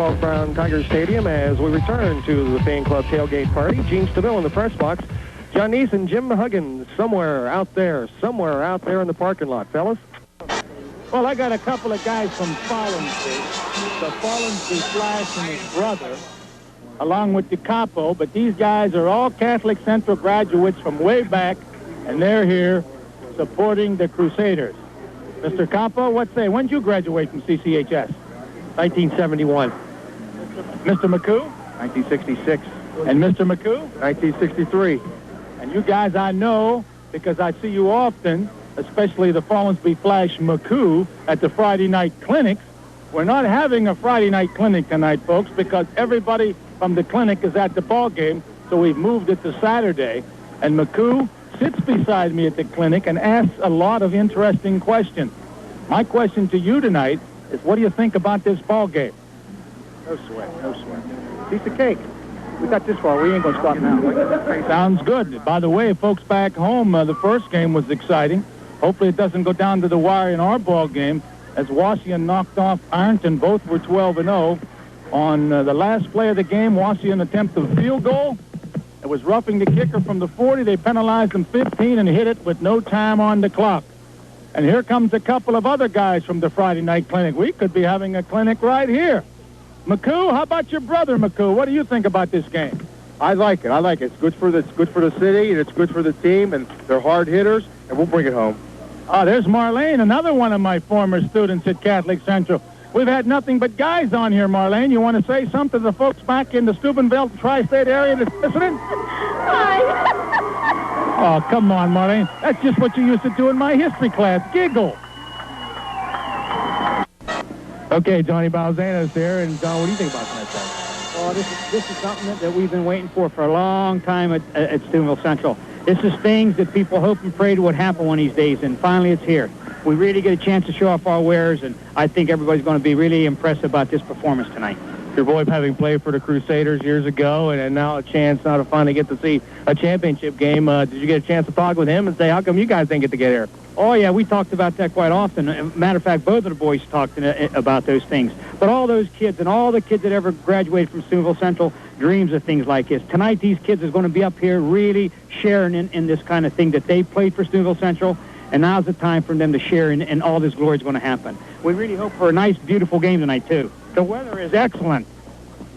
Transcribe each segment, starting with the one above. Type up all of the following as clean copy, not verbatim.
Paul Brown Tiger Stadium as we return to the fan club tailgate party. Gene Stabile in the press box. John Neese and Jim Huggins somewhere out there in the parking lot, fellas. Well, I got a couple of guys from Follensby. The Follensby Flash and his brother, along with DeCapo, but these guys are all Catholic Central graduates from way back, and they're here supporting the Crusaders. Mr. Capo, what say? When did you graduate from CCHS? 1971. Mr. McCoo? 1966. And Mr. McCoo? 1963. And you guys I know because I see you often, especially the Follensby Flash McCoo at the Friday night clinics. We're not having a Friday night clinic tonight, folks, because everybody from the clinic is at the ball game, so we've moved it to Saturday. And McCoo sits beside me at the clinic and asks a lot of interesting questions. My question to you tonight is, what do you think about this ball game? No sweat. Piece of cake. We got this far. We ain't going to stop now. Sounds good. By the way, folks back home, the first game was exciting. Hopefully it doesn't go down to the wire in our ball game, as Washington knocked off Ironton. Both were 12-0. On the last play of the game, Washington attempted a field goal. It was roughing the kicker from the 40. They penalized him 15 and hit it with no time on the clock. And here comes a couple of other guys from the Friday night clinic. We could be having a clinic right here. McCoo, how about your brother, McCoo? What do you think about this game? I like it. It's good for the city, and it's good for the team, and they're hard hitters, and we'll bring it home. Oh, there's Marlene, another one of my former students at Catholic Central. We've had nothing but guys on here, Marlene. You want to say something to the folks back in the Steubenville tri-state area that's listening? Hi. Oh, come on, Marlene. That's just what you used to do in my history class. Giggle. Okay, Johnny Balzano's there. And, John, what do you think about tonight's game? Well, this is something that we've been waiting for a long time at Steubenville Central. This is things that people hope and prayed would happen one of these days, and finally it's here. We really get a chance to show off our wares, and I think everybody's going to be really impressed about this performance tonight. Your boy having played for the Crusaders years ago, and now a chance now to finally get to see a championship game. Did you get a chance to talk with him and say, how come you guys didn't get to get here? Oh, yeah, we talked about that quite often. Matter of fact, both of the boys talked about those things. But all those kids and all the kids that ever graduated from Steubenville Central dreams of things like this. Tonight, these kids are going to be up here really sharing in this kind of thing that they played for Steubenville Central, and now's the time for them to share in all this glory is going to happen. We really hope for a nice, beautiful game tonight, too. The weather is excellent.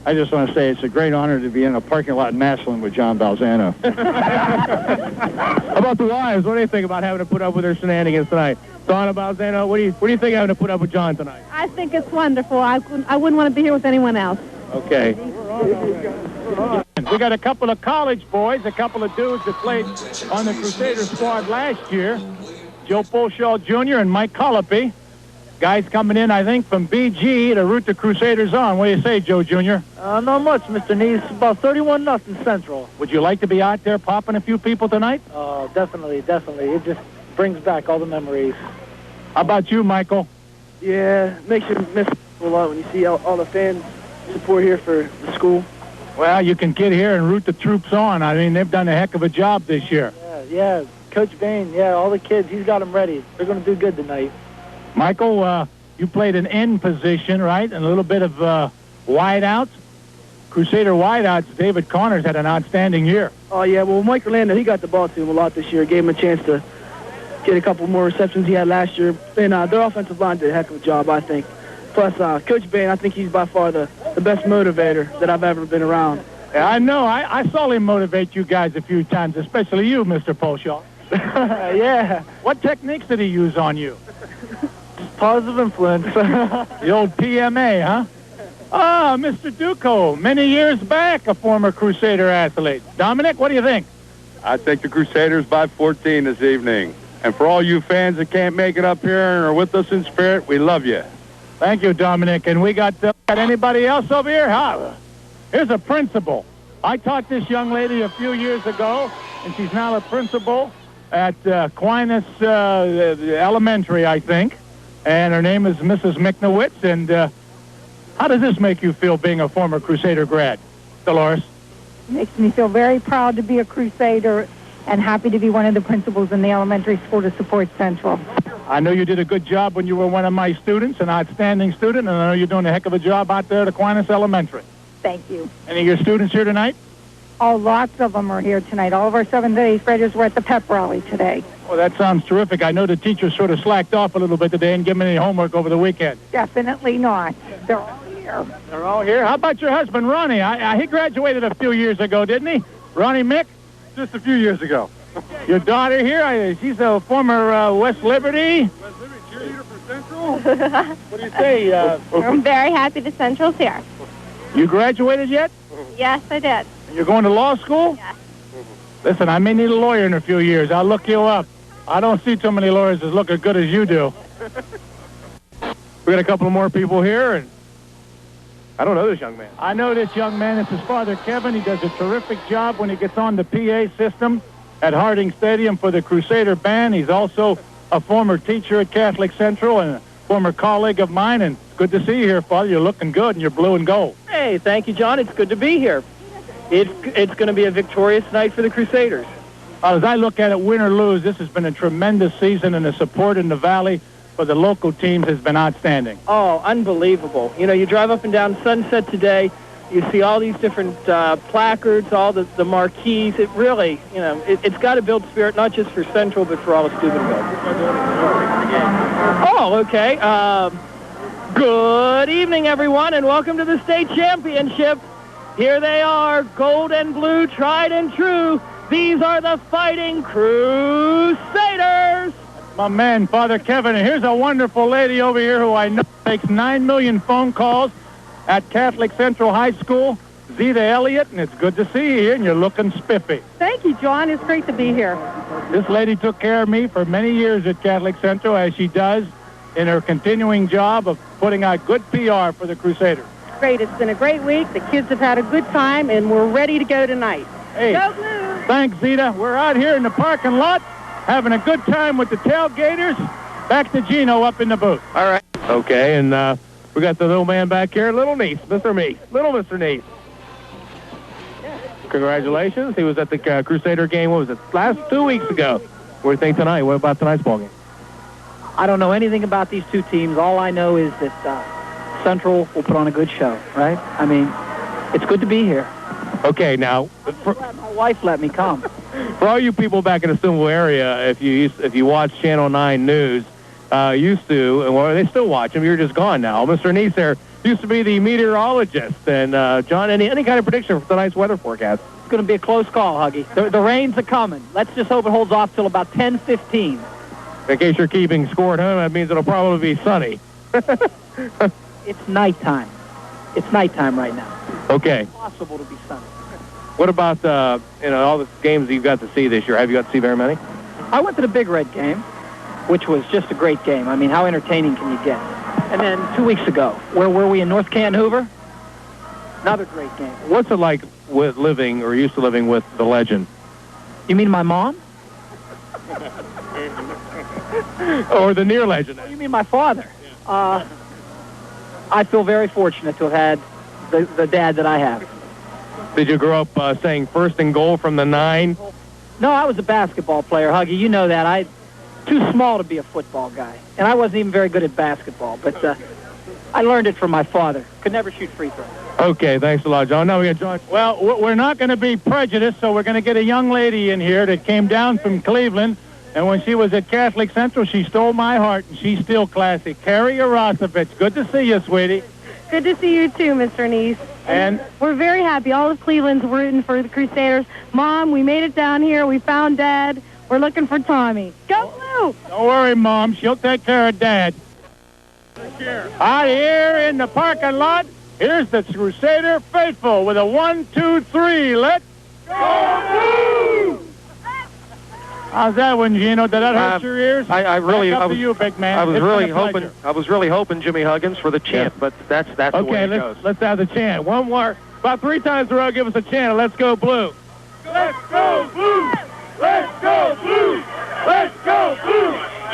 I just want to say it's a great honor to be in a parking lot in Massillon with John Balzano. How about the wives? What do you think about having to put up with their shenanigans tonight? Donna Balzano, what do you think having to put up with John tonight? I think it's wonderful. I wouldn't want to be here with anyone else. Okay. We got a couple of college boys, a couple of dudes that played on the Crusader squad last year. Joe Polshaw Jr. and Mike Colopy. Guys coming in, I think, from BG to root the Crusaders on. What do you say, Joe Jr.? Not much, Mr. Neese. About 31-0 Central. Would you like to be out there popping a few people tonight? Definitely. It just brings back all the memories. How about you, Michael? Yeah, makes you miss a lot when you see all the fans support here for the school. Well, you can get here and root the troops on. I mean, they've done a heck of a job this year. Yeah. Coach Bain, all the kids, he's got them ready. They're going to do good tonight. Michael, you played an end position, right? And a little bit of wideouts. Crusader wideouts, David Connors had an outstanding year. Oh, yeah, well, Mike Orlando, he got the ball to him a lot this year. Gave him a chance to get a couple more receptions he had last year. And their offensive line did a heck of a job, I think. Plus, Coach Bain, I think he's by far the best motivator that I've ever been around. Yeah, I know. I saw him motivate you guys a few times, especially you, Mr. Polshaw. Yeah. What techniques did he use on you? Positive influence. The old PMA, huh? Ah, Mr. Duco, many years back, a former Crusader athlete. Dominic, what do you think? I think the Crusaders by 14 this evening. And for all you fans that can't make it up here and are with us in spirit, we love you. Thank you, Dominic. And we got anybody else over here? Here's a principal. I taught this young lady a few years ago, and she's now a principal at Aquinas Elementary, I think. And her name is Mrs. Miknowitz. And how does this make you feel being a former Crusader grad, Dolores? Makes me feel very proud to be a Crusader and happy to be one of the principals in the elementary school to support Central. I know you did a good job when you were one of my students, an outstanding student, and I know you're doing a heck of a job out there at Aquinas Elementary. Thank you. Any of your students here tonight? Oh, lots of them are here tonight. All of our 7th and 8th graders were at the pep rally today. Well, that sounds terrific. I know the teachers sort of slacked off a little bit today and given any homework over the weekend. Definitely not. They're all here. They're all here? How about your husband, Ronnie? He graduated a few years ago, didn't he? Ronnie Mick? Just a few years ago. Your daughter here, she's a former West Liberty. West Liberty cheerleader for Central? What do you say? I'm very happy the Central's here. You graduated yet? Yes, I did. You're going to law school? Yes. Listen, I may need a lawyer in a few years. I'll look you up. I don't see too many lawyers that look as good as you do. We got a couple more people here, and I don't know this young man. I know this young man. It's his father, Kevin. He does a terrific job when he gets on the PA system at Harding Stadium for the Crusader Band. He's also a former teacher at Catholic Central and a former colleague of mine, and it's good to see you here, Father. You're looking good, and you're blue and gold. Hey, thank you, John. It's good to be here. It's going to be a victorious night for the Crusaders. As I look at it, win or lose, this has been a tremendous season, and the support in the Valley for the local teams has been outstanding. Oh, unbelievable. You know, you drive up and down Sunset today, you see all these different placards, all the marquees. It really, you know, it's got to build spirit, not just for Central, but for all of Steubenville. Oh, okay. Good evening, everyone, and welcome to the state championship. Here they are, gold and blue, tried and true. These are the Fighting Crusaders. My man, Father Kevin, and here's a wonderful lady over here who I know makes 9 million phone calls at Catholic Central High School, Zeta Elliott, and it's good to see you here, and you're looking spiffy. Thank you, John. It's great to be here. This lady took care of me for many years at Catholic Central, as she does in her continuing job of putting out good PR for the Crusaders. Great. It's been a great week. The kids have had a good time, and we're ready to go tonight. Hey, go Blue! Thanks, Zeta. We're out here in the parking lot having a good time with the tailgaters. Back to Gino up in the booth. All right. Okay, and we got the little man back here, little Neese, Mr. Meese, little Mr. Neese. Congratulations. He was at the Crusader game, what was it, last 2 weeks ago. What do you think tonight? What about tonight's ball game? I don't know anything about these two teams. All I know is that Central will put on a good show, right? I mean, it's good to be here. Okay, now, My wife let me come. for all you people back in the Steubenville area, if you watch Channel 9 News, used to, and well, they still watch them. You're just gone now. Mr. Neese there used to be the meteorologist. And, John, any kind of prediction for tonight's weather forecast? It's going to be a close call, Huggy. The rains are coming. Let's just hope it holds off till about 10:15. In case you're keeping score at home, that means it'll probably be sunny. It's nighttime. It's nighttime right now. Okay. It's possible to be sunny. What about, all the games you've got to see this year? Have you got to see very many? I went to the Big Red game, which was just a great game. I mean, how entertaining can you get? And then 2 weeks ago, where were we, in North Canton, Hoover? Another great game. What's it like with living or used to living with the legend? You mean my mom? Or the near legend? Oh, you mean my father? Yeah. I feel very fortunate to have had the dad that I have. Did you grow up saying first and goal from the 9? No, I was a basketball player, Huggy. You know that. I'm too small to be a football guy. And I wasn't even very good at basketball. But I learned it from my father. Could never shoot free throws. Okay, thanks a lot, John. Now we got John. Well, we're not going to be prejudiced, so we're going to get a young lady in here that came down from Cleveland, and when she was at Catholic Central, she stole my heart, and she's still classy. Carrie Arosovich, good to see you, sweetie. Good to see you, too, Mr. Neese. And we're very happy. All of Cleveland's rooting for the Crusaders. Mom, we made it down here. We found Dad. We're looking for Tommy. Go Blue! don't worry, Mom. She'll take care of Dad. Out here in the parking lot, here's the Crusader faithful with a 1, 2, 3. Let's go Blue! How's that one, Gino? Did that hurt your ears? I really, Back up I to was, you, big man. I was It's really been a hoping, pleasure. I was really hoping Jimmy Huggins for the chant, but that's the way it goes. Let's have the chant. One more, about 3 times in a row. Give us a chant. Let's go Blue. Let's go Blue. Let's go Blue. Let's go Blue.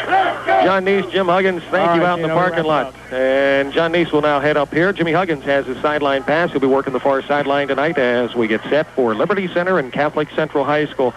Let's go. John Neese, Jim Huggins, thank you out in the parking lot. And John Neese will now head up here. Jimmy Huggins has his sideline pass. He'll be working the far sideline tonight as we get set for Liberty Center and Catholic Central High School.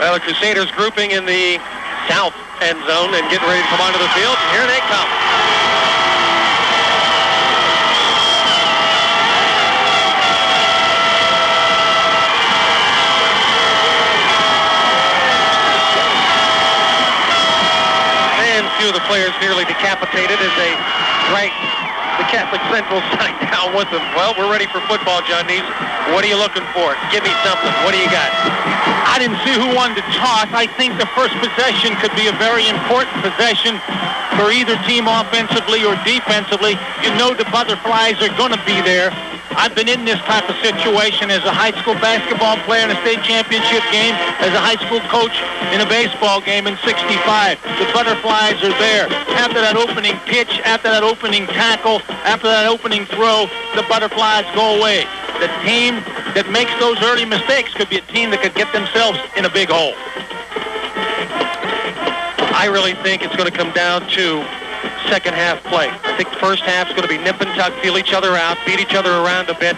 Well, the Crusaders grouping in the south end zone and getting ready to come onto the field. And here they come. And a few of the players nearly decapitated as they drank the Catholic Central sign down with them. Well, we're ready for football, John Neese. What are you looking for? Give me something. What do you got? I didn't see who wanted to toss. I think the first possession could be a very important possession for either team offensively or defensively. You know the butterflies are going to be there. I've been in this type of situation as a high school basketball player in a state championship game, as a high school coach in a baseball game in 65. The butterflies are there. After that opening pitch, after that opening tackle, after that opening throw, the butterflies go away. The team that makes those early mistakes could be a team that could get themselves in a big hole. I really think it's going to come down to second half play. I think the first half's going to be nip and tuck, feel each other out, beat each other around a bit.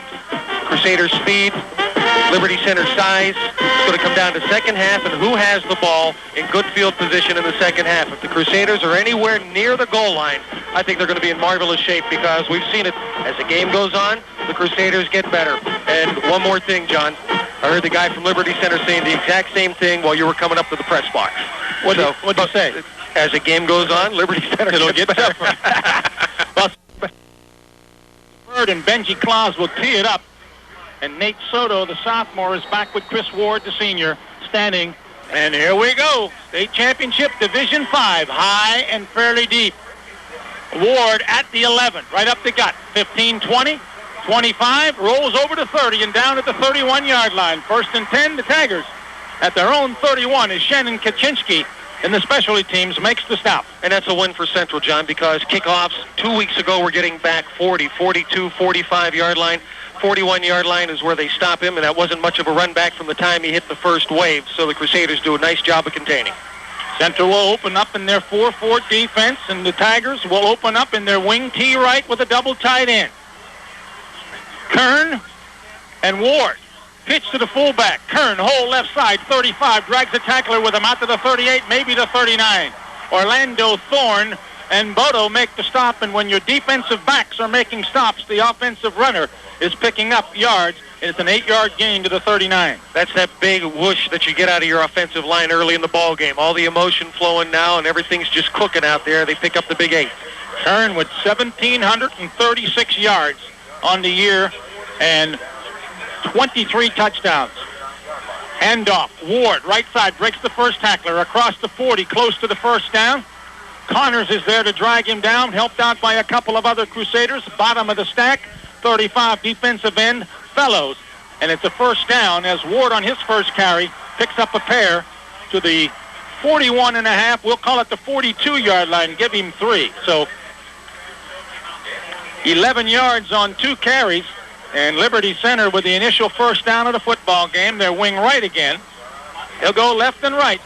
Crusaders speed, Liberty Center size. It's going to come down to second half and who has the ball in good field position in the second half. If the Crusaders are anywhere near the goal line, I think they're going to be in marvelous shape because we've seen it as the game goes on, the Crusaders get better. And one more thing, John. I heard the guy from Liberty Center saying the exact same thing while you were coming up to the press box. What'd you say? As the game goes on, Liberty Center It'll gets get better. tougher. Bird and Benji Claus will tee it up. And Nate Soto, the sophomore, is back with Chris Ward, the senior, standing. And here we go. State championship, Division 5, high and fairly deep. Ward at the 11, right up the gut. 15, 20, 25, rolls over to 30 and down at the 31-yard line. First and 10, the Tigers at their own 31 as Shannon Kaczynski in the specialty teams makes the stop. And that's a win for Central, John, because kickoffs 2 weeks ago were getting back 40, 42, 45-yard line. 41-yard line is where they stop him, and that wasn't much of a run back from the time he hit the first wave, so the Crusaders do a nice job of containing. Central will open up in their 4-4 defense, and the Tigers will open up in their wing T right with a double tight end. Kern and Ward. Pitch to the fullback. Kern, hole left side, 35, drags the tackler with him out to the 38, maybe the 39. Orlando Thorne and Bodo make the stop, and when your defensive backs are making stops, the offensive runner is picking up yards. It's an 8-yard gain to the 39. That's that big whoosh that you get out of your offensive line early in the ball game. All the emotion flowing now, and everything's just cooking out there. They pick up the big 8. Kern with 1,736 yards on the year and 23 touchdowns. Handoff. Ward, right side, breaks the first tackler across the 40, close to the first down. Connors is there to drag him down, helped out by a couple of other Crusaders. Bottom of the stack, 35 defensive end, Fellows. And it's a first down as Ward on his first carry picks up a pair to the 41.5. We'll call it the 42-yard line. Give him 3. So 11 yards on 2 carries. And Liberty Center with the initial first down of the football game. They're wing right again. He'll go left and right.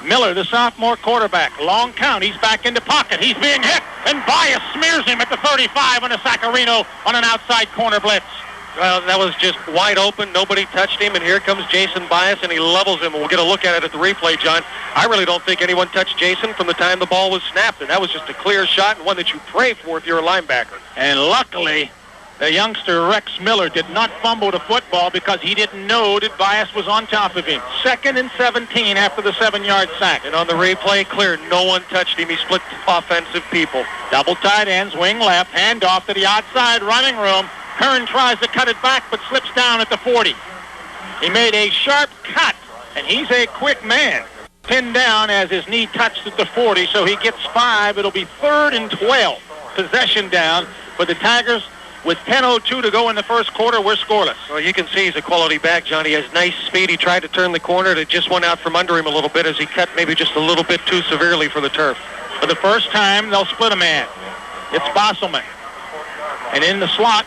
Miller, the sophomore quarterback. Long count. He's back into pocket. He's being hit, and Bias smears him at the 35 on a Saccarino on an outside corner blitz. Well, that was just wide open. Nobody touched him, and here comes Jason Bias, and he levels him. We'll get a look at it at the replay, John. I really don't think anyone touched Jason from the time the ball was snapped, and that was just a clear shot and one that you pray for if you're a linebacker. And luckily, the youngster Rex Miller did not fumble the football because he didn't know that Bias was on top of him. 2nd and 17 after the 7-yard sack. And on the replay, clear. No one touched him. He split offensive people. Double tight ends, wing left, handoff to the outside running room. Kern tries to cut it back but slips down at the 40. He made a sharp cut, and he's a quick man. Pinned down as his knee touched at the 40, so he gets 5. It'll be 3rd and 12. Possession down for the Tigers. With 10:02 to go in the first quarter, we're scoreless. Well, you can see he's a quality back, John. He has nice speed. He tried to turn the corner. It just went out from under him a little bit as he cut maybe just a little bit too severely for the turf. For the first time, they'll split a man. It's Bosselman. And in the slot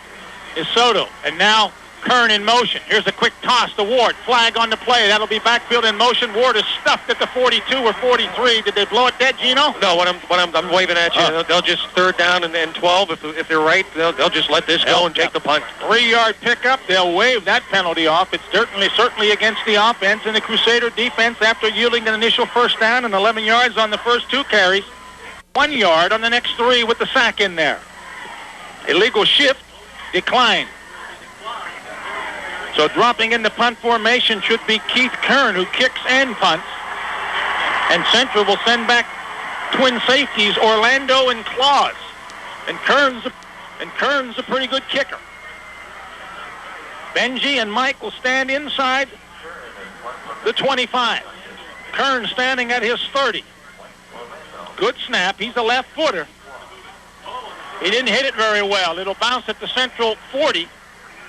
is Soto. And now Kern in motion. Here's a quick toss to Ward. Flag on the play. That'll be backfield in motion. Ward is stuffed at the 42 or 43. Did they blow it dead, Gino? No, what I'm waving at you, they'll just third down and 12. If they're right, they'll just let this go and take the punt. 3-yard pickup. They'll waive that penalty off. It's certainly against the offense and the Crusader defense after yielding an initial first down and 11 yards on the first 2 carries. 1 yard on the next 3 with the sack in there. Illegal shift declined. So dropping into punt formation should be Keith Kern, who kicks and punts. And Central will send back twin safeties, Orlando and Claus. And Kern's a pretty good kicker. Benji and Mike will stand inside the 25. Kern standing at his 30. Good snap. He's a left footer. He didn't hit it very well. It'll bounce at the Central 40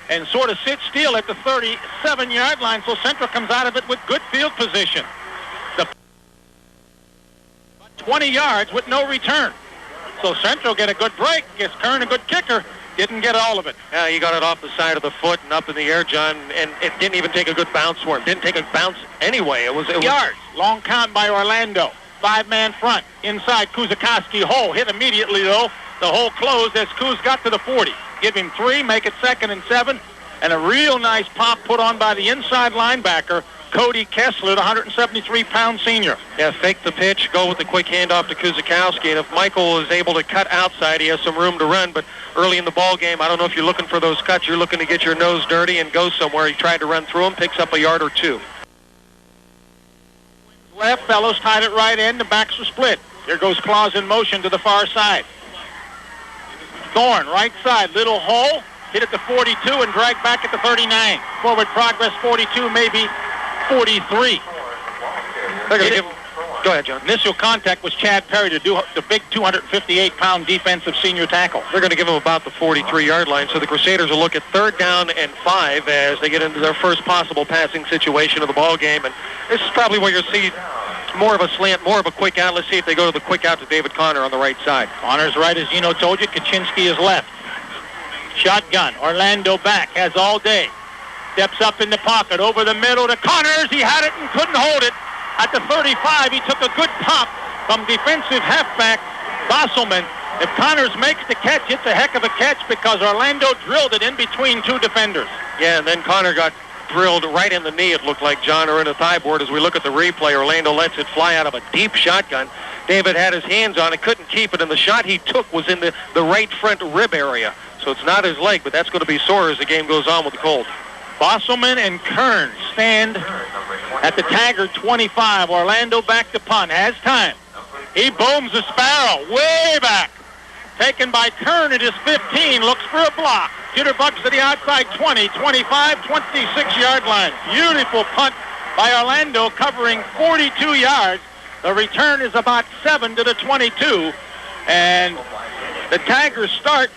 and sort of sit still at the 37-yard line, so Central comes out of it with good field position. 20 yards with no return. So Central get a good break. Gets Kern a good kicker. Didn't get all of it. Yeah, he got it off the side of the foot and up in the air, John, and it didn't even take a good bounce for him. Didn't take a bounce anyway. It was yards. Long count by Orlando. 5-man front. Inside Kuzakowski. Hole hit immediately, though. The hole closed as Kuz got to the 40. Give him 3, make it 2nd and 7, and a real nice pop put on by the inside linebacker, Cody Kessler, the 173-pound senior. Yeah, fake the pitch, go with the quick handoff to Kuzakowski, and if Michael is able to cut outside, he has some room to run, but early in the ball game, I don't know if you're looking for those cuts. You're looking to get your nose dirty and go somewhere. He tried to run through him, picks up a yard or 2. Left, Fellows tied it right end. The backs were split. Here goes Claus in motion to the far side. Thorne, right side, little hole, hit at the 42 and dragged back at the 39. Forward progress 42, maybe 43. They're going to give him. Go ahead, John. Initial contact was Chad Perry to do the big 258-pound defensive senior tackle. They're going to give him about the 43-yard line, so the Crusaders will look at 3rd down and 5 as they get into their first possible passing situation of the ball game, and this is probably where you'll see more of a slant, more of a quick out. Let's see if they go to the quick out to David Connor on the right side. Connor's right, as Gino told you. Kaczynski is left. Shotgun. Orlando back. Has all day. Steps up in the pocket. Over the middle to Connors. He had it and couldn't hold it. At the 35, he took a good pop from defensive halfback Bosselman. If Connors makes the catch, it's a heck of a catch because Orlando drilled it in between 2 defenders. Yeah, and then Connor got drilled right in the knee, it looked like, John, or in the thigh board. As we look at the replay, Orlando lets it fly out of a deep shotgun. David had his hands on it, couldn't keep it, and the shot he took was in the right front rib area. So it's not his leg, but that's going to be sore as the game goes on with the cold. Bosselman and Kern stand at the Taggart 25. Orlando back to punt. Has time. He booms the Sparrow way back. Taken by Kern at his 15. Looks for a block. Jitterbugs to the outside 20, 25, 26-yard line. Beautiful punt by Orlando covering 42 yards. The return is about 7 to the 22. And the Tigers start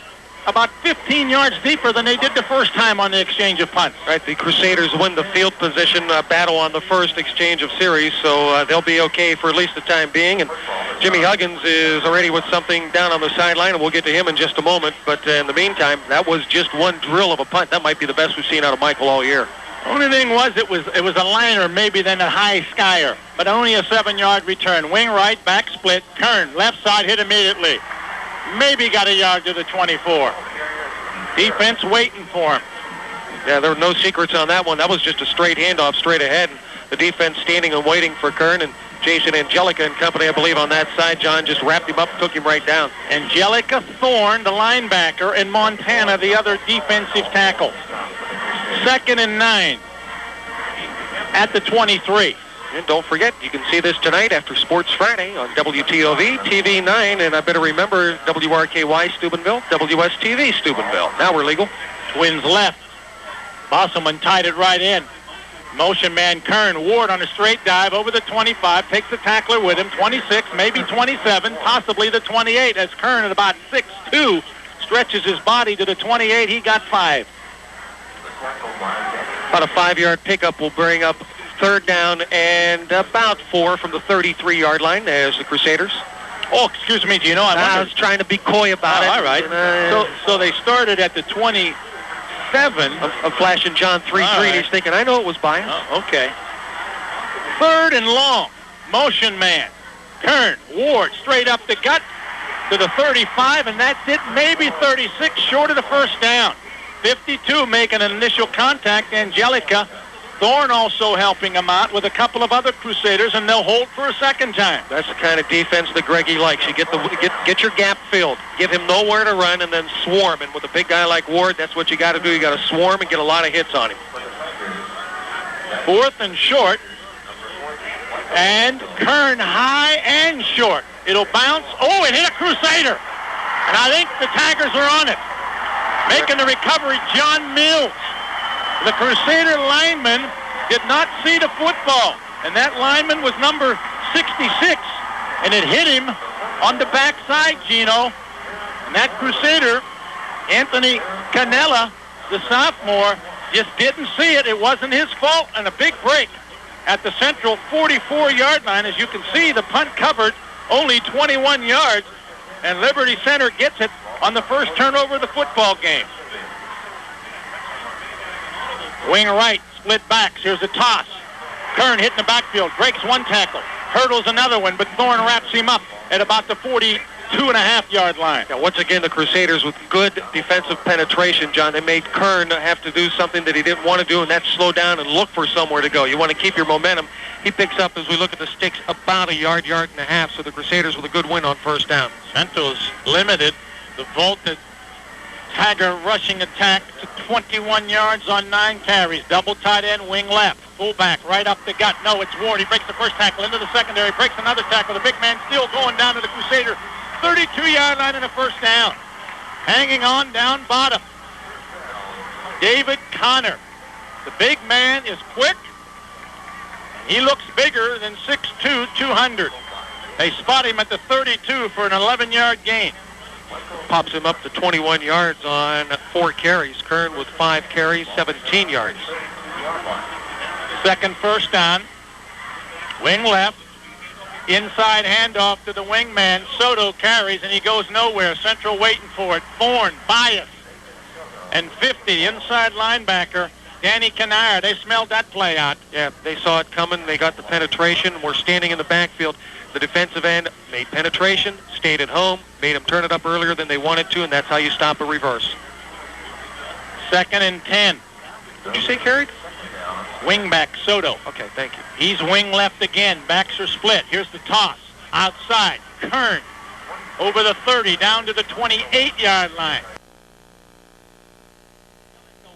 about 15 yards deeper than they did the first time on the exchange of punts. Right, the Crusaders win the field position battle on the first exchange of series, so they'll be okay for at least the time being. And Jimmy Huggins is already with something down on the sideline, and we'll get to him in just a moment. But in the meantime, that was just one drill of a punt. That might be the best we've seen out of Michael all year. Only thing was it was a liner, maybe then a high skyer, but only a 7-yard return. Wing right, back split, Kern, left side, hit immediately. Maybe got a yard to the 24. Defense waiting for him. Yeah, there were no secrets on that one. That was just a straight handoff straight ahead. And the defense standing and waiting for Kern, and Jason Angelica and company, I believe, on that side. John just wrapped him up and took him right down. Angelica Thorne, the linebacker, and Montana, the other defensive tackle. 2nd and 9 at the 23. And don't forget, you can see this tonight after Sports Friday on WTOV, TV 9, and I better remember WRKY Steubenville, WSTV Steubenville. Now we're legal. Twins left. Bosselman tied it right in. Motion man Kern. Ward on a straight dive over the 25, takes the tackler with him, 26, maybe 27, possibly the 28, as Kern at about 6'2", stretches his body to the 28. He got 5. About a 5-yard pickup will bring up 3rd down and about 4 from the 33-yard line as the Crusaders. Oh, excuse me, Gino. I was trying to be coy about it. All right. So they started at the 25 37. I'm flashing John 3-3, and he's thinking, I know it was biased. Oh, okay. 3rd and long. Motion man. Kern, Ward, straight up the gut to the 35, and that's it. Maybe 36, short of the first down. 52 making an initial contact. Angelica Thorne also helping him out with a couple of other Crusaders, and they'll hold for a second time. That's the kind of defense that Greggy likes. You get your gap filled, give him nowhere to run, and then swarm. And with a big guy like Ward, that's what you got to do. You got to swarm and get a lot of hits on him. 4th and short, and Kern high and short. It'll bounce. Oh, it hit a Crusader, and I think the Tigers are on it. Making the recovery, John Mills. The Crusader lineman did not see the football, and that lineman was number 66, and it hit him on the backside, Gino. And that Crusader, Anthony Canella, the sophomore, just didn't see it. It wasn't his fault, and a big break at the central 44-yard line. As you can see, the punt covered only 21 yards, and Liberty Center gets it on the first turnover of the football game. Wing right, split backs. Here's a toss. Kern hitting the backfield, breaks one tackle, hurdles another one, but Thorne wraps him up at about the 42.5-yard line. Now, once again, the Crusaders with good defensive penetration, John. They made Kern have to do something that he didn't want to do, and that's slow down and look for somewhere to go. You want to keep your momentum. He picks up, as we look at the sticks, about a yard and a half, so the Crusaders with a good win on first down. Central's limited. The vaulted Tiger rushing attack to 21 yards on 9 carries. Double tight end, wing left. Fullback right up the gut. No, it's Ward. He breaks the first tackle into the secondary. Breaks another tackle. The big man still going down to the Crusader 32-yard line and a first down. Hanging on down bottom. David Connor. The big man is quick. He looks bigger than 6'2", 200. They spot him at the 32 for an 11-yard gain. Pops him up to 21 yards on 4 carries. Kern with 5 carries, 17 yards. Second first down. Wing left. Inside handoff to the wingman. Soto carries, and he goes nowhere. Central waiting for it. Thorne, bias. And 50, inside linebacker, Danny Canard. They smelled that play out. Yeah, they saw it coming. They got the penetration. We're standing in the backfield. The defensive end made penetration, stayed at home, made them turn it up earlier than they wanted to, and that's how you stop a reverse. 2nd and 10. Did you say carried? Wingback Soto. Okay, thank you. He's wing left again. Backs are split. Here's the toss. Outside. Kern. Over the 30, down to the 28-yard line.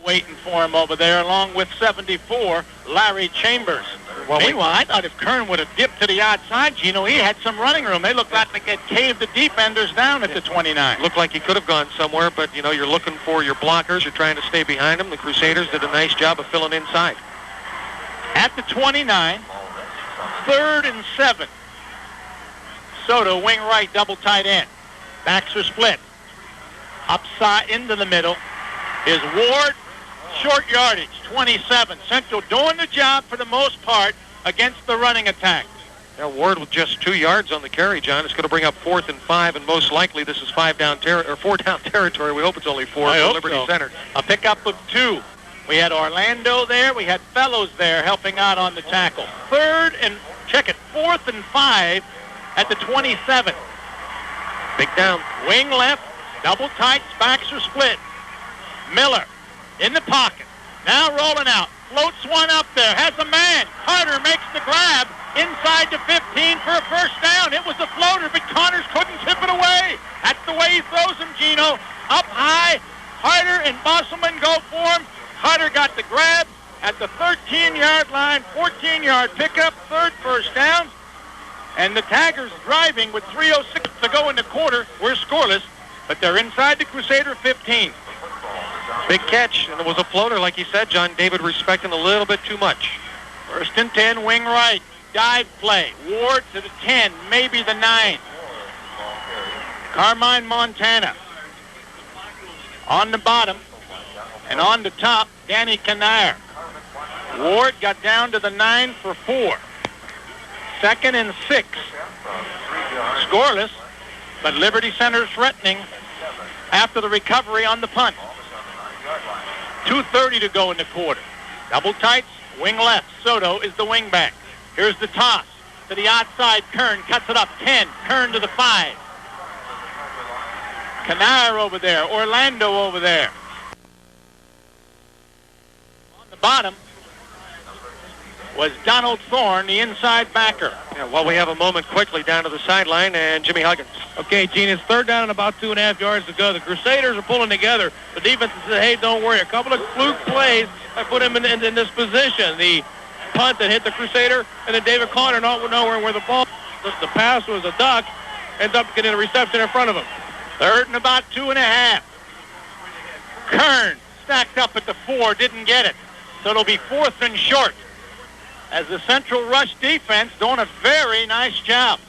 Waiting for him over there, along with 74, Larry Chambers. Well, meanwhile, I thought if Kern would have dipped to the outside, Gino, he had some running room. They looked like they had caved the defenders down at the 29. Looked like he could have gone somewhere, but, you know, you're looking for your blockers. You're trying to stay behind them. The Crusaders did a nice job of filling inside. At the 29, 3rd and 7. Soto, wing right, double tight end. Backs are split. Upside into the middle is Ward. Short yardage, 27. Central doing the job for the most part against the running attack. Yeah, Ward with just 2 yards on the carry, John. It's going to bring up 4th and 5, and most likely this is 4 down territory. We hope it's only 4 for Liberty Center. A pickup of 2. We had Orlando there. We had Fellows there helping out on the tackle. 4th and 5 at the 27. Big down. Wing left, double tights, backs are split. Miller in the pocket. Now rolling out. Floats one up there. Has a man. Carter makes the grab inside the 15 for a first down. It was a floater, but Connors couldn't tip it away. That's the way he throws him, Gino. Up high. Carter and Bosselman go for him. Carter got the grab at the 13-yard line. 14-yard pickup. 3rd first down. And the Tigers driving with 3:06 to go in the quarter. We're scoreless, but they're inside the Crusader 15. Big catch, and it was a floater, like you said, John. David respecting a little bit too much. 1st and 10, wing right. Dive play. Ward to the 10, maybe the 9. Carmine, Montana. On the bottom, and on the top, Danny Canard. Ward got down to the 9 for 4. 2nd and 6. Scoreless, but Liberty Center threatening after the recovery on the punt. 2:30 to go in the quarter. Double tights, wing left. Soto is the wing back. Here's the toss to the outside. Kern cuts it up. 10. Kern to the 5. Kanair over there. Orlando over there. On the bottom was Donald Thorne, the inside backer. Yeah, well, we have a moment quickly down to the sideline, and Jimmy Huggins. Okay, Gene, it's third down and about 2.5 yards to go. The Crusaders are pulling together. The defense said, hey, don't worry. A couple of fluke plays, I put him in this position. The punt that hit the Crusader, and then David Connor not knowing where the ball, the pass was a duck, ends up getting a reception in front of him. Third and about 2.5. Kern stacked up at the 4, didn't get it. So it'll be 4th and short. As the Central rush defense doing a very nice job.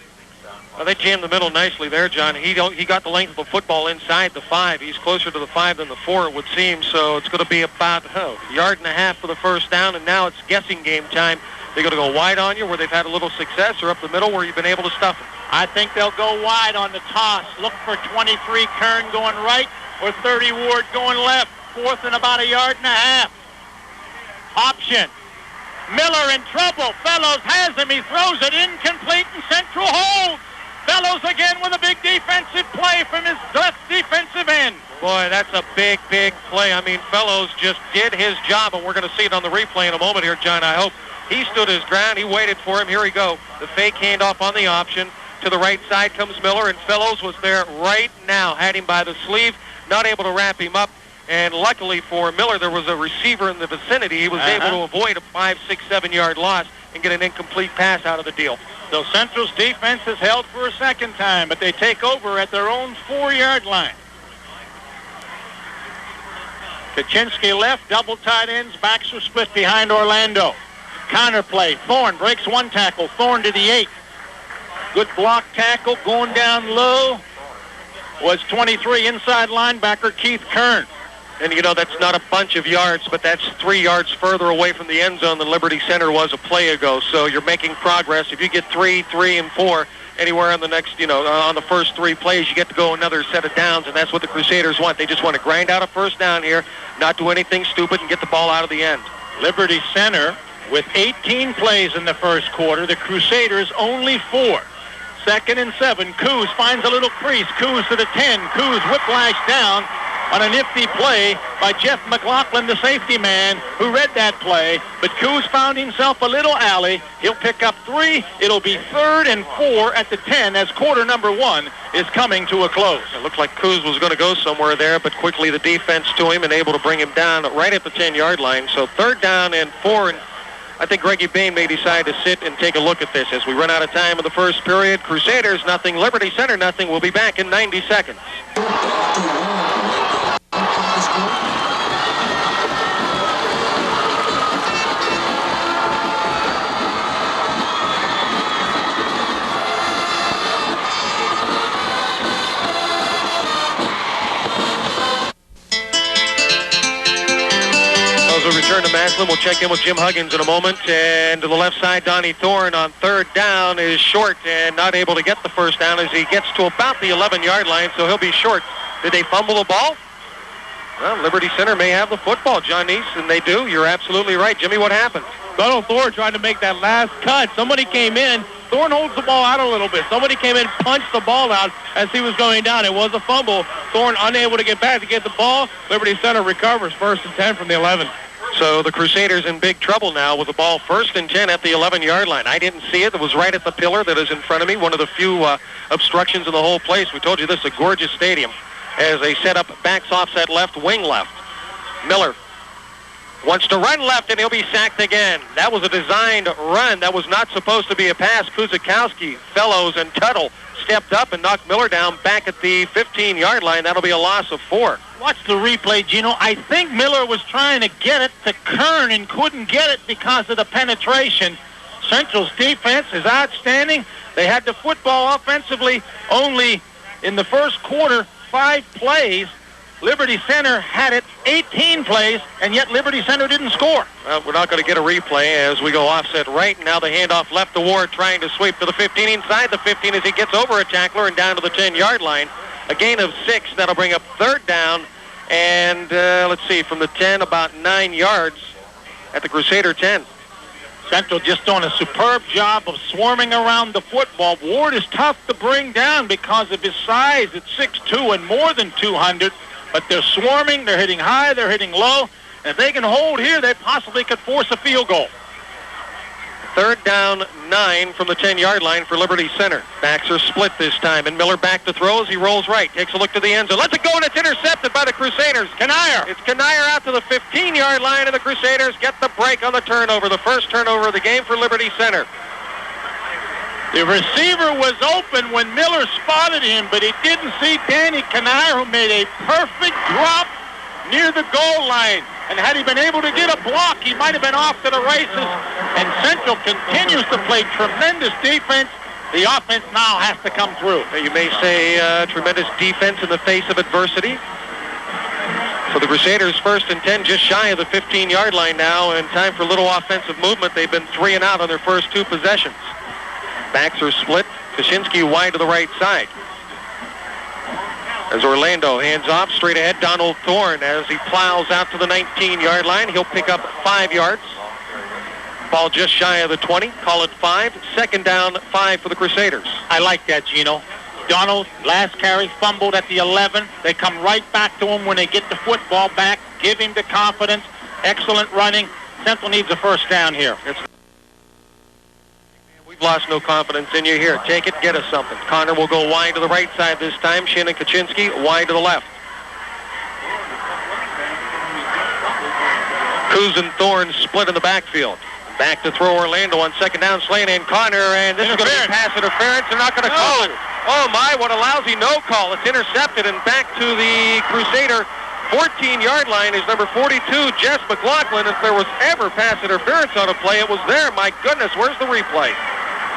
Well, they jammed the middle nicely there, John. He got the length of the football inside the 5. He's closer to the 5 than the 4, it would seem. So it's going to be about a yard and a half for the first down, and now it's guessing game time. They're going to go wide on you where they've had a little success, or up the middle where you've been able to stuff them. I think they'll go wide on the toss. Look for 23 Kern going right or 30 Ward going left. 4th and about a yard and a half. Option. Miller in trouble. Fellows has him. He throws it incomplete, and Central holds. Fellows again with a big defensive play from his left defensive end. Boy, that's a big, big play. I mean, Fellows just did his job, and we're going to see it on the replay in a moment here, John, I hope. He stood his ground. He waited for him. Here we go. The fake handoff on the option. To the right side comes Miller, and Fellows was there right now. Had him by the sleeve, not able to wrap him up. And luckily for Miller, there was a receiver in the vicinity. He was able to avoid a 5, 6, 7-yard loss and get an incomplete pass out of the deal. So Central's defense is held for a second time, but they take over at their own 4-yard line. Kaczynski left, double tight ends, backs are split behind Orlando. Counter play, Thorne breaks one tackle, Thorne to the 8. Good block tackle, going down low was 23 inside linebacker Keith Kern. And, you know, that's not a bunch of yards, but that's 3 yards further away from the end zone than Liberty Center was a play ago. So you're making progress. If you get 3, 3, and 4 anywhere on the next, on the first 3 plays, you get to go another set of downs, and that's what the Crusaders want. They just want to grind out a first down here, not do anything stupid, and get the ball out of the end. Liberty Center with 18 plays in the first quarter. The Crusaders only 4. 2nd and 7. Coos finds a little crease. Coos to the 10. Coos whiplash down on a nifty play by Jeff McLaughlin, the safety man, who read that play. But Coos found himself a little alley. He'll pick up 3. It'll be 3rd and 4 at the 10 as quarter number 1 is coming to a close. It looked like Coos was going to go somewhere there, but quickly the defense to him and able to bring him down right at the 10-yard line. So 3rd down and 4, and I think Greggy Bain may decide to sit and take a look at this as we run out of time in the first period. Crusaders nothing, Liberty Center nothing. We'll be back in 90 seconds. As we return to Massillon, we'll check in with Jim Huggins in a moment. And to the left side, Donnie Thorne on 3rd down is short and not able to get the first down as he gets to about the 11-yard line, so he'll be short. Did they fumble the ball? Well, Liberty Center may have the football, John Neese, and they do. You're absolutely right. Jimmy, what happened? Donald Thorne tried to make that last cut. Somebody came in. Thorne holds the ball out a little bit. Somebody came in, punched the ball out as he was going down. It was a fumble. Thorne unable to get back to get the ball. Liberty Center recovers 1st and 10 from the 11. So the Crusaders in big trouble now with the ball 1st and 10 at the 11-yard line. I didn't see it. It was right at the pillar that is in front of me, one of the few obstructions in the whole place. We told you this is a gorgeous stadium. As they set up backs offset left, wing left. Miller wants to run left, and he'll be sacked again. That was a designed run. That was not supposed to be a pass. Kuzikowski, Fellows, and Tuttle stepped up and knocked Miller down back at the 15-yard line. That'll be a loss of 4. Watch the replay, Gino. I think Miller was trying to get it to Kern and couldn't get it because of the penetration. Central's defense is outstanding. They had the football offensively only in the first quarter, 5 plays. Liberty Center had it 18 plays, and yet Liberty Center didn't score. Well, we're not going to get a replay as we go offset right. Now the handoff left to Ward, trying to sweep to the 15, inside the 15 as he gets over a tackler and down to the 10-yard line. A gain of 6. That'll bring up 3rd down And let's see, from the 10, about 9 yards at the Crusader 10. Central just doing a superb job of swarming around the football. Ward is tough to bring down because of his size at 6'2" and more than 200. But they're swarming, they're hitting high, they're hitting low. And if they can hold here, they possibly could force a field goal. 3rd down, 9 from the 10-yard line for Liberty Center. Backs are split this time, and Miller back to throw as he rolls right. Takes a look to the end zone. Lets it go, and it's intercepted by the Crusaders. Kanier. It's Kanier out to the 15-yard line, and the Crusaders get the break on the turnover. The first turnover of the game for Liberty Center. The receiver was open when Miller spotted him, but he didn't see Danny Kanier, who made a perfect drop near the goal line. And had he been able to get a block, he might have been off to the races. And Central continues to play tremendous defense. The offense now has to come through. You may say tremendous defense in the face of adversity. So the Crusaders 1st and 10, just shy of the 15-yard line now, and time for a little offensive movement. They've been 3 and out on their first 2 possessions. Backs are split. Kaczynski wide to the right side. As Orlando hands off, straight ahead, Donald Thorne as he plows out to the 19-yard line. He'll pick up 5 yards. Ball just shy of the 20. Call it 5. 2nd down, 5 for the Crusaders. I like that, Gino. Donald, last carry, fumbled at the 11. They come right back to him when they get the football back. Give him the confidence. Excellent running. Central needs a 1st down here. We've lost no confidence in you here. Take it, get us something. Connor will go wide to the right side this time. Shannon Kaczynski wide to the left. Kuz and Thorne split in the backfield. Back to throw Orlando on 2nd down. Slayton and Connor, and this is going to be pass interference. They're not going to call it. Oh my, what a lousy no call. It's intercepted, and back to the Crusader 14-yard line is number 42, Jess McLaughlin. If there was ever pass interference on a play, it was there. My goodness, where's the replay?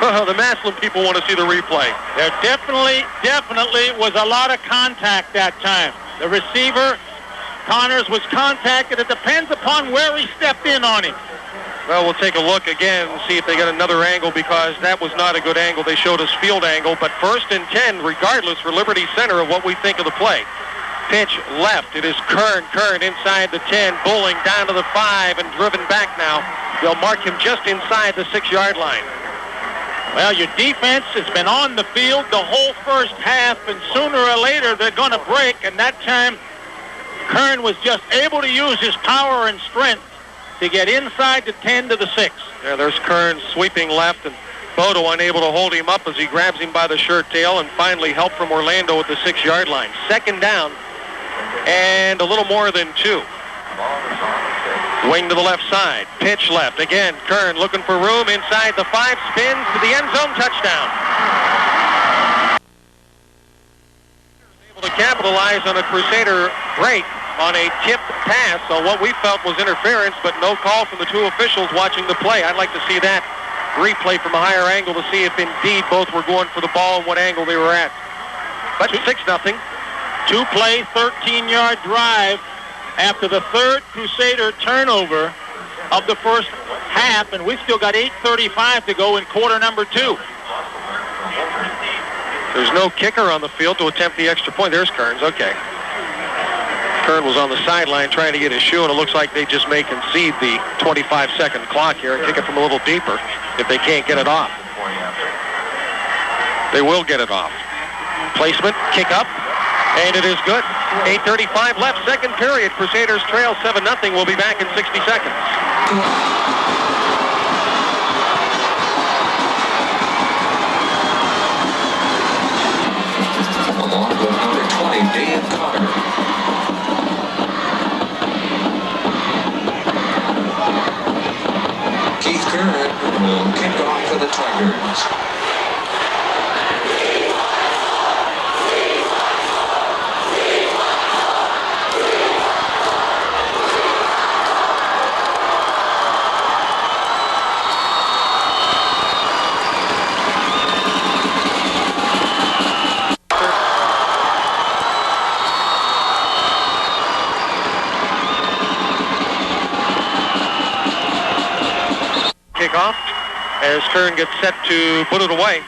Oh, the Massillon people want to see the replay. There definitely was a lot of contact that time. The receiver, Connors, was contacted. It depends upon where he stepped in on him. Well, we'll take a look again and see if they get another angle, because that was not a good angle. They showed us field angle, but 1st and 10, regardless, for Liberty Center of what we think of the play. Pitch left. It is Kern inside the 10, bowling down to the 5 and driven back now. They'll mark him just inside the 6-yard line. Well, your defense has been on the field the whole first half, and sooner or later they're going to break, and that time Kern was just able to use his power and strength to get inside the 10 to the 6. Yeah, there's Kern sweeping left, and Bodo unable to hold him up as he grabs him by the shirt tail, and finally help from Orlando at the 6-yard line. 2nd down and a little more than 2. Wing to the left side. Pitch left. Again, Kern looking for room inside the 5. Spins to the end zone. Touchdown. Able to capitalize on a Crusader break on a tipped pass on what we felt was interference, but no call from the 2 officials watching the play. I'd like to see that replay from a higher angle to see if indeed both were going for the ball and what angle they were at. But 6-0. 2-play, 13-yard drive. After the 3rd Crusader turnover of the first half, and we've still got 8:35 to go in quarter number 2. There's no kicker on the field to attempt the extra point. There's Kearns. Okay. Kern was on the sideline trying to get his shoe, and it looks like they just may concede the 25-second clock here and kick it from a little deeper if they can't get it off. They will get it off. Placement, kick up, and it is good. 8:35 left, 2nd period. Crusaders trail 7-0. We'll be back in 60 seconds. Along with number 20, Dave Connor. Keith Kern will kick off for the Tigers. Kickoff as Kern gets set to put it away.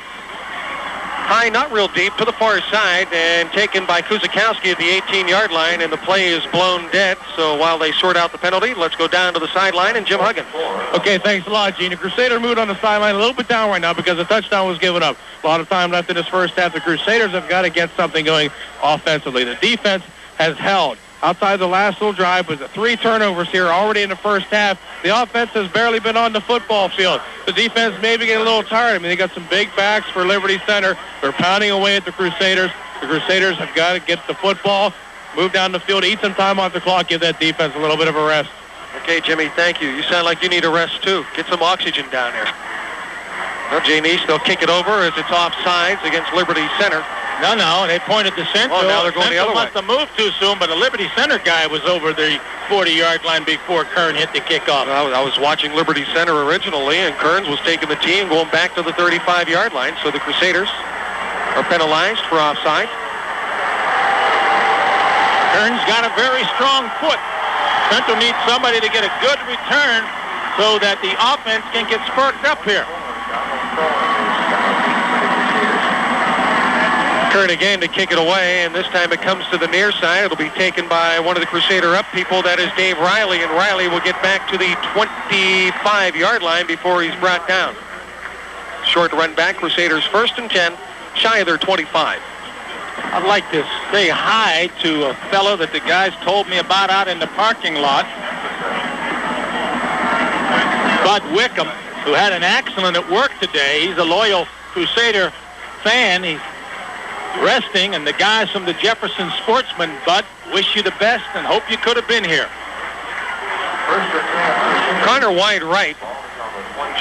High, not real deep, to the far side, and taken by Kuzakowski at the 18-yard line, and the play is blown dead. So while they sort out the penalty, let's go down to the sideline and Jim Huggins. Okay, thanks a lot, Gene. The Crusader moved on the sideline a little bit down right now because the touchdown was given up. A lot of time left in this first half. The Crusaders have got to get something going offensively. The defense has held. Outside the last little drive was 3 turnovers here already in the first half. The offense has barely been on the football field. The defense maybe getting a little tired. I mean, they got some big backs for Liberty Center. They're pounding away at the Crusaders. The Crusaders have got to get the football, move down the field, eat some time off the clock, give that defense a little bit of a rest. Okay, Jimmy, thank you. You sound like you need a rest, too. Get some oxygen down here. Well, Neese, they'll kick it over as it's offsides against Liberty Center. No, they pointed to Central. Oh, now they're going the other way. Must have moved too soon, but the Liberty Center guy was over the 40-yard line before Kern hit the kickoff. I was watching Liberty Center originally, and Kearns was taking the tee and going back to the 35-yard line, so the Crusaders are penalized for offside. Kearns got a very strong foot. Central needs somebody to get a good return so that the offense can get sparked up here. Kern again to kick it away, and this time it comes to the near side. It'll be taken by one of the Crusader up people. That is Dave Riley, and Riley will get back to the 25-yard line before he's brought down. Short run back, Crusaders 1st and 10, shy of their 25. I'd like to say hi to a fellow that the guys told me about out in the parking lot, Bud Wickham, who had an accident at work today. He's a loyal Crusader fan. He's resting, and the guys from the Jefferson Sportsman, Bud, wish you the best and hope you could have been here. Connor wide right.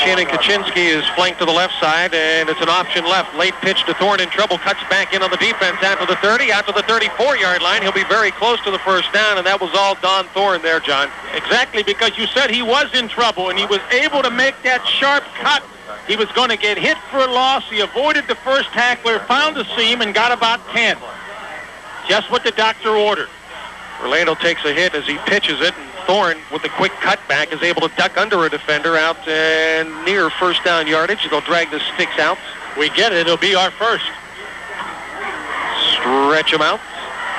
Shannon Kaczynski is flanked to the left side, and it's an option left. Late pitch to Thorne in trouble, cuts back in on the defense out to the 30, out to the 34-yard line. He'll be very close to the first down, and that was all Don Thorne there, John. Exactly, because you said he was in trouble, and he was able to make that sharp cut. He was going to get hit for a loss. He avoided the first tackler, found the seam, and got about 10. Just what the doctor ordered. Orlando takes a hit as he pitches it, and Thorne, with a quick cutback, is able to duck under a defender out near first down yardage. They'll drag the sticks out. We get it. It'll be our first. Stretch him out.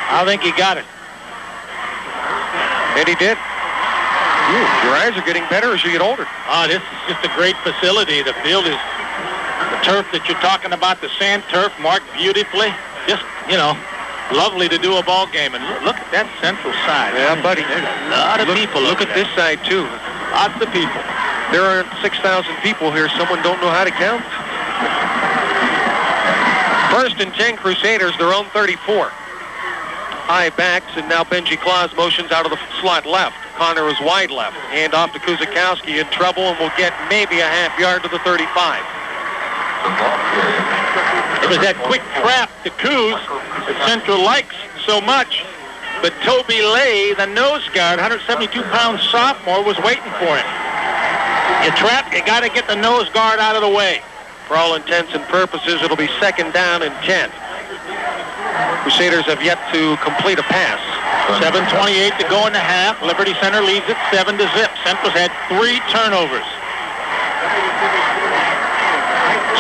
I think he got it. And he did. Your eyes are getting better as you get older. This is just a great facility. The field is the turf that you're talking about, the sand turf, marked beautifully. Just, lovely to do a ball game. And look at that central side. Yeah, buddy. There's a lot of people. Look at this side, too. Lots of people. There are 6,000 people here. Someone don't know how to count. 1st and 10 Crusaders, their own 34. High backs, and now Benji Claus motions out of the slot left. Connor is wide left. Hand off to Kuzakowski, in trouble, and will get maybe a half yard to the 35. It was that quick trap to Kuz that Central likes so much. But Toby Lay, the nose guard, 172-pound sophomore, was waiting for him. You trap, you got to get the nose guard out of the way. For all intents and purposes, it'll be 2nd down and 10. Crusaders have yet to complete a pass. 7:28 to go in the half. Liberty Center leads it 7-0. Central's had 3 turnovers.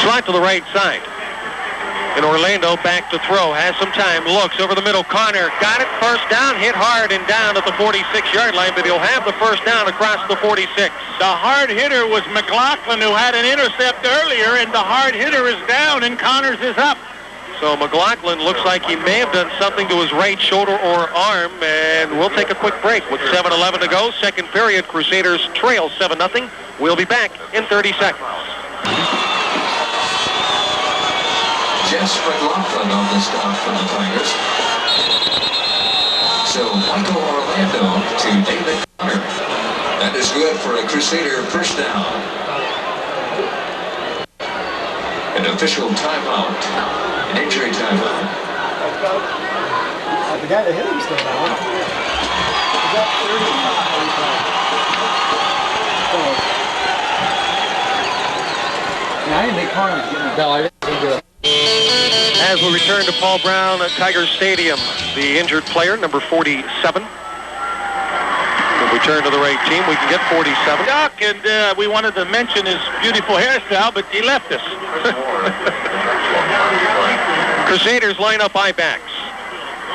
Slot to the right side. And Orlando back to throw. Has some time. Looks over the middle. Connor got it. First down. Hit hard and down at the 46-yard line, but he'll have the first down across the 46. The hard hitter was McLaughlin, who had an intercept earlier, and the hard hitter is down, and Connors is up. So McLaughlin looks like he may have done something to his right shoulder or arm, and we'll take a quick break with 7:11 to go. Second period, Crusaders trail 7-0. We'll be back in 30 seconds. Jess McLaughlin on the stop for the Tigers. So Michael Orlando to David Connor. That is good for a Crusader first down. An official timeout. An injury timeout. The guy that hit him still down. Is that 35? Yeah, I didn't think Connor was getting a bell. I didn't think As we return to Paul Brown at Tiger Stadium, the injured player, number 47. When we turn to the right team, we can get 47. Doc, and we wanted to mention his beautiful hairstyle, but he left us. Crusaders line up I-backs.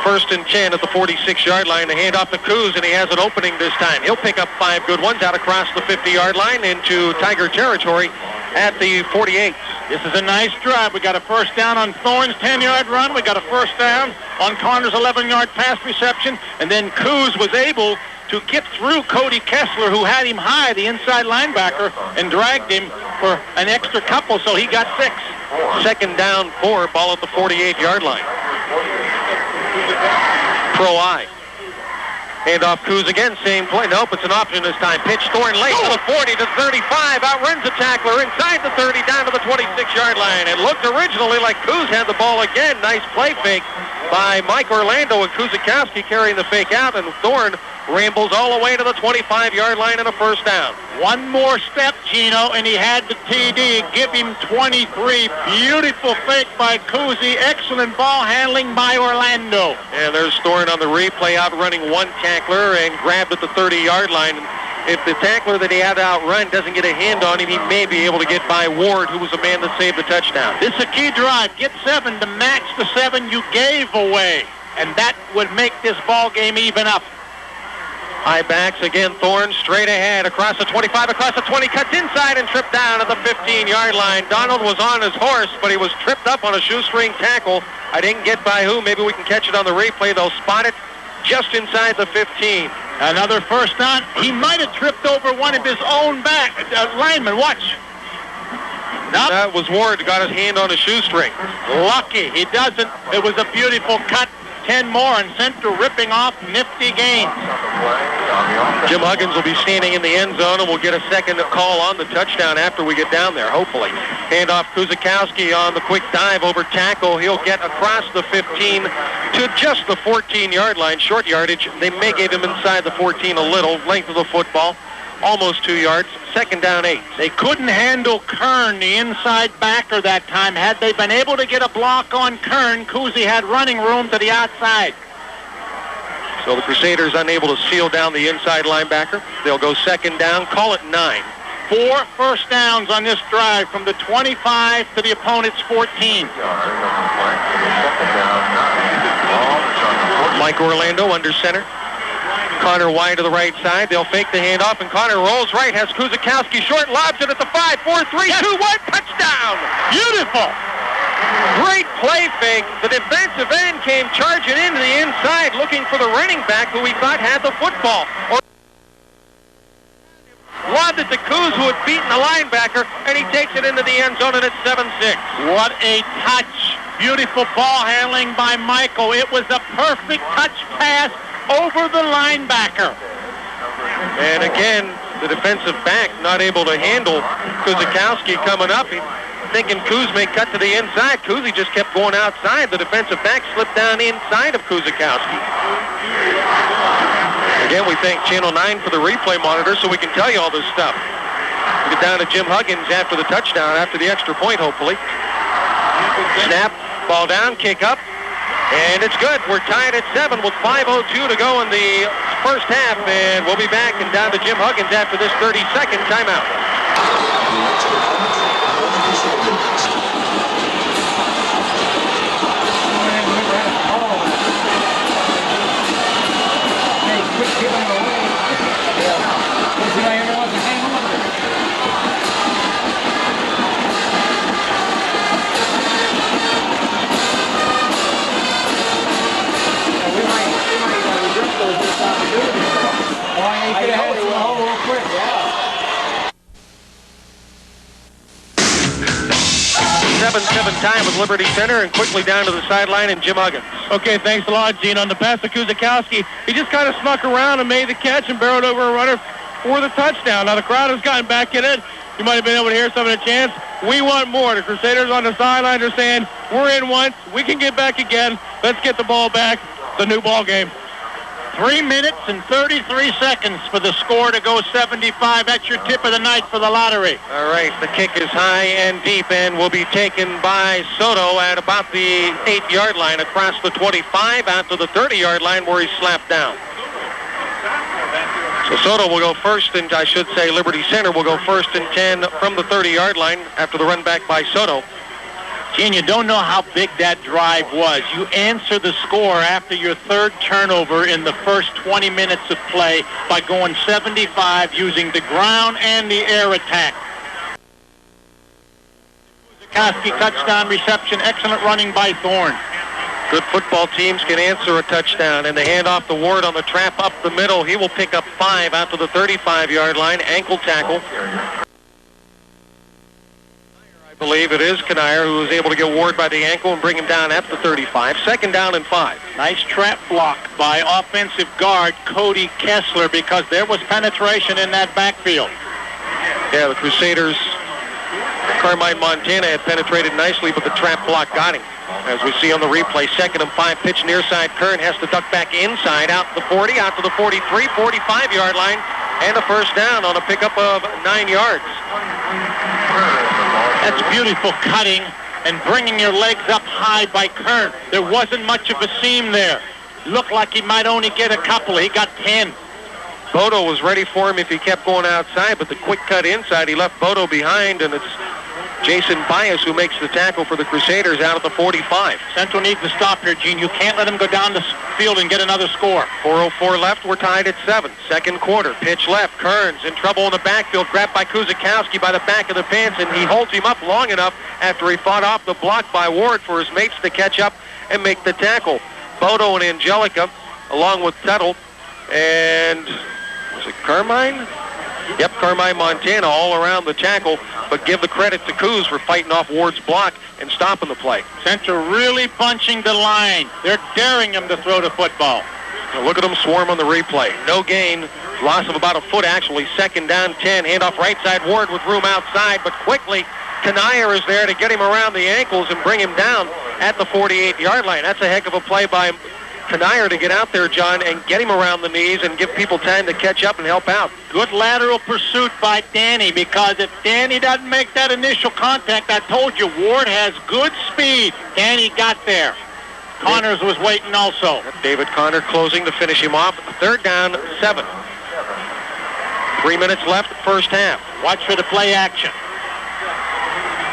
1st and 10 at the 46-yard line. The handoff to Coos, and he has an opening this time. He'll pick up 5 good ones out across the 50-yard line into Tiger territory at the 48. This is a nice drive. We got a first down on Thorne's 10-yard run. We got a first down on Connor's 11-yard pass reception. And then Coos was able to get through Cody Kessler, who had him high, the inside linebacker, and dragged him for an extra couple, so he got 6. 2nd down 4, ball at the 48-yard line. Pro I. Handoff Coos again, same play. Nope, it's an option this time. Pitch Thorne late to the 40 to 35. Outruns the tackler inside the 30 down to the 26-yard line. It looked originally like Coos had the ball again. Nice play fake by Mike Orlando, and Kuzikowski carrying the fake out, and Thorne rambles all the way to the 25-yard line and a first down. One more step, Gino, and he had the TD. Give him 23. Beautiful fake by Kuzi. Excellent ball handling by Orlando. And there's Thorne on the replay, outrunning one tackler and grabbed at the 30-yard line. If the tackler that he had to outrun doesn't get a hand on him, he may be able to get by Ward, who was the man that saved the touchdown. This is a key drive. Get 7 to match the 7 you gave away, and that would make this ball game even up. High backs again. Thorne straight ahead across the 25, across the 20, cuts inside and tripped down at the 15-yard line. Donald was on his horse, but he was tripped up on a shoestring tackle. I didn't get by who. Maybe we can catch it on the replay. They'll spot it just inside the 15. Another first down. He might have tripped over one of his own linemen. Watch. Nope. That was Ward, got his hand on a shoestring. Lucky. He doesn't. It was a beautiful cut. 10 more, and Central ripping off nifty gains. Jim Huggins will be standing in the end zone, and we'll get a second call on the touchdown after we get down there, hopefully. Handoff Kuzikowski on the quick dive over tackle. He'll get across the 15 to just the 14-yard line. Short yardage. They may give him inside the 14 a little. Length of the football, almost 2 yards. 2nd down 8. They couldn't handle Kern, the inside backer, that time. Had they been able to get a block on Kern, Kuzi had running room to the outside. So the Crusaders unable to seal down the inside linebacker. They'll go 2nd down, call it 9. 4 first downs on this drive from the 25 to the opponent's 14. Mike Orlando under center. Connor wide to the right side. They'll fake the handoff, and Connor rolls right, has Kuzikowski short, lobs it at the 5, 4, 3, 2, 1, touchdown! Beautiful! Great play fake. The defensive end came charging into the inside, looking for the running back who he thought had the football. Lobbed it to Kuz, who had beaten the linebacker, and he takes it into the end zone, and it's 7-6. What a touch. Beautiful ball handling by Michael. It was a perfect touch pass over the linebacker. And again, the defensive back not able to handle Kuzikowski coming up. He's thinking Kuz may cut to the inside. Kuzi just kept going outside. The defensive back slipped down inside of Kuzikowski. Again, we thank Channel 9 for the replay monitor so we can tell you all this stuff. We get down to Jim Huggins after the touchdown, after the extra point, hopefully. Snap, ball down, kick up. And it's good. We're tied at 7 with 5:02 to go in the first half, and we'll be back and down to Jim Huggins after this 30-second timeout. 7-7 time with Liberty Center, and quickly down to the sideline and Jim Huggins. Okay, thanks a lot, Gene. On the pass to Kuzikowski, he just kind of snuck around and made the catch and barreled over a runner for the touchdown. Now the crowd has gotten back in it. You might have been able to hear some of the chants. We want more. The Crusaders on the sideline are saying, we're in once. We can get back again. Let's get the ball back. It's a new ball game. 3 minutes and 33 seconds for the score to go 75. That's your tip of the night for the lottery. All right, the kick is high and deep and will be taken by Soto at about the 8-yard line, across the 25 out to the 30-yard line where he's slapped down. So Soto will go first, and I should say Liberty Center will go 1st and 10 from the 30-yard line after the run back by Soto. Gene, you don't know how big that drive was. You answer the score after your third turnover in the first 20 minutes of play by going 75 using the ground and the air attack. Koski touchdown reception. Excellent running by Thorne. Good football teams can answer a touchdown, and the handoff to Ward on the trap up the middle. He will pick up 5 out to the 35-yard line. Ankle tackle. I believe it is Kanier who was able to get Ward by the ankle and bring him down at the 35. 2nd down and 5. Nice trap block by offensive guard Cody Kessler because there was penetration in that backfield. Yeah, the Crusaders, Carmine Montana had penetrated nicely, but the trap block got him. As we see on the replay, 2nd and 5, pitch near side. Kern has to duck back inside, out to the 40, out to the 43, 45-yard line, and a first down on a pickup of 9 yards. That's beautiful cutting and bringing your legs up high by Kern. There wasn't much of a seam there. Looked like he might only get a couple. He got 10. Bodo was ready for him if he kept going outside, but the quick cut inside, he left Bodo behind, and it's Jason Bias who makes the tackle for the Crusaders out at the 45. Central needs to stop here, Gene. You can't let them go down the field and get another score. 4:04 left. We're tied at 7. Second quarter. Pitch left. Kearns in trouble in the backfield. Grabbed by Kuzikowski by the back of the pants, and he holds him up long enough after he fought off the block by Ward for his mates to catch up and make the tackle. Bodo and Angelica, along with Tuttle, and was it Carmine? Yep, Carmine Montana all around the tackle, but give the credit to Kuz for fighting off Ward's block and stopping the play. Central really punching the line. They're daring him to throw the football. Now look at them swarm on the replay. No gain, loss of about a foot actually. 2nd down, 10. Handoff right side, Ward with room outside, but quickly Kanier is there to get him around the ankles and bring him down at the 48-yard line. That's a heck of a play by Kanier to get out there, John, and get him around the knees and give people time to catch up and help out. Good lateral pursuit by Danny, because if Danny doesn't make that initial contact, I told you, Ward has good speed. Danny got there. Connors was waiting also. David Connor closing to finish him off. 3rd down, 7. 3 minutes left, first half. Watch for the play action.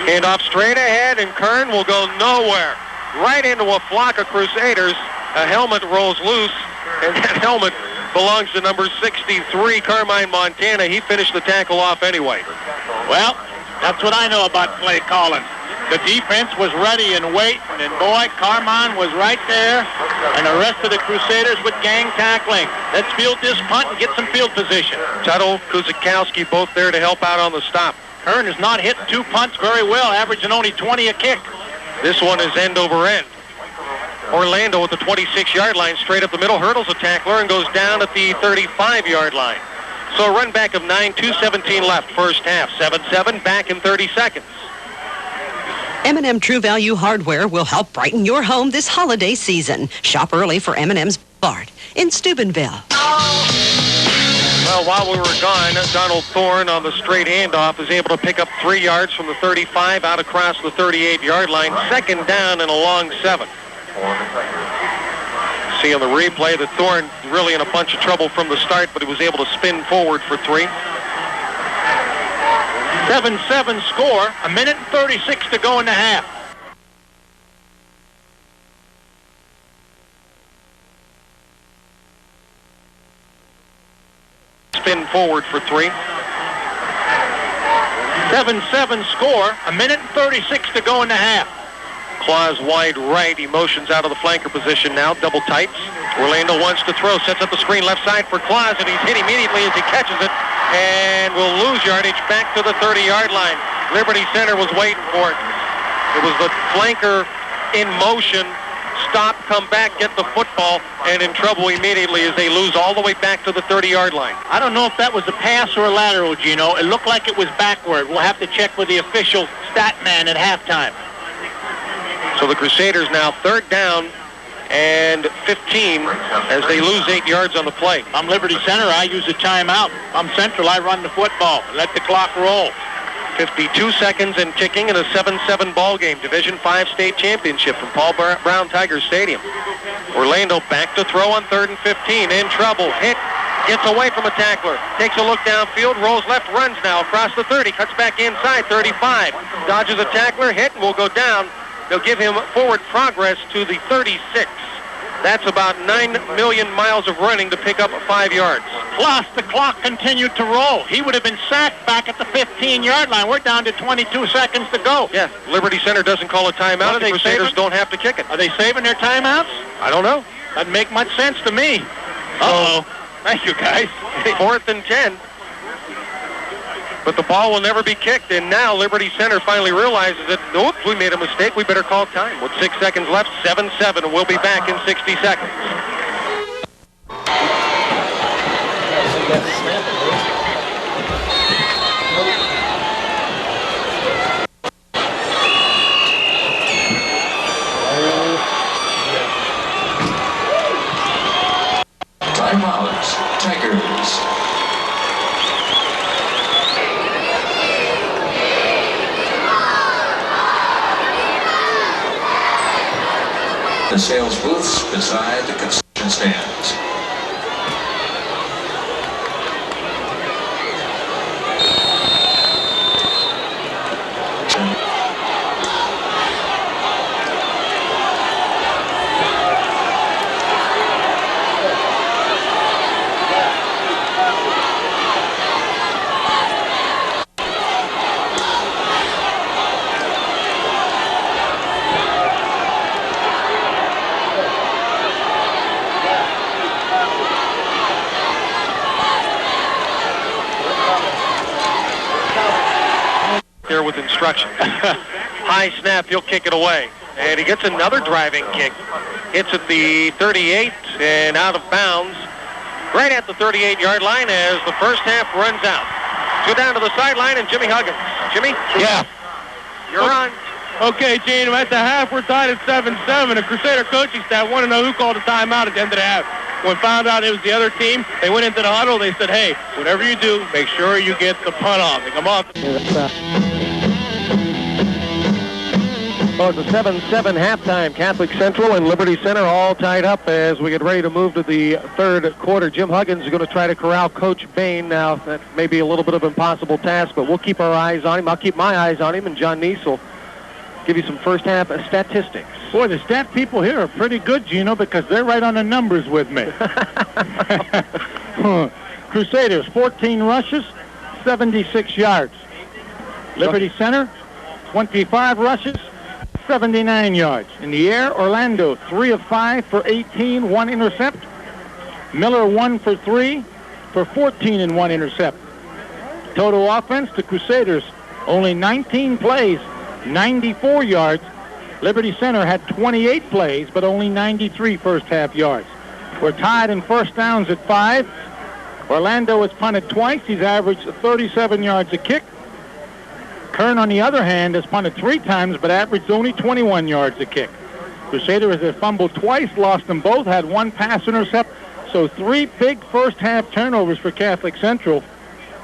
Handoff straight ahead, and Kern will go nowhere. Right into a flock of Crusaders. A helmet rolls loose, and that helmet belongs to number 63, Carmine Montana. He finished the tackle off anyway. Well, that's what I know about play calling. The defense was ready and waiting, and boy, Carmine was right there, and the rest of the Crusaders with gang tackling. Let's field this punt and get some field position. Tuttle, Kuzikowski both there to help out on the stop. Kern has not hit 2 punts very well, averaging only 20 a kick. This one is end over end. Orlando at the 26-yard line, straight up the middle, hurdles a tackler and goes down at the 35-yard line. So a run back of 9, 2:17 left, first half. 7-7, back in 30 seconds. M&M True Value Hardware will help brighten your home this holiday season. Shop early for M&M's Boulevard in Steubenville. Well, while we were gone, Donald Thorne on the straight handoff is able to pick up 3 yards from the 35 out across the 38-yard line. 2nd down and a long 7. See on the replay that Thorne really in a bunch of trouble from the start, but he was able to spin forward for 3. 7-7 score, 1:36 to go in the half. Spin forward for 3. 7-7 score, 1:36 to go in the half. Claws wide right. He motions out of the flanker position now. Double tights. Orlando wants to throw. Sets up the screen left side for Claus, and he's hit immediately as he catches it. And will lose yardage back to the 30-yard line. Liberty Center was waiting for it. It was the flanker in motion. Stop, come back, get the football, and in trouble immediately as they lose all the way back to the 30-yard line. I don't know if that was a pass or a lateral, Gino. It looked like it was backward. We'll have to check with the official stat man at halftime. So the Crusaders now 3rd down and 15 as they lose 8 yards on the play. I'm Liberty Center. I use a timeout. I'm Central. I run the football. Let the clock roll. 52 seconds and ticking in a 7-7 ball game. Division 5 state championship from Paul Brown Tiger Stadium. Orlando back to throw on 3rd and 15. In trouble. Hit. Gets away from a tackler. Takes a look downfield. Rolls left. Runs now across the 30. Cuts back inside. 35. Dodges a tackler. Hit and will go down They'll give him forward progress to the 36. That's about 9 million miles of running to pick up 5 yards. Plus, the clock continued to roll. He would have been sacked back at the 15-yard line. We're down to 22 seconds to go. Yeah, Liberty Center doesn't call a timeout. The Crusaders don't have to kick it. Are they saving their timeouts? I don't know. Doesn't make much sense to me. Uh-oh. Thank you, guys. 4th and 10. But the ball will never be kicked, and now Liberty Center finally realizes that, oops, we made a mistake. We better call time. With 6 seconds left, 7-7, and we'll be back in 60 seconds. Timeout, Tigers. The sales booths beside the concession stands. There with instruction. High snap, he'll kick it away. And he gets another driving kick. Hits at the 38 and out of bounds. Right at the 38-yard line as the first half runs out. Go down to the sideline and Jimmy Huggins. Jimmy? Yeah. You're on. Okay, Gene, at the half, we're tied at 7-7. The Crusader coaching staff want to know who called a timeout at the end of the half. When found out it was the other team, they went into the huddle. They said, hey, whatever you do, make sure you get the punt off. They come off. Well, it's a 7-7 halftime. Catholic Central and Liberty Center all tied up as we get ready to move to the third quarter. Jim Huggins is going to try to corral Coach Bain. Now, that may be a little bit of an impossible task, but we'll keep our eyes on him. I'll keep my eyes on him, and John Neese will give you some first half statistics. Boy, the stat people here are pretty good, Gino, because they're right on the numbers with me. Crusaders, 14 rushes, 76 yards. Liberty Center, 25 rushes, 79 yards. In the air, Orlando, 3 of 5 for 18, 1 intercept. Miller, 1 for 3 for 14 and 1 intercept. Total offense, the Crusaders, only 19 plays, 94 yards. Liberty Center had 28 plays, but only 93 first half yards. We're tied in first downs at 5. Orlando has punted twice. He's averaged 37 yards a kick. Kern, on the other hand, has punted 3 times, but averaged only 21 yards a kick. Crusaders have fumbled twice, lost them both, had 1 pass intercept. So 3 big first half turnovers for Catholic Central.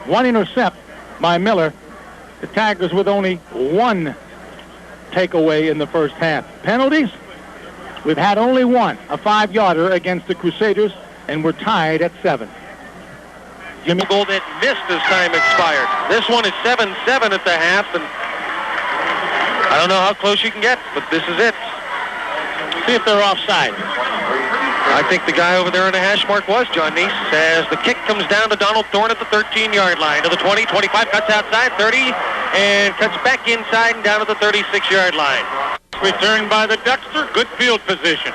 1 intercept by Miller. The Tigers with only 1 takeaway in the first half. Penalties? We've had only 1, a 5-yarder against the Crusaders, and we're tied at 7. Jimmy goal that missed as time expired. This one is 7-7 at the half, and I don't know how close you can get, but this is it. See if they're offside. I think the guy over there on the hash mark was John Neese, as the kick comes down to Donald Thorne at the 13-yard line. To the 20, 25, cuts outside, 30, and cuts back inside and down to the 36-yard line. Returned by the Duckster. Good field position.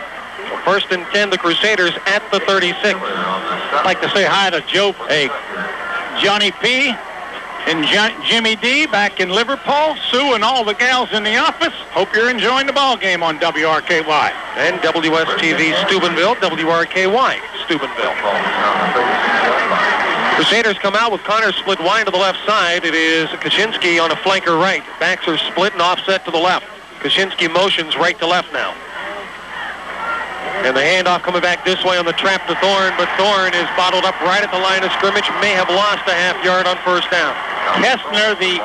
First and 10, the Crusaders at the 36. I'd like to say hi to Johnny P. and Jimmy D. back in Liverpool. Sue and all the gals in the office. Hope you're enjoying the ball game on WRKY. And WSTV Steubenville, WRKY Steubenville. Crusaders come out with Connor split wide to the left side. It is Kaczynski on a flanker right. Backs are split and offset to the left. Kaczynski motions right to left now. And the handoff coming back this way on the trap to Thorne, but Thorne is bottled up right at the line of scrimmage. May have lost a half yard on first down. Kessner, the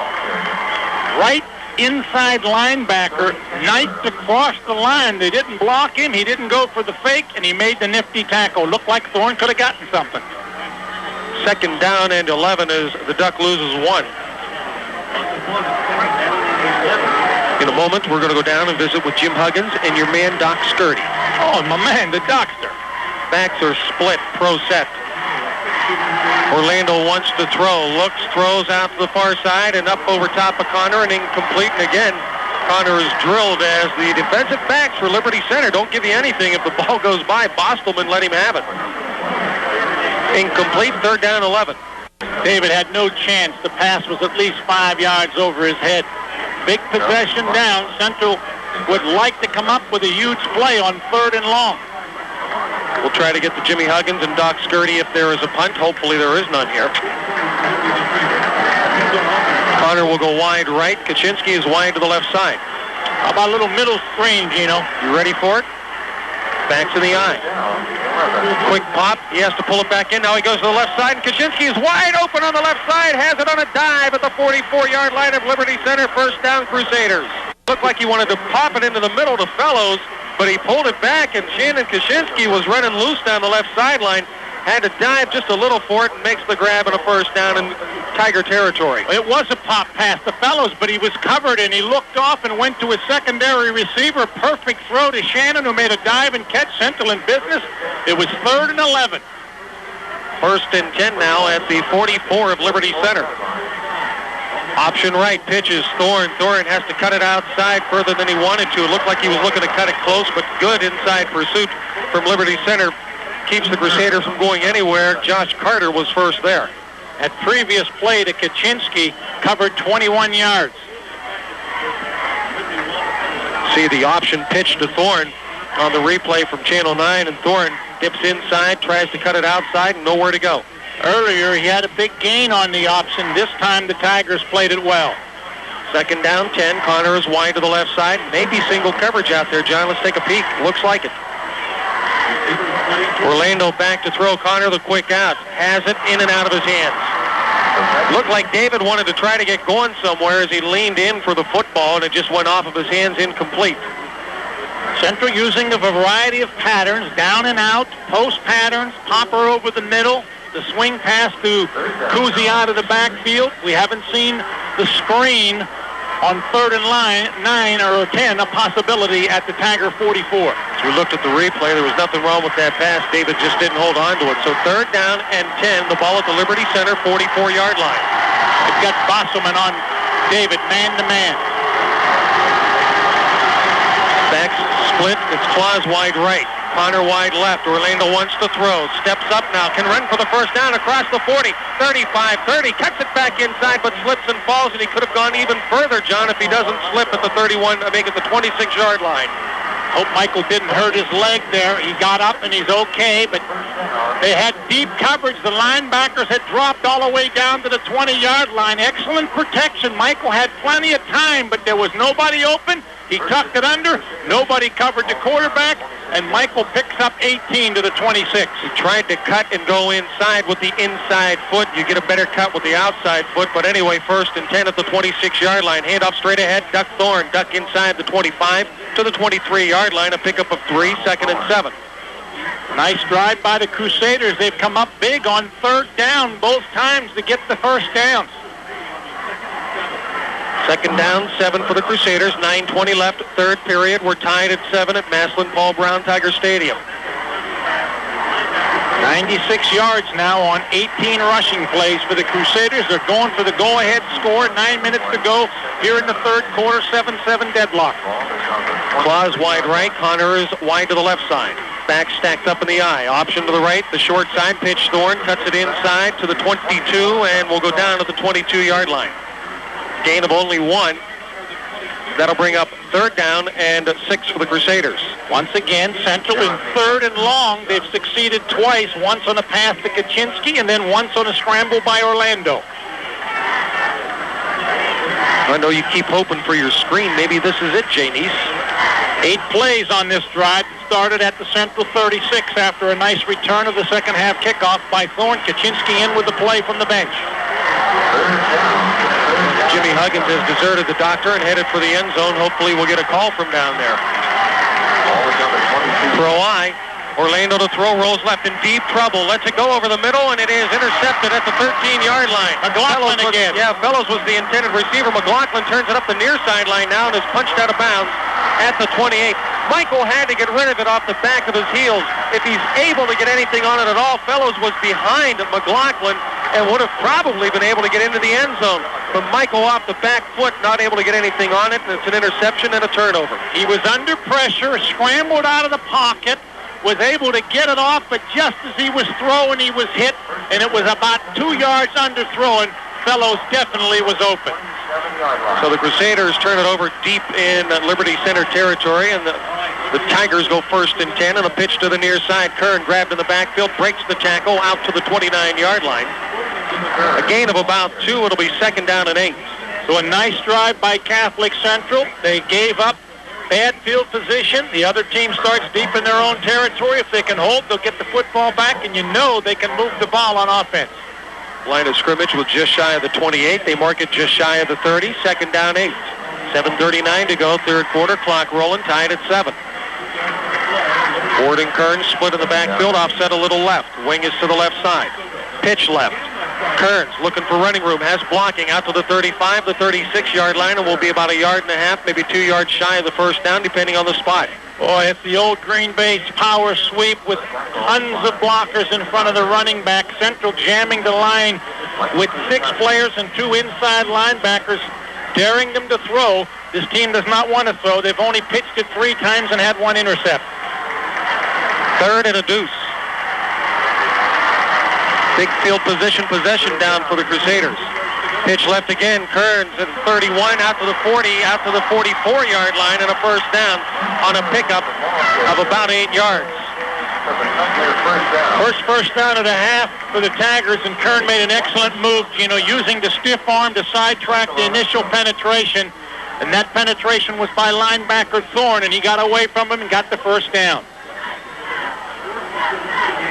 right inside linebacker, knifed across the line. They didn't block him. He didn't go for the fake, and he made the nifty tackle. Looked like Thorne could have gotten something. Second down and 11 as the Duck loses 1. In a moment, we're going to go down and visit with Jim Huggins and your man, Doc Skirty. Oh, my man, the doctor. Backs are split, pro set. Orlando wants to throw, looks, throws out to the far side and up over top of Connor and incomplete. And again, Connor is drilled as the defensive backs for Liberty Center don't give you anything if the ball goes by. Bostelman let him have it. Incomplete, 3rd down, 11. David had no chance. The pass was at least 5 yards over his head. Big possession down. Central would like to come up with a huge play on 3rd and long. We'll try to get to Jimmy Huggins and Doc Skirty if there is a punt. Hopefully there is none here. Connor will go wide right. Kaczynski is wide to the left side. How about a little middle screen, Gino? You ready for it? Back to the eye. Quick pop. He has to pull it back in. Now he goes to the left side, and Kaczynski is wide open on the left side. Has it on a dive at the 44-yard line of Liberty Center. 1st down, Crusaders. Looked like he wanted to pop it into the middle to Fellows, but he pulled it back, and Shannon Kaczynski was running loose down the left sideline. Had to dive just a little for it and makes the grab and a 1st down in Tiger territory. It was a pop pass to Fellows, but he was covered, and he looked off and went to his secondary receiver. Perfect throw to Shannon, who made a dive and catch. Central in business. It was 3rd and 11. 1st and 10 now at the 44 of Liberty Center. Option right, pitches Thorne. Thorne has to cut it outside further than he wanted to. It looked like he was looking to cut it close, but good inside pursuit from Liberty Center. Keeps the Crusaders from going anywhere. Josh Carter was first there. At previous play to Kaczynski, covered 21 yards. See the option pitch to Thorne on the replay from Channel 9, and Thorne dips inside, tries to cut it outside, and nowhere to go. Earlier, he had a big gain on the option. This time, the Tigers played it well. 2nd down, 10. Connor is wide to the left side. Maybe single coverage out there, John. Let's take a peek. Looks like it. Orlando back to throw. Connor, the quick out. Has it in and out of his hands. Looked like David wanted to try to get going somewhere as he leaned in for the football, and it just went off of his hands, incomplete. Central using a variety of patterns, down and out, post patterns, popper over the middle, the swing pass to Kuzi out of the backfield. We haven't seen the screen on 3rd and 9 or 10, a possibility at the Tiger 44. As we looked at the replay, there was nothing wrong with that pass. David just didn't hold on to it. So 3rd down and 10, the ball at the Liberty Center 44-yard line. They've got Bosselman on David, man-to-man. Backs split. It's Claus wide right. Connor wide left. Orlando wants to throw. Steps up now. Can run for the 1st down across the 40. 35, 30. Cuts it back inside, but slips and falls, and he could have gone even further, John, if he doesn't slip at the 31, make it the 26-yard line. Hope Michael didn't hurt his leg there. He got up, and he's okay, but they had deep coverage. The linebackers had dropped all the way down to the 20-yard line. Excellent protection. Michael had plenty of time, but there was nobody open. He tucked it under. Nobody covered the quarterback, and Michael picks up 18 to the 26. He tried to cut and go inside with the inside foot. You get a better cut with the outside foot, but anyway, 1st and 10 at the 26-yard line. Hand off straight ahead. Duck Thorne. Duck inside the 25 to the 23-yard line. A pickup of 3, 2nd and 7. Nice drive by the Crusaders. They've come up big on 3rd down both times to get the 1st down. 2nd down, 7 for the Crusaders. 9:20 left, 3rd period. We're tied at 7 at Maslin Paul Brown Tiger Stadium. 96 yards now on 18 rushing plays for the Crusaders. They're going for the go-ahead score. 9 minutes to go here in the 3rd quarter. 7-7 deadlock. Claus wide right. Connor is wide to the left side. Back stacked up in the eye. Option to the right. The short side pitch. Thorne cuts it inside to the 22 and will go down to the 22-yard line. Gain of only 1. That'll bring up 3rd down and 6 for the Crusaders. Once again, Central in 3rd and long. They've succeeded twice, once on a pass to Kaczynski and then once on a scramble by Orlando. I know you keep hoping for your screen. Maybe this is it, Neese. 8 plays on this drive. It started at the Central 36 after a nice return of the second half kickoff by Thorne. Kaczynski in with the play from the bench. Jimmy Huggins has deserted the doctor and headed for the end zone. Hopefully we'll get a call from down there. Throw I. Orlando to throw, rolls left in deep trouble, lets it go over the middle, and it is intercepted at the 13-yard line. McLaughlin again. Fellows was the intended receiver. McLaughlin turns it up the near sideline now and is punched out of bounds at the 28. Michael had to get rid of it off the back of his heels. If he's able to get anything on it at all, Fellows was behind McLaughlin and would have probably been able to get into the end zone. But Michael off the back foot, not able to get anything on it, and it's an interception and a turnover. He was under pressure, scrambled out of the pocket, was able to get it off, but just as he was throwing, he was hit, and it was about 2 yards under throwing. Fellows definitely was open. So the Crusaders turn it over deep in Liberty Center territory, and the Tigers go 1st and 10, and a pitch to the near side. Kern grabbed in the backfield, breaks the tackle out to the 29-yard line. A gain of about 2. It'll be 2nd down and 8. So a nice drive by Catholic Central. They gave up bad field position. The other team starts deep in their own territory. If they can hold, they'll get the football back, and you know they can move the ball on offense. Line of scrimmage was just shy of the 28. They mark it just shy of the 30. 2nd down 8. 7:39 to go, 3rd quarter. Clock rolling, tied at 7. Ford and Kern split in the backfield, offset a little left. Wing is to the left side. Pitch left. Kearns looking for running room, has blocking out to the 35, the 36-yard line, and will be about 1.5 yards, maybe 2 yards shy of the 1st down, depending on the spot. Boy, it's the old Green Bay power sweep with tons of blockers in front of the running back. Central jamming the line with 6 players and 2 inside linebackers, daring them to throw. This team does not want to throw. They've only pitched it 3 times and had 1 intercept. 3rd and a deuce. Big field possession down for the Crusaders. Pitch left again. Kearns at 31, out to the 40, out to the 44-yard line, and a 1st down on a pickup of about 8 yards. First down and a half for the Tigers, and Kern made an excellent move, using the stiff arm to sidetrack the initial penetration, and that penetration was by linebacker Thorne, and he got away from him and got the 1st down.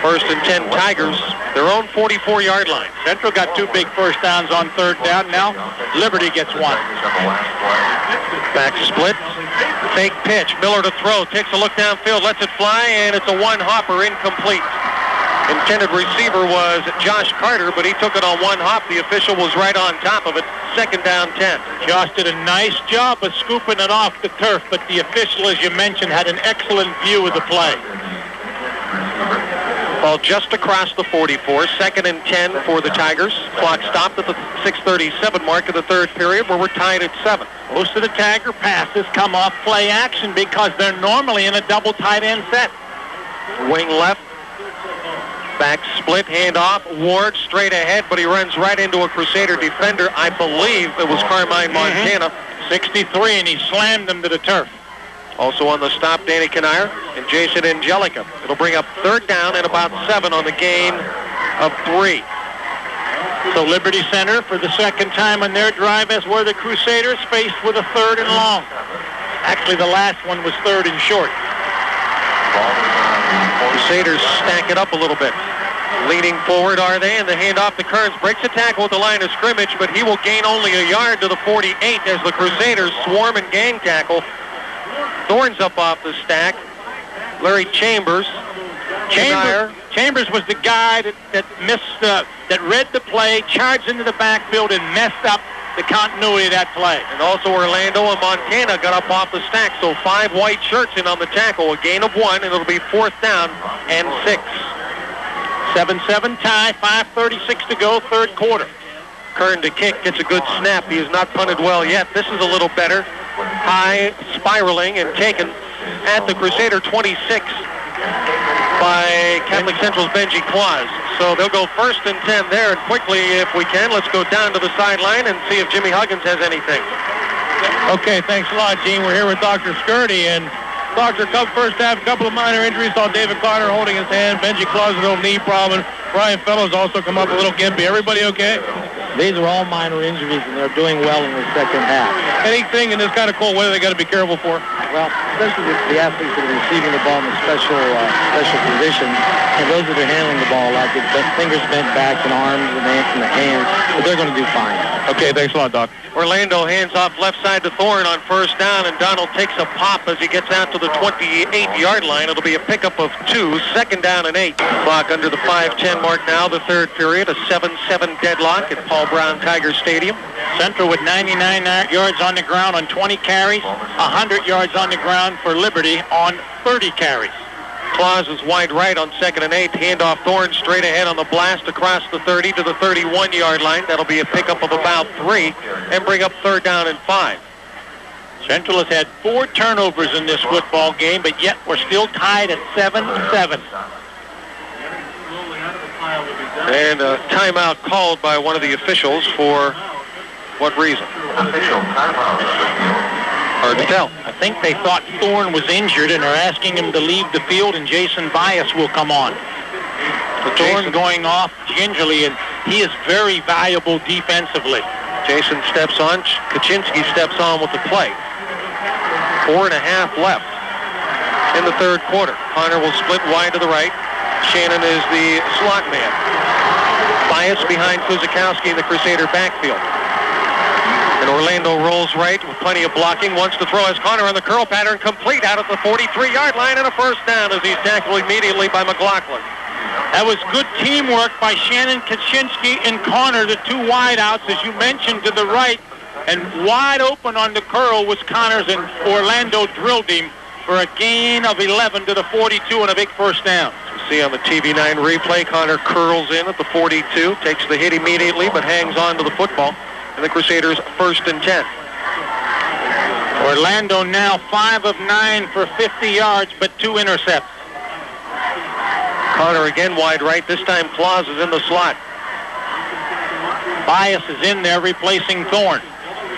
1st and 10 Tigers, their own 44-yard line. Central got 2 big 1st downs on 3rd down. Now Liberty gets 1. Back split, fake pitch. Miller to throw, takes a look downfield, lets it fly, and it's a one-hopper, incomplete. Intended receiver was Josh Carter, but he took it on one hop. The official was right on top of it. 2nd down 10. Josh did a nice job of scooping it off the turf, but the official, as you mentioned, had an excellent view of the play. Ball just across the 44, 2nd and 10 for the Tigers. Clock stopped at the 6:37 mark of the 3rd period, where we're tied at 7. Most of the Tiger passes come off play action because they're normally in a double tight end set. Wing left, back split, handoff. Ward straight ahead, but he runs right into a Crusader defender. I believe it was Carmine Montana. 63, and he slammed them to the turf. Also on the stop, Danny Kanier and Jason Angelica. It'll bring up 3rd down and about 7 on the gain of 3. So Liberty Center, for the 2nd time on their drive, as were the Crusaders, faced with a 3rd and long. Actually, the last one was 3rd and short. Crusaders stack it up a little bit. Leaning forward are they, and the handoff to Kearns breaks a tackle at the line of scrimmage, but he will gain only 1 yard to the 48 as the Crusaders swarm and gang tackle. Thorne's up off the stack. Larry Chambers. Chambers was the guy that missed, that read the play, charged into the backfield, and messed up the continuity of that play. And also Orlando and Montana got up off the stack, so 5 white shirts in on the tackle. A gain of 1, and it'll be 4th down and 6. 7-7 tie, 5:36 to go, 3rd quarter. Kern to kick, gets a good snap. He has not punted well yet. This is a little better. High, spiraling, and taken at the Crusader 26 by Catholic Central's Benji Claus. So they'll go 1st and 10 there, and quickly, if we can, let's go down to the sideline and see if Jimmy Huggins has anything. Okay, thanks a lot, Gene. We're here with Dr. Skirty, and Dr. Cub first half, a couple of minor injuries. Saw David Carter holding his hand. Benji Claus, a little knee problem. Brian Fellows also come up a little gimpy. Everybody okay? These are all minor injuries, and they're doing well in the second half. Anything in this kind of cold weather they got to be careful for? Well, especially the athletes that are receiving the ball in the special positions, and those that are handling the ball, like with fingers bent back and arms and the hands, but they're going to do fine. Okay, thanks a lot, Doc. Orlando hands off left side to Thorne on first down, and Donald takes a pop as he gets out to the 28-yard line. It'll be a pickup of 2, second down and 8. Clock under the 5:10 mark now, the third period, a 7-7 deadlock at Paul Brown Tiger Stadium. Central with 99 yards on the ground on 20 carries, 100 yards on the ground for Liberty on 30 carries. Claus is wide right on 2nd and 8. Handoff Thorne straight ahead on the blast across the 30 to the 31-yard line. That'll be a pickup of about 3 and bring up 3rd down and 5. Central has had 4 turnovers in this football game, but yet we're still tied at 7-7. And a timeout called by one of the officials for what reason? Hard to tell. I think they thought Thorne was injured and are asking him to leave the field, and Jason Bias will come on. Thorne going off gingerly, and he is very valuable defensively. Jason steps on. Kaczynski steps on with the play. 4.5 left in the third quarter. Connor will split wide to the right. Shannon is the slot man. Bias behind Kuzikowski in the Crusader backfield. And Orlando rolls right with plenty of blocking. Wants to throw as Connor on the curl pattern, complete out at the 43-yard line, and a first down as he's tackled immediately by McLaughlin. That was good teamwork by Shannon, Kaczynski, and Connor, the 2 wideouts, as you mentioned, to the right. And wide open on the curl was Connors, and Orlando drilled him for a gain of 11 to the 42 and a big first down. See on the TV9 replay, Connor curls in at the 42, takes the hit immediately, but hangs on to the football. And the Crusaders 1st and 10. Orlando now 5 of 9 for 50 yards, but 2 intercepts. Connor again wide right. This time Claus is in the slot. Bias is in there replacing Thorne.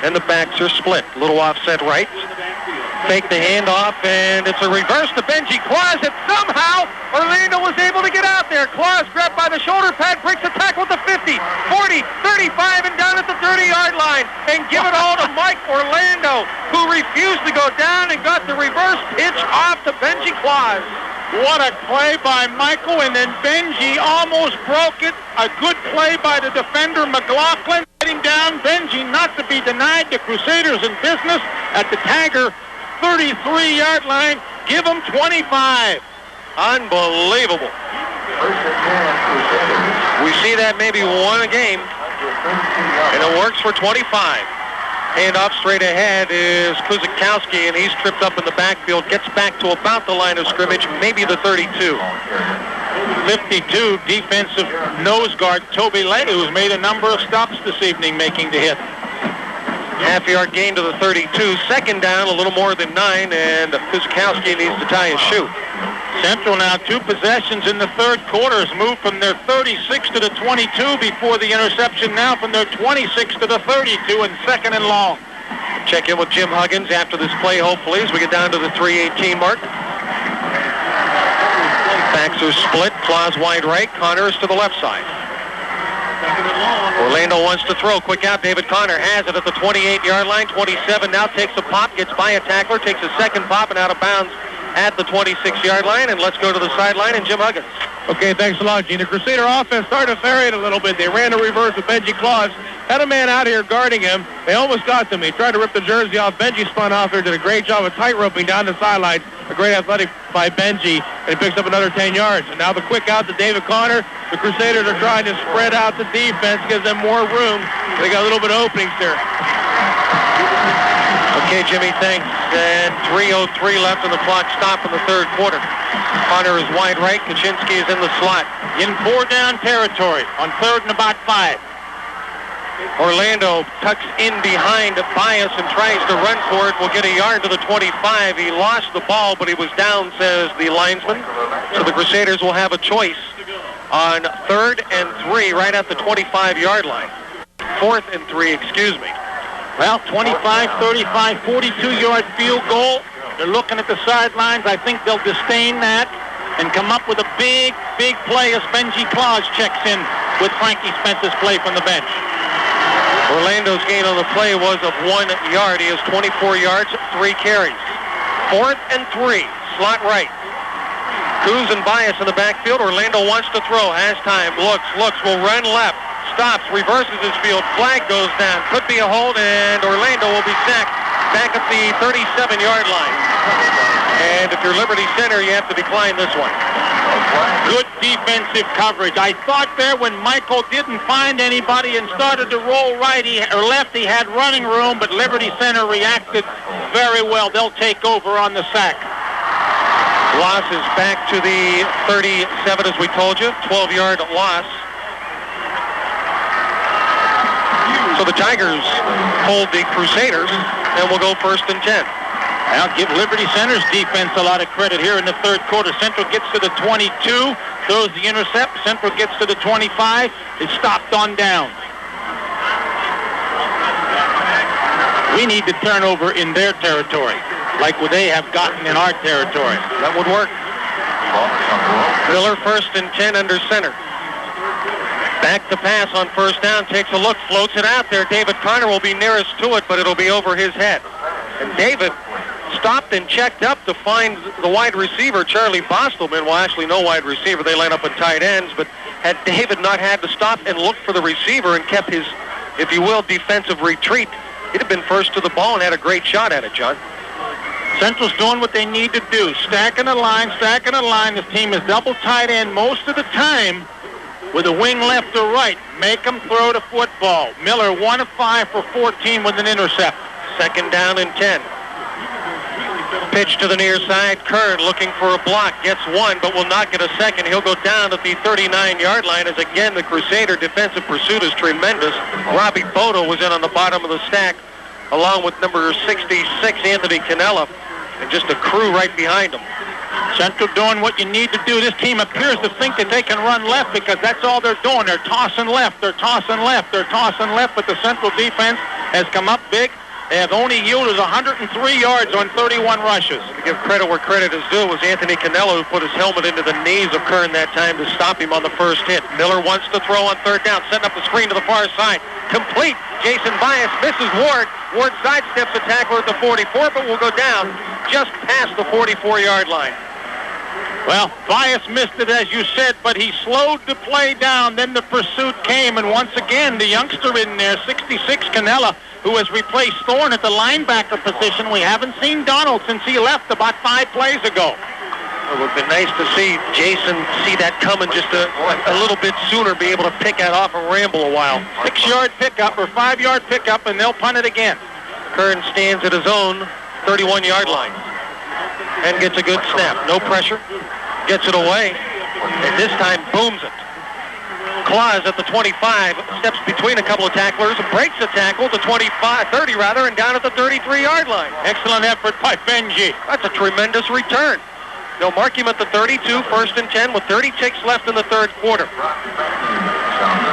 And the backs are split. A little offset right. Fake the handoff, and it's a reverse to Benji Claus, and somehow Orlando was able to get out there. Claus grabbed by the shoulder pad, breaks a tackle at the 50, 40, 35, and down at the 30-yard line, and give it all to Mike Orlando, who refused to go down and got the reverse pitch off to Benji Claus. What a play by Michael, and then Benji almost broke it. A good play by the defender, McLaughlin. Getting down, Benji not to be denied. The Crusaders in business at the Tiger 33-yard line. Give them 25. Unbelievable. We see that maybe one a game, and it works for 25. Handoff straight ahead is Kuzikowski, and he's tripped up in the backfield, gets back to about the line of scrimmage, maybe the 32. 52, defensive nose guard Toby Lay, who's made a number of stops this evening, making the hit. Half-yard gain to the 32. Second down, a little more than 9, and Kuzikowski needs to tie his shoe. Central now 2 possessions in the third quarter has moved from their 36 to the 22 before the interception, now from their 26 to the 32 and 2nd and long. Check in with Jim Huggins after this play, hopefully, as we get down to the 3:18 mark. Backs are split. Claus wide right. Connor is to the left side. Orlando wants to throw. Quick out. David Connor has it at the 28-yard line. 27 now takes a pop, gets by a tackler, takes a second pop, and out of bounds at the 26-yard line. And let's go to the sideline and Jim Huggins. Okay, thanks a lot, Gene. The Crusader offense started to vary it a little bit. They ran a reverse with Benji Claus. Had a man out here guarding him. They almost got to me. Tried to rip the jersey off. Benji spun off there, did a great job of tight roping down the sideline. A great athletic by Benji, and he picks up another 10 yards. And now the quick out to David Connor. The Crusaders are trying to spread out the defense, gives them more room. They got a little bit of openings there. Okay, Jimmy, thanks. And 3:03 left, and the clock stopped in the third quarter. Connor is wide right. Kaczynski is in the slot. In 4-down territory on 3rd and about 5. Orlando tucks in behind Bias and tries to run for it. Will get a yard to the 25. He lost the ball, but he was down, says the linesman. So the Crusaders will have a choice on 3rd and 3 right at the 25-yard line. 4th and 3, excuse me. Well, 25, 35, 42-yard field goal. They're looking at the sidelines. I think they'll disdain that and come up with a big, big play as Benji Claus checks in with Frankie Spence's play from the bench. Orlando's gain on the play was of 1 yard. He has 24 yards, 3 carries. 4th and 3, slot right. Cruz and Bias in the backfield. Orlando wants to throw, has time, looks, will run left, stops, reverses his field, flag goes down. Could be a hold, and Orlando will be sacked back at the 37-yard line. And if you're Liberty Center, you have to decline this one. Good defensive coverage. I thought there when Michael didn't find anybody and started to roll right or left, he had running room, but Liberty Center reacted very well. They'll take over on the sack. Loss is back to the 37, as we told you. 12-yard loss. So the Tigers hold the Crusaders, and will go 1st and 10. I'll give Liberty Center's defense a lot of credit here in the third quarter. Central gets to the 22, throws the intercept. Central gets to the 25. It's stopped on down. We need to turn over in their territory, like what they have gotten in our territory. That would work. Miller 1st and 10 under center. Back to pass on 1st down, takes a look, floats it out there. David Carter will be nearest to it, but it'll be over his head. And David stopped and checked up to find the wide receiver, Charlie Bostelman. Well, actually no wide receiver. They line up at tight ends, but had David not had to stop and look for the receiver and kept his, if you will, defensive retreat, he'd have been first to the ball and had a great shot at it, John. Central's doing what they need to do. Stacking a line. This team is double tight end most of the time with a wing left or right. Make them throw the football. Miller 1 of 5 for 14 with an intercept. 2nd down and 10. Pitch to the near side. Kern looking for a block. Gets one, but will not get a second. He'll go down at the 39-yard line as, again, the Crusader defensive pursuit is tremendous. Robbie Bodo was in on the bottom of the stack, along with number 66, Anthony Cannella, and just a crew right behind him. Central doing what you need to do. This team appears to think that they can run left because that's all they're doing. They're tossing left, but the Central defense has come up big. They have only yielded 103 yards on 31 rushes. To give credit where credit is due, was Anthony Cannella who put his helmet into the knees of Kern that time to stop him on the first hit. Miller wants to throw on 3rd down, setting up the screen to the far side. Complete. Jason Bias misses Ward. Ward sidesteps the tackler at the 44, but will go down just past the 44-yard line. Well, Bias missed it, as you said, but he slowed the play down. Then the pursuit came, and once again, the youngster in there, 66, Cannella, who has replaced Thorne at the linebacker position. We haven't seen Donald since he left about 5 plays ago. It would have been nice to see Jason see that coming just a little bit sooner, be able to pick that off and ramble a while. 6-yard pickup or 5-yard pickup, and they'll punt it again. Kern stands at his own 31-yard line and gets a good snap. No pressure. Gets it away, and this time booms it. Claus at the 25, steps between a couple of tacklers, breaks the tackle to 30 rather, and down at the 33-yard line. Excellent effort by Benji. That's a tremendous return. They'll mark him at the 32, 1st and 10, with 30 ticks left in the third quarter.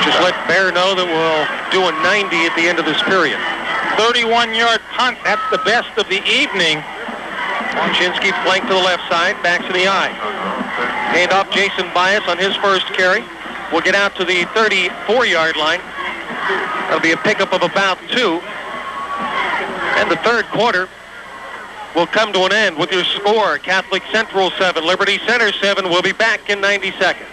Just let Bear know that we'll do a 90 at the end of this period. 31-yard punt, that's the best of the evening. Wojcinski flanked to the left side, backs in the eye. Hand off Jason Bias on his first carry. We'll get out to the 34-yard line. That'll be a pickup of about 2. And the third quarter will come to an end with your score. Catholic Central 7, Liberty Center 7. We'll be back in 90 seconds.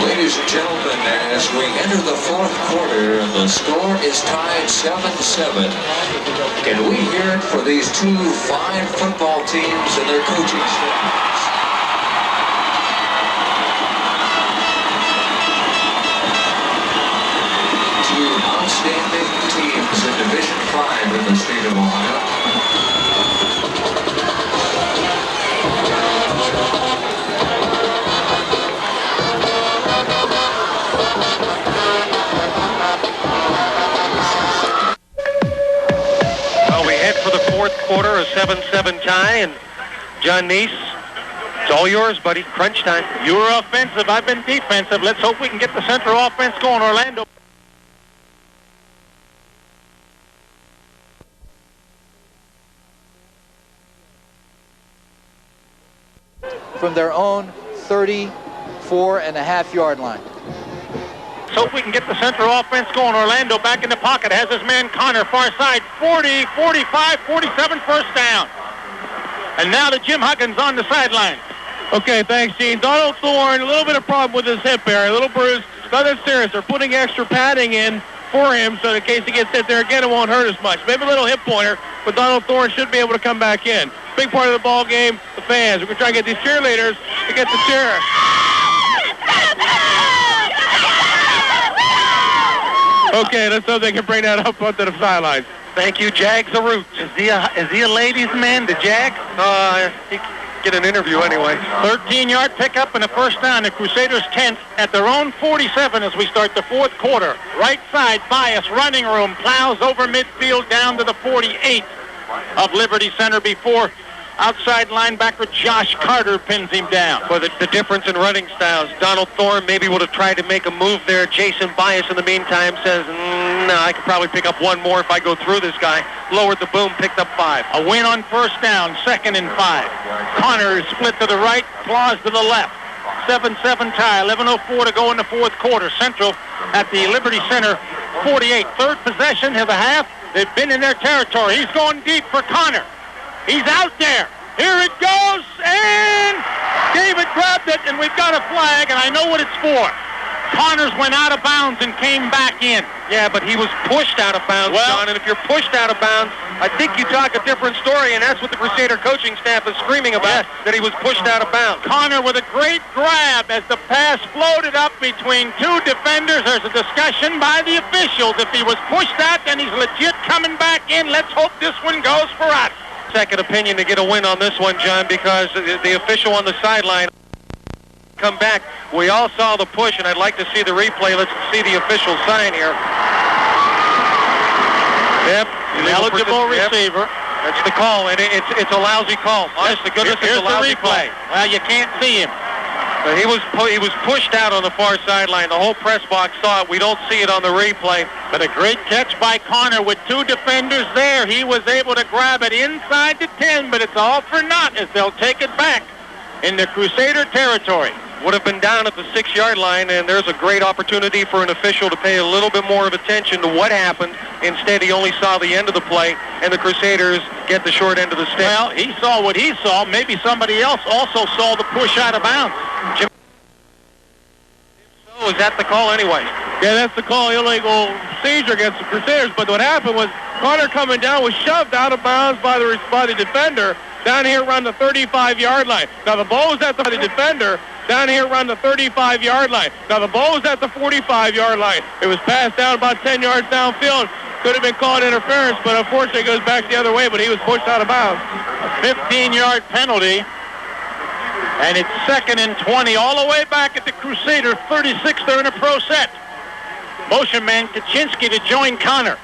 Ladies and gentlemen, as we enter the fourth quarter, the score is tied 7-7. Can we hear it for these two fine football teams and their coaching staffs? Two outstanding teams in Division 5 in the state of Ohio. fourth quarter, a 7-7 tie, and John Neese, it's all yours, buddy. Crunch time. You're offensive. I've been defensive. Let's hope we can get the Central offense going. Orlando. From their own 34.5-yard line. Let's hope we can get the Central offense going. Orlando back in the pocket. Has his man Connor far side. 40, 45, 47, first down. And now to Jim Huggins on the sideline. Okay, thanks, Gene. Donald Thorne, a little bit of problem with his hip area, a little bruise. Nothing serious. They're putting extra padding in for him so in case he gets hit there again, it won't hurt as much. Maybe a little hip pointer, but Donald Thorne should be able to come back in. Big part of the ball game, the fans. We're going to try and get these cheerleaders to get the cheer. Okay, let's hope they can bring that up onto the sidelines. Thank you, Jags the Roots. Is he a ladies' man, the Jags? He can get an interview anyway. 13-yard pickup and a first down. The Crusaders 10th at their own 47 as we start the fourth quarter. Right side bias, running room, plows over midfield down to the 48 of Liberty Center before outside linebacker Josh Carter pins him down. Well, the difference in running styles. Donald Thorne maybe would have tried to make a move there. Jason Bias in the meantime says, no, I could probably pick up one more if I go through this guy. Lowered the boom, picked up 5. A win on first down, 2nd and 5. Connor is split to the right, Claus to the left. 7-7 tie, 11:04 to go in the fourth quarter. Central at the Liberty Center 48. Third possession of the half. They've been in their territory. He's going deep for Connor. He's out there. Here it goes, and David grabbed it, and we've got a flag, and I know what it's for. Connors went out of bounds and came back in. Yeah, but he was pushed out of bounds, John, and if you're pushed out of bounds, I think you talk a different story, and that's what the Crusader coaching staff is screaming about, that he was pushed out of bounds. Connor with a great grab as the pass floated up between two defenders. There's a discussion by the officials. If he was pushed out, then he's legit coming back in. Let's hope this one goes for us. Second opinion to get a win on this one, John, because the official on the sideline come back. We all saw the push, and I'd like to see the replay. Let's see the official sign here. Yep. Eligible receiver. That's the call, and it's a lousy call. Honest to goodness, it's a lousy call. Well, you can't see him. But he was pushed out on the far sideline. The whole press box saw it. We don't see it on the replay. But a great catch by Connor with two defenders there. He was able to grab it inside the 10, but it's all for naught as they'll take it back in the Crusader territory. Would have been down at the 6-yard line, and there's a great opportunity for an official to pay a little bit more of attention to what happened. Instead, he only saw the end of the play, and the Crusaders get the short end of the stick. Well, he saw what he saw. Maybe somebody else also saw the push out of bounds. Jim, so is that the call anyway? Yeah, that's the call. Illegal seizure against the Crusaders. But what happened was Connor coming down was shoved out of bounds by the defender down here around the 35-yard line. Now the ball was at the defender down here around the 35-yard line. Now the ball was at the 45-yard line. It was passed down about 10 yards downfield. Could have been called interference, but unfortunately it goes back the other way, but he was pushed out of bounds. A 15-yard penalty. And it's 2nd and 20 all the way back at the Crusader 36. They're in a pro set. Motion man Kaczynski to join Connor.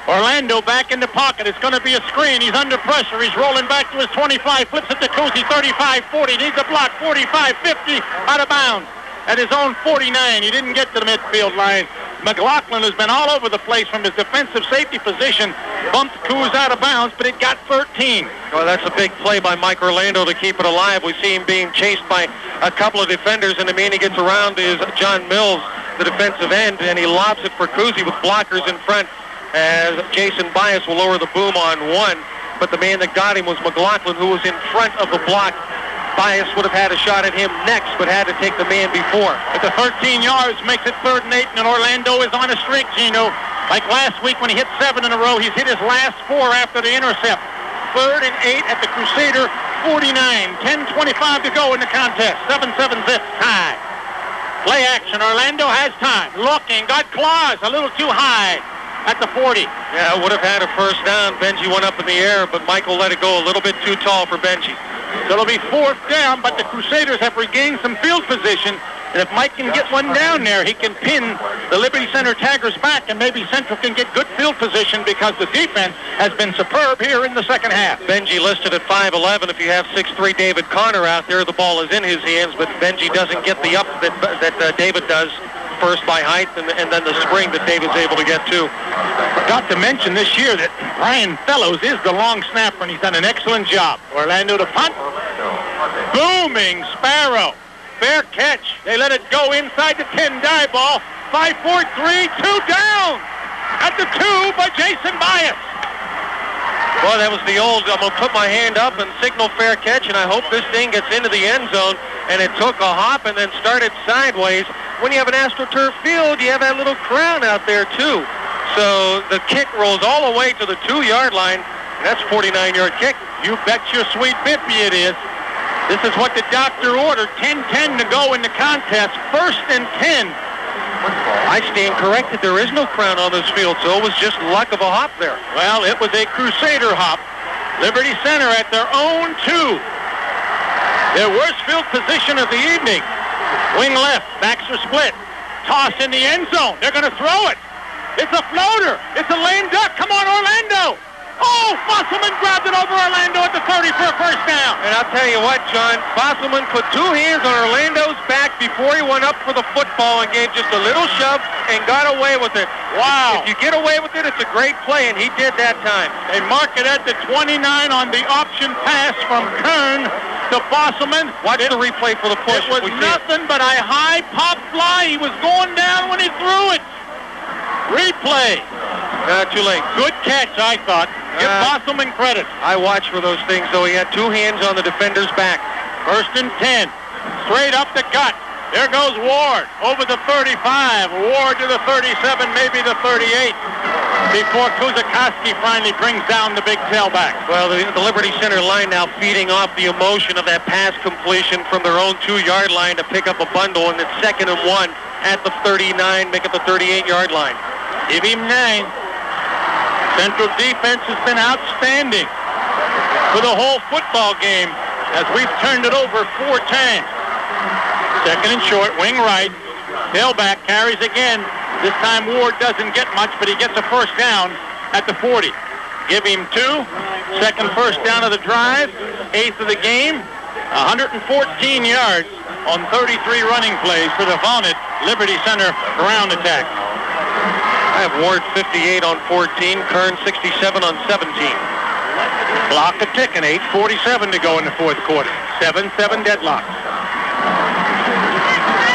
Orlando back in the pocket. It's going to be a screen. He's under pressure. He's rolling back to his 25. Flips it to Cousy. 35, 40. Needs a block. 45, 50. Out of bounds at his own 49. He didn't get to the midfield line. McLaughlin has been all over the place from his defensive safety position. Bumped Coos out of bounds, but it got 13. Well, that's a big play by Mike Orlando to keep it alive. We see him being chased by a couple of defenders, and the man he gets around is John Mills, the defensive end, and he lobs it for Cousy with blockers in front as Jason Bias will lower the boom on one. But the man that got him was McLaughlin, who was in front of the block. Bias would have had a shot at him next, but had to take the man before. At the 13 yards, makes it 3rd and 8, and Orlando is on a streak, Gino. Like last week when he hit 7 in a row, he's hit his last 4 after the intercept. 3rd and 8 at the Crusader 49. 10:25 to go in the contest. 7-7 zip tie. Play action. Orlando has time. Looking. Got Claus a little too high at the 40. Yeah, would have had a first down. Benji went up in the air, but Michael let it go a little bit too tall for Benji. So it'll be 4th down, but the Crusaders have regained some field position And if Mike can get one down there, he can pin the Liberty Center Tigers back, and maybe Central can get good field position because the defense has been superb here in the second half. Benji listed at 5'11". If you have 6'3" David Connor out there, the ball is in his hands, but Benji doesn't get the up that David does. First by height, and then the spring that David's able to get to. Forgot to mention this year that Brian Fellows is the long snapper, and he's done an excellent job. Orlando to punt. Booming Sparrow. Fair catch. They let it go inside the 10 dive ball. 5-4-3, 2 down. At the 2 by Jason Bias. Well, that was the old, I'm going to put my hand up and signal fair catch, and I hope this thing gets into the end zone. And it took a hop and then started sideways. When you have an AstroTurf field, you have that little crown out there, too. So the kick rolls all the way to the 2-yard line, and that's a 49-yard kick. You bet your sweet bippy it is. This is what the doctor ordered. 10-10 to go in the contest. 1st and 10. I stand corrected. There is no crown on this field, so it was just luck of a hop there. Well, it was a Crusader hop. Liberty Center at their own 2. Their worst field position of the evening. Wing left, backs are split. Toss in the end zone. They're going to throw it. It's a floater. It's a lame duck. Come on, Orlando. Oh, Fosselman grabbed it over Orlando at the 30 for a first down. And I'll tell you what, John, Fosselman put 2 hands on Orlando's back before he went up for the football and gave just a little shove and got away with it. Wow. If you get away with it, it's a great play, and he did that time. They mark it at the 29 on the option pass from Kern to Fosselman. Watch the replay for the push. It was nothing but a high pop fly. He was going down when he threw it. Replay. Too late. Good catch, I thought. Give Fosselman credit. I watched for those things, though. He had 2 hands on the defender's back. 1st and 10. Straight up the gut. There goes Ward over the 35. Ward to the 37, maybe the 38. Before Kuzakowski finally brings down the big tailback. Well, the Liberty Center line now feeding off the emotion of that pass completion from their own 2-yard line to pick up a bundle, and it's 2nd and 1 at the 39, make it the 38-yard line. Give him 9. Central defense has been outstanding for the whole football game as we've turned it over 4 times. 2nd and short, wing right. Tailback carries again. This time Ward doesn't get much, but he gets a first down at the 40. Give him 2. 2nd first down of the drive. 8th of the game. 114 yards on 33 running plays for the vaunted Liberty Center ground attack. I have Ward 58 on 14, Kern 67 on 17. Clock a ticking, 8:47 to go in the 4th quarter. 7-7 deadlock.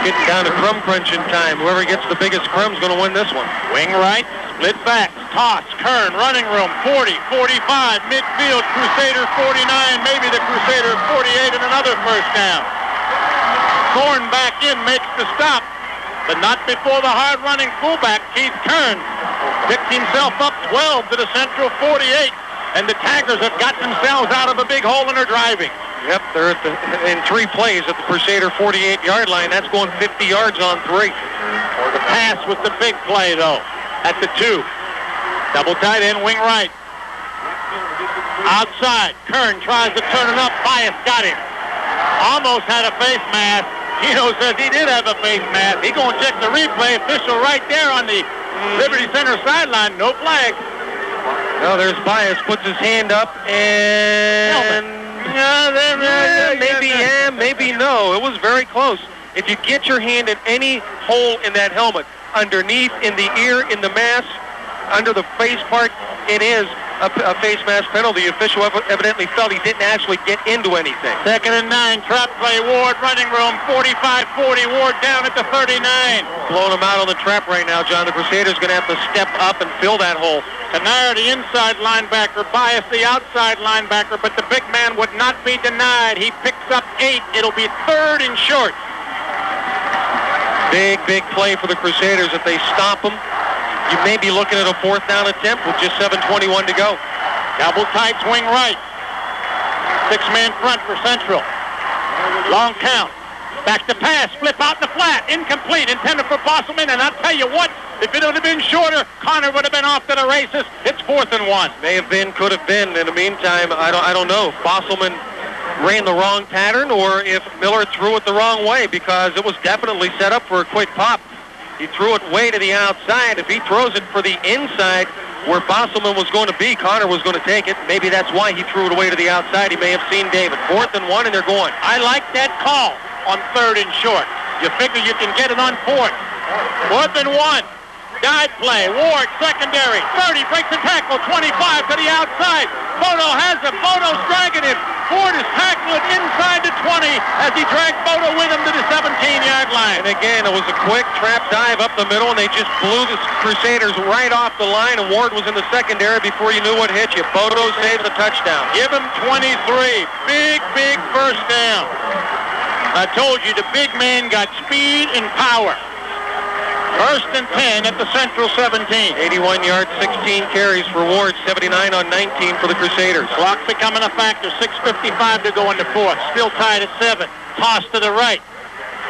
Getting down to crumb crunching time. Whoever gets the biggest crumb is going to win this one. Wing right, split back, toss, Kern, running room, 40, 45, midfield, Crusader 49, maybe the Crusader 48, and another first down. Thorne back in, makes the stop, but not before the hard-running fullback, Keith Kern, picked himself up 12 to the Central 48, and the Tigers have got themselves out of a big hole and are driving. Yep, they're in 3 plays at the Crusader 48-yard line. That's going 50 yards on 3. The pass was the big play, though, at the 2. Double tight end, wing right. Outside, Kern tries to turn it up. Bias got him. Almost had a face mask. Gino says he did have a face mask. He's going to check the replay. Official right there on the Liberty Center sideline. No flag. No, there's Bias. Puts his hand up and... maybe no. It was very close. If you get your hand in any hole in that helmet, underneath, in the ear, in the mask, under the face part, it is a face mask penalty. The official evidently felt he didn't actually get into anything. 2nd and 9, trap play, Ward, running room, 45-40, Ward down at the 39. Blowing him out on the trap right now, John. The Crusaders going to have to step up and fill that hole. Canara, the inside linebacker, Bias, the outside linebacker, but the big man would not be denied. He picks up 8. It'll be 3rd and short. Big play for the Crusaders. If they stop them, you may be looking at a 4th down attempt with just 7:21 to go. Double tight, swing right. 6-man front for Central. Long count. Back to pass, flip out in the flat, incomplete, intended for Fosselman, and I'll tell you what, if it would have been shorter, Connor would have been off to the races. It's 4th and 1. May have been, could have been. In the meantime, I don't know. Fosselman ran the wrong pattern or if Miller threw it the wrong way, because it was definitely set up for a quick pop. He threw it way to the outside. If he throws it for the inside where Bosselman was going to be, Connor was going to take it. Maybe that's why he threw it away to the outside. He may have seen David. 4th and 1, and they're going. I like that call on 3rd and short. You figure you can get it on 4th. 4th and 1. Dive play. Ward, secondary. 30, breaks the tackle. 25 to the outside. Bodo has him. Bodo's dragging him. Ford is tackling inside the 20 as he dragged Bodo with him to the 17-yard line. And again, it was a quick trap dive up the middle, and they just blew the Crusaders right off the line, and Ward was in the secondary before you knew what hit you. Bodo saves the touchdown. Give him 23. Big, big first down. I told you the big man got speed and power. 1st and 10 at the Central 17. 81 yards, 16 carries for Ward, 79 on 19 for the Crusaders. Clock becoming a factor. 6:55 to go in the 4th. Still tied at 7. Toss to the right.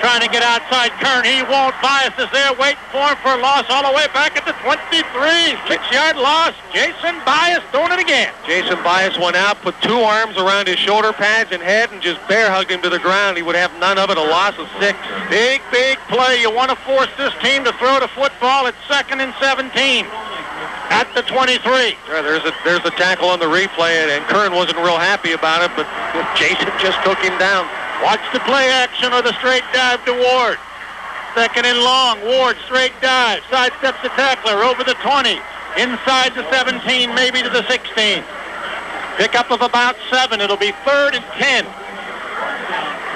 Trying to get outside Kern. He won't. Bias is there waiting for him for a loss all the way back at the 23. 6-yard loss. Jason Bias doing it again. Jason Bias went out, put 2 arms around his shoulder pads and head, and just bear hugged him to the ground. He would have none of it. A loss of 6. Big, big play. You want to force this team to throw the football at 2nd and 17 at the 23. Yeah, there's the tackle on the replay, and Kern wasn't real happy about it, but Jason just took him down. Watch the play action or the straight dive to Ward. 2nd and long. Ward straight dive. Sidesteps the tackler over the 20. Inside the 17, maybe to the 16. Pickup of about 7. It'll be 3rd and 10.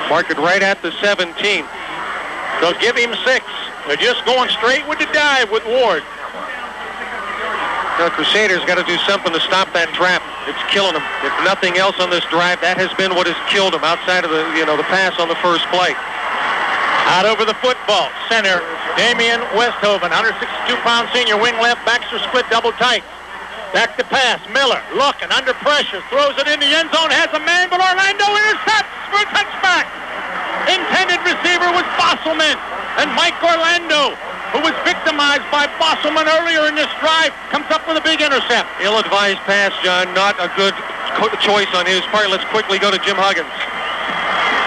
Mark it right at the 17. They'll give him 6. They're just going straight with the dive with Ward. The Crusaders got to do something to stop that trap. It's killing them. If nothing else on this drive, that has been what has killed them outside of the pass on the first play. Out over the football. Center, Damian Westhoven, 162-pound senior, wing left, Baxter split double tight. Back to pass. Miller looking under pressure, throws it in the end zone, has a man, but Orlando intercepts for a touchback. Intended receiver was Bosselman, and Mike Orlando, who was victimized by Bosselman earlier in this drive, comes up with a big intercept. Ill-advised pass, John. Not a good choice on his part. Let's quickly go to Jim Huggins.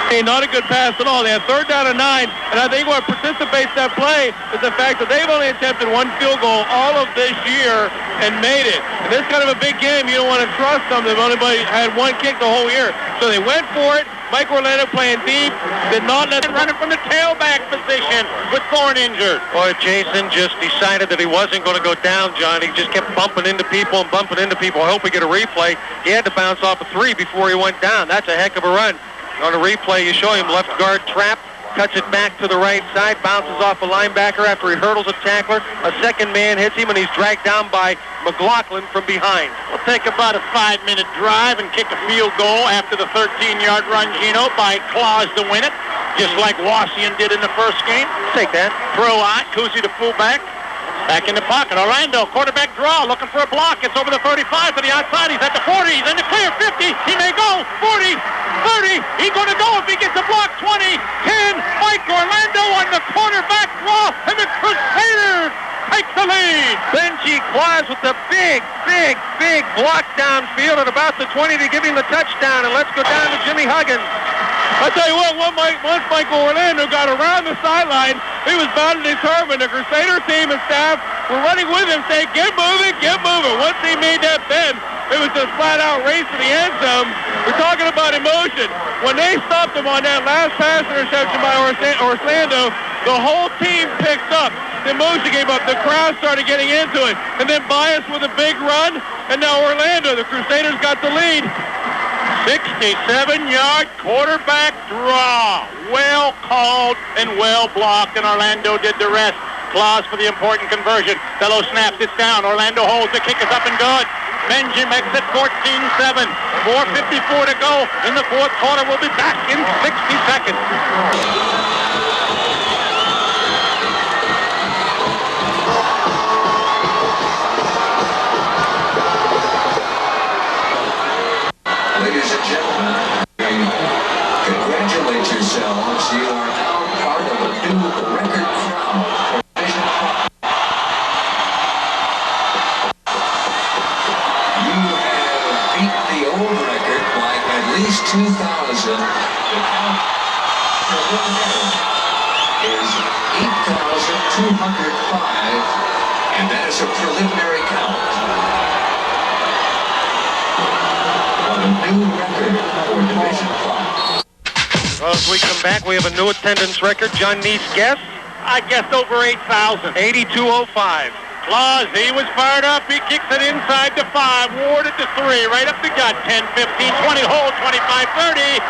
Hey, not a good pass at all. They had 3rd down and 9, and I think what participates that play is the fact that they've only attempted 1 field goal all of this year and made it. And this kind of a big game, you don't want to trust them. They've only had 1 kick the whole year. So they went for it. Mike Orlando playing deep, did not let them running from the tailback position with Thorne injured. Boy, Jason just decided that he wasn't going to go down, John. He just kept bumping into people and bumping into people. I hope we get a replay. He had to bounce off a 3 before he went down. That's a heck of a run. On a replay, you show him left guard trap, cuts it back to the right side, bounces off a linebacker after he hurdles a tackler. A second man hits him, and he's dragged down by McLaughlin from behind. We'll take about a 5-minute drive and kick a field goal after the 13-yard run, Gino, by Claus to win it, just like Washington did in the first game. Take that. Throw out, Kuzi to fullback. Back in the pocket. Orlando, quarterback draw, looking for a block. It's over the 35 to the outside. He's at the 40. He's in the clear. 50. He may go. 40. 30. He's going to go if he gets a block. 20. 10. Mike Orlando on the quarterback draw. And the Crusaders take the lead. Benji Claus with the big block downfield at about the 20 to give him the touchdown. And let's go down to Jimmy Huggins. I tell you what, once Michael Orlando got around the sideline, he was bound and determined. The Crusader team and staff were running with him, saying, get moving, get moving. Once he made that bend, it was a flat-out race to the end zone. We're talking about emotion. When they stopped him on that last pass interception by Orlando, the whole team picked up. The emotion came up. The crowd started getting into it. And then Bias with a big run, and now Orlando. The Crusaders got the lead. 67-yard quarterback draw. Well called and well blocked, and Orlando did the rest. Claus for the important conversion. Fellow snaps it down. Orlando holds. The kick is up and good. Benji makes it 14-7. 4:54 to go in the 4th quarter. We'll be back in 60 seconds. Ladies and gentlemen, congratulate yourselves. You are now part of a new record crowd for Division 5. You have beat the old record by at least 2,000. The count preliminary is 8,205, and that is a preliminary count. On a new record for Division 5. Well, as we come back, we have a new attendance record. John Neese guessed? I guessed over 8,000. 8205. Claus, he was fired up. He kicks it inside to 5. Ward at the 3. Right up the gut. 10, 15, 20. Hold. 25, 30.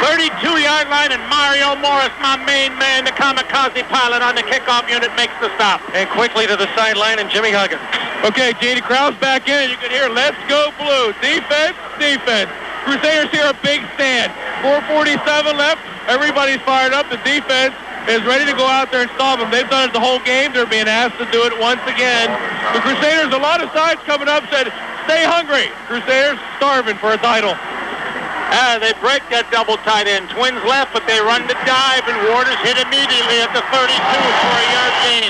32-yard line. And Mario Morris, my main man, the kamikaze pilot on the kickoff unit, makes the stop. And quickly to the sideline, and Jimmy Huggins. Okay, J.D. Krause back in. You can hear, let's go blue. Defense, defense. Crusaders here a big stand. 4:47 left. Everybody's fired up. The defense is ready to go out there and stop them. They've done it the whole game. They're being asked to do it once again. The Crusaders, a lot of sides coming up, said, stay hungry. Crusaders starving for a title. They break that double tight end. Twins left, but they run the dive, and Waters hit immediately at the 32 for a yard gain.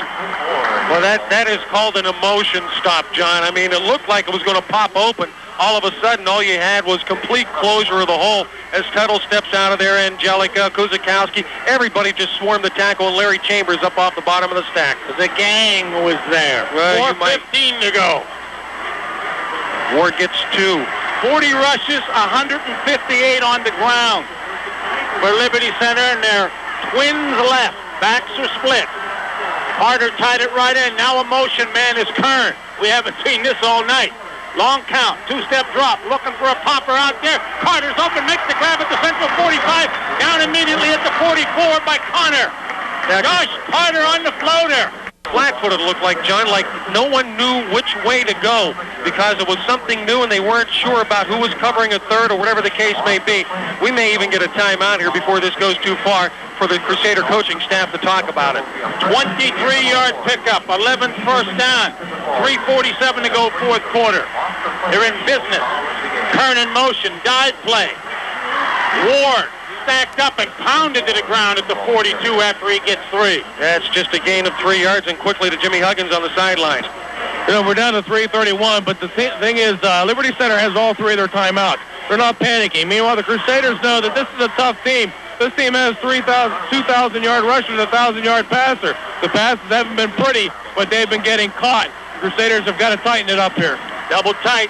Well, that is called an emotion stop, John. I mean, it looked like it was going to pop open. All of a sudden, all you had was complete closure of the hole as Tuttle steps out of there. Angelica, Kuzakowski, everybody just swarmed the tackle, and Larry Chambers up off the bottom of the stack. The gang was there. Well, 4:15 to go. Ward gets 2. 40 rushes, 158 on the ground for Liberty Center, and their twins left. Backs are split. Carter tied it right in. Now a motion man is Kern. We haven't seen this all night. Long count, 2-step drop, looking for a popper out there. Carter's open, makes the grab at the central 45. Down immediately at the 44 by Connor. Josh Carter on the floater. Flat-footed looked like, John, like no one knew which way to go because it was something new and they weren't sure about who was covering a third or whatever the case may be. We may even get a timeout here before this goes too far for the Crusader coaching staff to talk about it. 23-yard pickup, 11th first down, 3:47 to go fourth quarter. They're in business. Kern in motion, dive play. Ward stacked up and pounded to the ground at the 42 after he gets 3. That's just a gain of 3 yards, and quickly to Jimmy Huggins on the sideline. You know, we're down to 3:31, but the thing is, Liberty Center has all 3 of their timeouts. They're not panicking. Meanwhile, the Crusaders know that this is a tough team. This team has 2,000-yard rusher and a 1,000-yard passer. The passes haven't been pretty, but they've been getting caught. The Crusaders have got to tighten it up here. Double tight.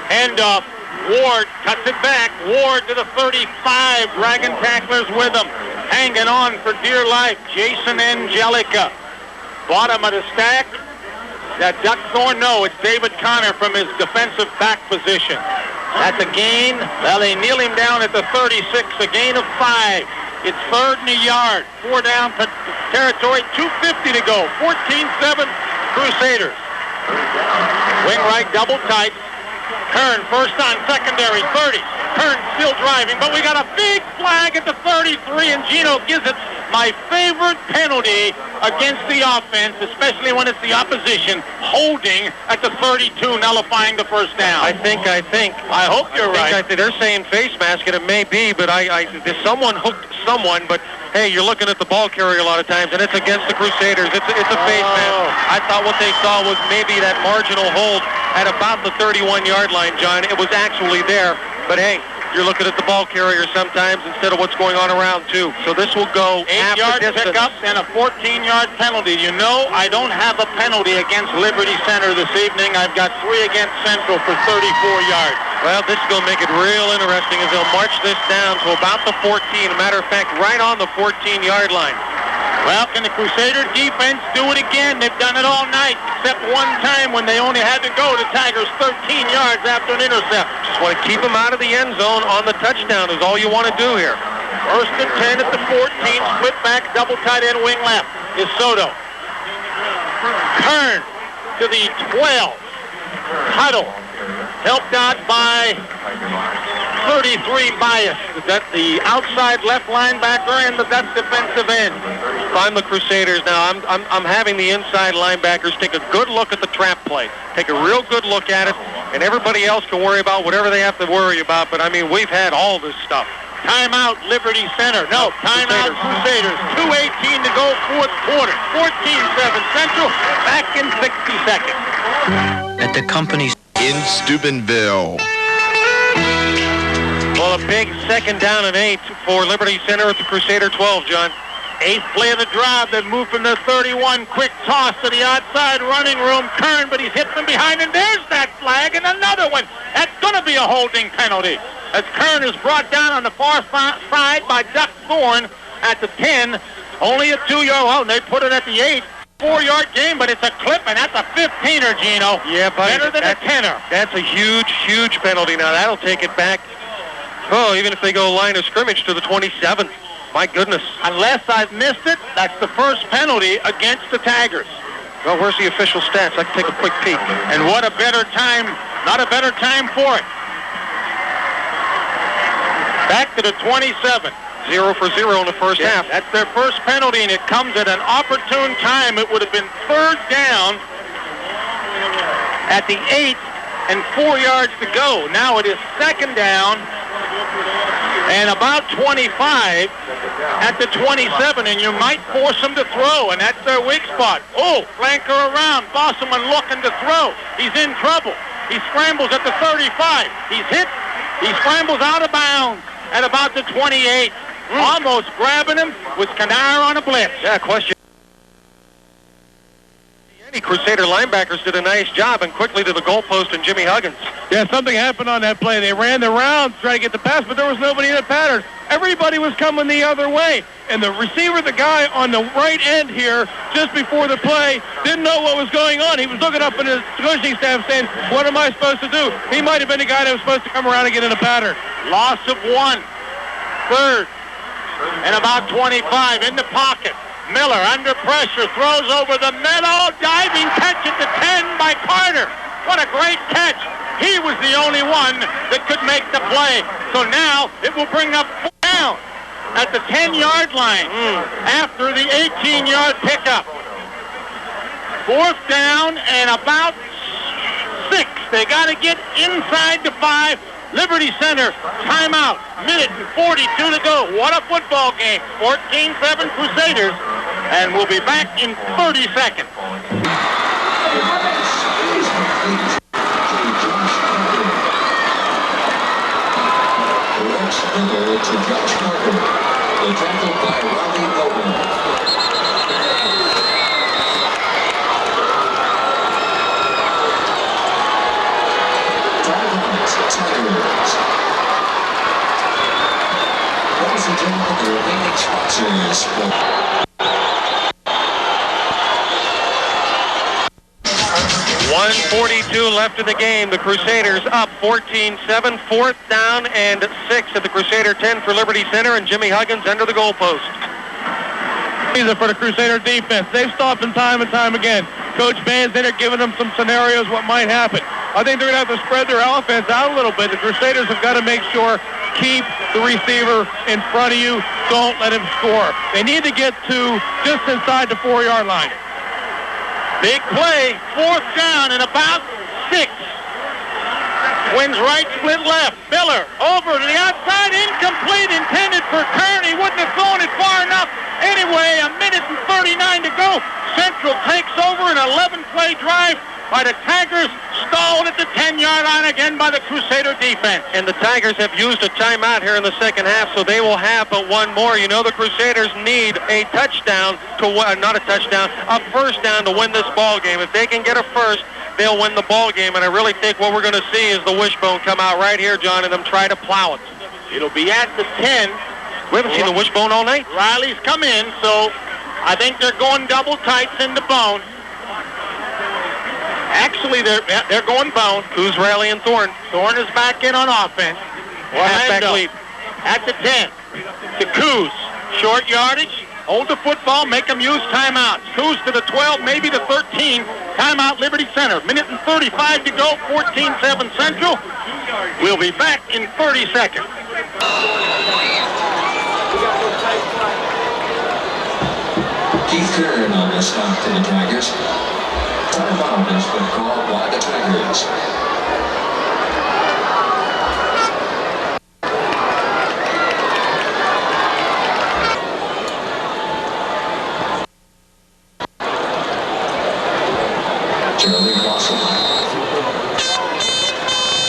Handoff. Ward cuts it back. Ward to the 35. Dragon tacklers with him. Hanging on for dear life. Jason Angelica. Bottom of the stack. That Duckthorn? No, it's David Connor from his defensive back position. That's a gain. Well, they kneel him down at the 36. A gain of 5. It's 3rd and a yard. 4 down territory. 2:50 to go. 14-7 Crusaders. Wing right, double tight. Kern first on secondary, 30. Kern still driving, but we got a big flag at the 33, and Gino gives it my favorite penalty against the offense, especially when it's the opposition, holding at the 32, nullifying the first down. I think. I hope you're right. They're saying face mask, and it may be, but someone hooked someone, but hey, you're looking at the ball carrier a lot of times, and it's against the Crusaders. It's a face mask. I thought what they saw was maybe that marginal hold at about the 31-yard line, John. It was actually there, but hey, you're looking at the ball carrier sometimes instead of what's going on around, too. So this will go 8-yard pickup and a 14-yard penalty. You know, I don't have a penalty against Liberty Center this evening. I've got 3 against Central for 34 yards. Well, this is going to make it real interesting as they'll march this down to about the 14. As a matter of fact, right on the 14-yard line. Well, can the Crusader defense do it again? They've done it all night, except one time when they only had to go to Tigers 13 yards after an intercept. Just want to keep them out of the end zone on the touchdown is all you want to do here. 1st and 10 at the 14, split back, double tight end, wing left is Soto. Kern to the 12. Huddle, helped out by 33 Bias. Is that the outside left linebacker and that's defensive end? If I'm the Crusaders now, I'm having the inside linebackers take a good look at the trap play. Take a real good look at it, and everybody else can worry about whatever they have to worry about. But, I mean, we've had all this stuff. Timeout, Liberty Center. No, timeout, Crusaders. 2:18 to go, fourth quarter. 14-7 Central, back in 60 seconds. At the company's in Steubenville. Well, Well, a big 2nd down and 8 for Liberty Center at the Crusader 12, John. 8th play of the drive. They move from the 31. Quick toss to the outside running room. Kern, but he's hit from behind, and there's that flag, and another one. That's going to be a holding penalty, as Kern is brought down on the far side by Duck Thorne at the 10. Only a 2-yard. Well, they put it at the 8. 4-yard game, but it's a clip, and that's a 15er, Gino. Yeah, buddy. Better than a 10er. That's a huge, huge penalty. Now, that'll take it back. Oh, even if they go line of scrimmage to the 27. My goodness. Unless I've missed it, that's the first penalty against the Tigers. Well, where's the official stats? I can take a quick peek. And what a better time, not a better time for it. Back to the 27. 0 for 0 in the first half. That's their first penalty, and it comes at an opportune time. It would have been 3rd down at the 8 and 4 yards to go. Now it is 2nd down and about 25 at the 27, and you might force them to throw, and that's their weak spot. Oh, flanker around. Bosselman looking to throw. He's in trouble. He scrambles at the 35. He's hit. He scrambles out of bounds at about the 28. Almost grabbing him with Canara on a blitz. Yeah, question. The Crusader linebackers did a nice job, and quickly to the goalpost and Jimmy Huggins. Yeah, something happened on that play. They ran the rounds trying to get the pass, but there was nobody in the pattern. Everybody was coming the other way. And the receiver, the guy on the right end here, just before the play, didn't know what was going on. He was looking up in his coaching staff saying, what am I supposed to do? He might have been the guy that was supposed to come around and get in a pattern. Loss of 1. 3rd. And about 25 in the pocket. Miller under pressure, throws over the middle, diving catch at the 10 by Carter. What a great catch. He was the only one that could make the play. So now it will bring up 4 down at the 10-yard line after the 18-yard pickup. 4th down and about 6. They got to get inside the 5. Liberty Center, timeout, minute and 42 to go. What a football game. 14-7 Crusaders, and we'll be back in 30 seconds. To Josh Parker, the tackle by Robbie Noble. Tigers. Ladies and gentlemen, the remaining sponsors. 1:42 left in the game. The Crusaders up 14-7. 4th down and 6 at the Crusader 10 for Liberty Center, and Jimmy Huggins under the goalpost. For the Crusader defense, they've stopped them time and time again. Coach Van's in there giving them some scenarios what might happen. I think they're going to have to spread their offense out a little bit. The Crusaders have got to make sure, keep the receiver in front of you. Don't let him score. They need to get to just inside the 4-yard line. Big play, 4th down and about 6. Wins right, split left. Miller over to the outside, incomplete, intended for Kern. He wouldn't have thrown it far enough. Anyway, a minute and 39 to go. Central takes over an 11-play drive by the Tigers, stalled at the 10-yard line again by the Crusader defense. And the Tigers have used a timeout here in the second half, so they will have but one more. You know the Crusaders need a touchdown to not a touchdown, a first down to win this ball game. If they can get a first, they'll win the ball game, and I really think what we're going to see is the wishbone come out right here, John, and them try to plow it. It'll be at the 10. We haven't seen the wishbone all night. Riley's come in, so I think they're going double tights into bone. Actually, they're going bone. Who's Riley and Thorne? Thorne is back in on offense. Halfback lead. At the 10. To Coos. Short yardage. Hold the football. Make them use timeouts. Coos to the 12, maybe the 13. Timeout Liberty Center. Minute and 35 to go. 14-7 Central. We'll be back in 30 seconds. Keith Kern on the stop to the Tigers. Timeout has been called by the Tigers. Charlie Wasselman.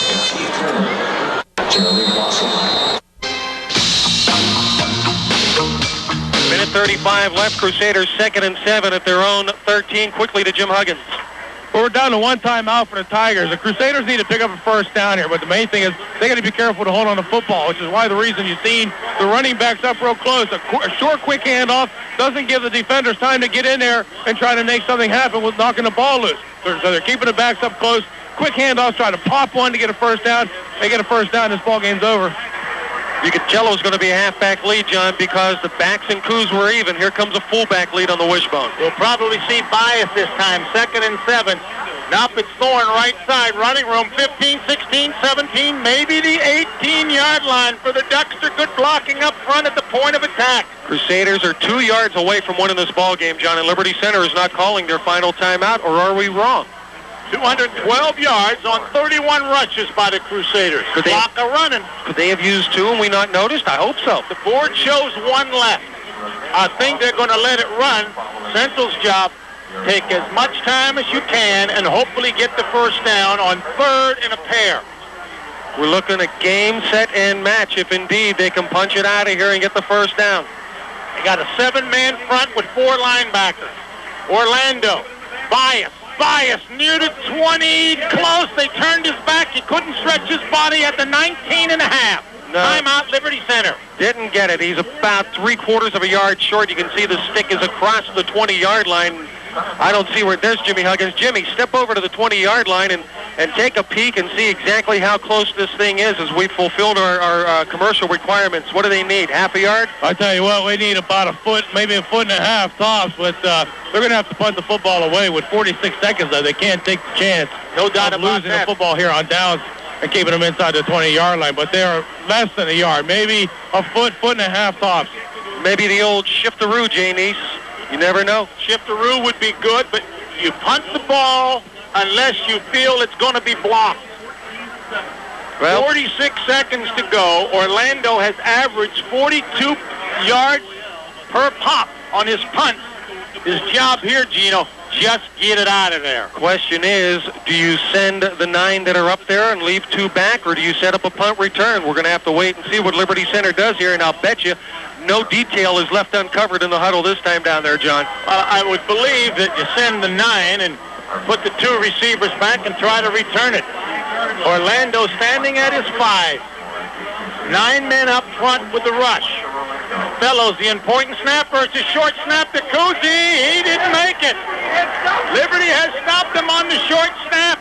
And Keith Kern. Charlie Wasselman. 2:35 left. Crusaders 2nd and 7 at their own 13. Quickly to Jim Huggins. Well, we're down to one timeout for the Tigers. The Crusaders need to pick up a first down here, but the main thing is they got to be careful to hold on to football, which is why the reason you've seen the running backs up real close. A short, quick handoff doesn't give the defenders time to get in there and try to make something happen with knocking the ball loose. So they're keeping the backs up close. Quick handoffs, trying to pop one to get a first down. They get a first down, this ball game's over. You could tell it was going to be a halfback lead, John, because the backs and coups were even. Here comes a fullback lead on the wishbone. We'll probably see bias this time, 2nd and 7. Now Fitzthorne right side, running room, 15, 16, 17, maybe the 18-yard line for the Ducks. Good blocking up front at the point of attack. Crusaders are 2 yards away from winning this ball game, John, and Liberty Center is not calling their final timeout, or are we wrong? 212 yards on 31 rushes by the Crusaders. Clock a running. Could they have used 2 and we not noticed? I hope so. The board shows 1 left. I think they're going to let it run. Central's job, take as much time as you can and hopefully get the first down on 3rd and a pair. We're looking at game, set, and match if indeed they can punch it out of here and get the first down. They got a 7-man front with 4 linebackers. Orlando, Bias near the 20, close. They turned his back. He couldn't stretch his body at the 19 and a half. No. Timeout, Liberty Center. Didn't get it. He's about 3/4 of a yard short. You can see the stick is across the 20-yard line. I don't see where. There's Jimmy Huggins. Jimmy, step over to the 20-yard line and take a peek and see exactly how close this thing is as we've fulfilled our commercial requirements. What do they need, half a yard? I tell you what, we need about a foot, maybe a foot and a half tops, but they're going to have to punt the football away with 46 seconds left. They can't take the chance no doubt of about losing that. the football here on downs and keeping them inside the 20-yard line, but they're less than a yard, maybe a foot, foot and a half tops. Maybe the old shift-a-roo, Neese. You never know. Shift-a-roo would be good, but you punt the ball unless you feel it's going to be blocked. Well, 46 seconds to go. Orlando has averaged 42 yards per pop on his punt. His job here, Gino, just get it out of there. Question is, do you send the 9 that are up there and leave 2 back, or do you set up a punt return? We're going to have to wait and see what Liberty Center does here, and I'll bet you no detail is left uncovered in the huddle this time down there, John. I would believe that you send the 9 and put the 2 receivers back and try to return it. Orlando standing at his 5. 9 men up front with the rush. Fellows, the important snapper. It's a short snap to Kuzi. He didn't make it. Liberty has stopped him on the short snap.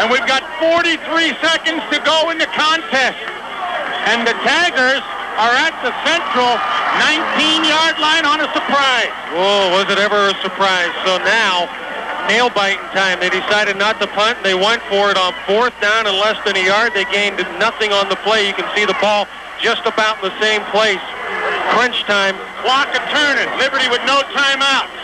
And we've got 43 seconds to go in the contest. And the Tigers are at the central 19-yard line on a surprise. Whoa, was it ever a surprise? So now, nail-biting time. They decided not to punt. They went for it on 4th down and less than a yard. They gained nothing on the play. You can see the ball just about in the same place. Crunch time. Clock a turning. Liberty with no timeouts.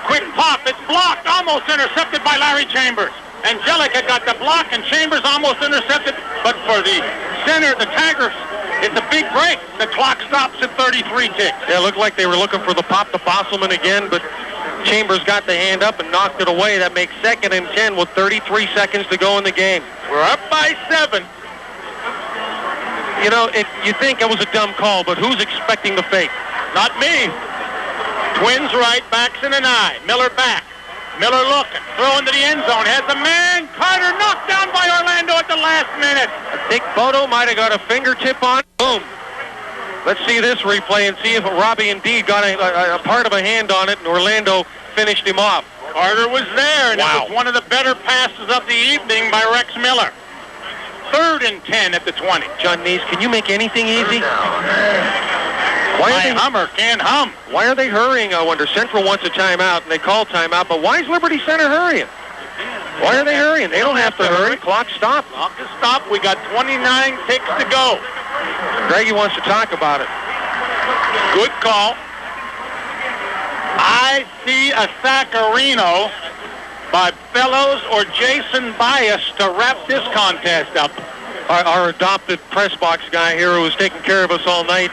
Quick pop. It's blocked. Almost intercepted by Larry Chambers. Angelica got the block, and Chambers almost intercepted. But for the center, the Tigers, it's a big break. The clock stops at 33 ticks. Yeah, it looked like they were looking for the pop to Bosselman again, but Chambers got the hand up and knocked it away. That makes 2nd and 10 with 33 seconds to go in the game. We're up by 7. You know, you think it was a dumb call, but who's expecting the fake? Not me. Twins right, backs in an eye. Miller back. Miller looking, throwing to the end zone. Has a man. Carter knocked down by Orlando at the last minute. I think Bodo might have got a fingertip on. Boom. Let's see this replay and see if Robbie indeed got a part of a hand on it, and Orlando finished him off. Carter was there, and It was one of the better passes of the evening by Rex Miller. 3rd and 10 at the 20. John Neese, can you make anything easy? My Hummer can't hum. Why are they hurrying, I wonder? Central wants a timeout, and they call timeout, but why is Liberty Center hurrying? Why are they hurrying? They don't have to hurry. Clock stopped. Clock is stopped. We got 29 ticks to go. Greggy wants to talk about it. Good call. I see a Saccarino by Fellows or Jason Bias to wrap this contest up. Our adopted press box guy here who was taking care of us all night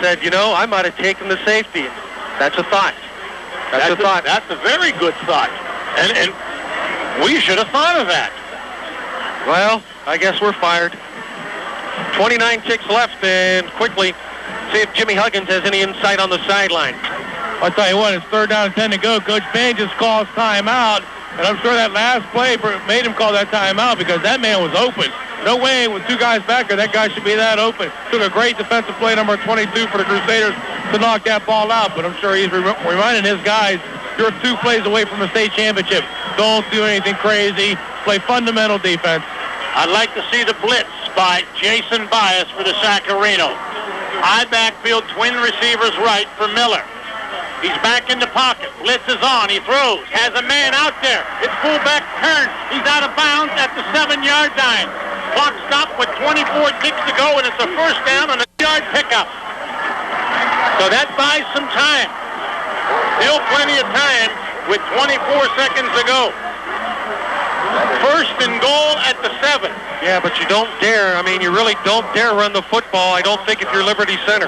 said, you know, I might have taken the safety. That's a thought. That's a thought. That's a very good thought. And we should have thought of that. Well, I guess we're fired. 29 ticks left, and quickly, See if Jimmy Huggins has any insight on the sideline. I'll tell you what, it's 3rd down and 10 to go. Coach Payne just calls timeout, and I'm sure that last play made him call that timeout because that man was open. No way with 2 guys back there, that guy should be that open. Took a great defensive play, number 22, for the Crusaders to knock that ball out, but I'm sure he's reminding his guys, you're 2 plays away from a state championship. Don't do anything crazy. Play fundamental defense. I'd like to see the blitz by Jason Bias for the Sacarino. High backfield, twin receivers right for Miller. He's back in the pocket. Blitz is on. He throws. Has a man out there. It's fullback Kern. He's out of bounds at the 7-yard line. Clock stopped with 24 ticks to go, and it's a first down on a yard pickup. So that buys some time. Still plenty of time with 24 seconds to go. First and goal at the 7. Yeah, but you don't dare. I mean, you really don't dare run the football, I don't think, if you're Liberty Center.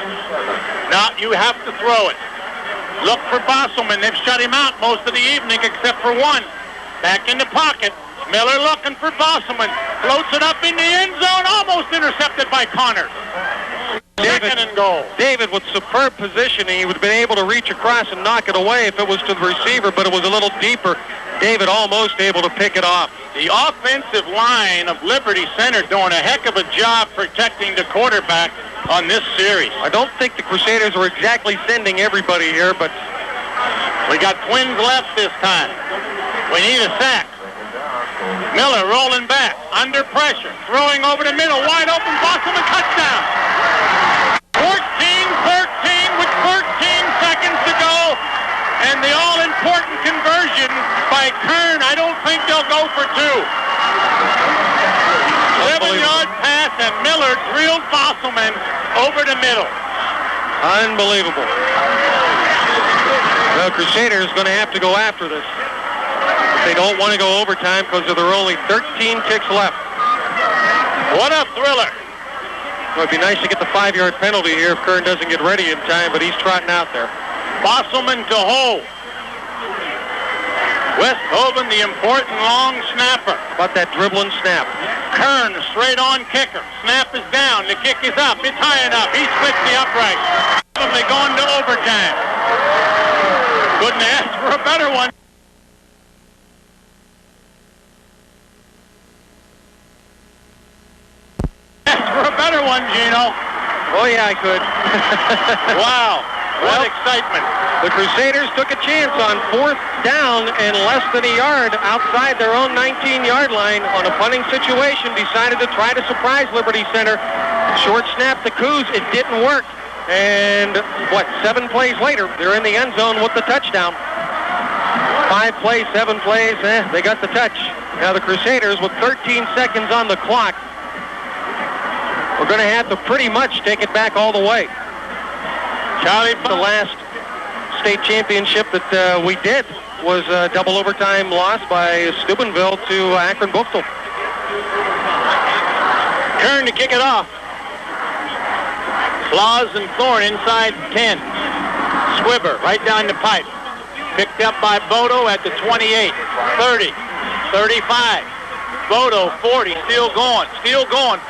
Now you have to throw it. Look for Bosselman. They've shut him out most of the evening except for one. Back in the pocket. Miller looking for Bosselman. Floats it up in the end zone. Almost intercepted by Connors. Second and goal. David, with superb positioning, he would have been able to reach across and knock it away if it was to the receiver, but it was a little deeper. David almost able to pick it off. The offensive line of Liberty Center doing a heck of a job protecting the quarterback on this series. I don't think the Crusaders are exactly sending everybody here, but we got twins left this time. We need a sack. Miller rolling back, under pressure, throwing over the middle, wide open, Bosselman, touchdown. 14-13 with 13 seconds to go, and the all-important conversion by Kern. I don't think they'll go for 2. 7-yard pass, and Miller drilled Bosselman over the middle. Unbelievable. The Crusaders going to have to go after this. They don't want to go overtime because there are only 13 ticks left. What a thriller. Well, it'd be nice to get the 5-yard penalty here if Kern doesn't get ready in time, but he's trotting out there. Bosselman to Ho. Westhoven, the important long snapper. About that dribbling snap. Kern, straight on kicker. Snap is down. The kick is up. It's high enough. He splits the upright. They go into overtime. Couldn't ask for a better one. For a better one, Gino. Oh, yeah, I could. Wow. What excitement. The Crusaders took a chance on 4th down and less than a yard outside their own 19-yard line on a punting situation. Decided to try to surprise Liberty Center. Short snap to Coos. It didn't work. And, 7 plays later, they're in the end zone with the touchdown. 5 plays, 7 plays, they got the touch. Now the Crusaders, with 13 seconds on the clock, we're going to have to pretty much take it back all the way. Charlie, the last state championship that we did was a double overtime loss by Steubenville to Akron Buchtel. Kern to kick it off. Claus and Thorne inside 10. Squibber right down the pipe. Picked up by Bodo at the 28, 30, 35. Bodo, 40, still going,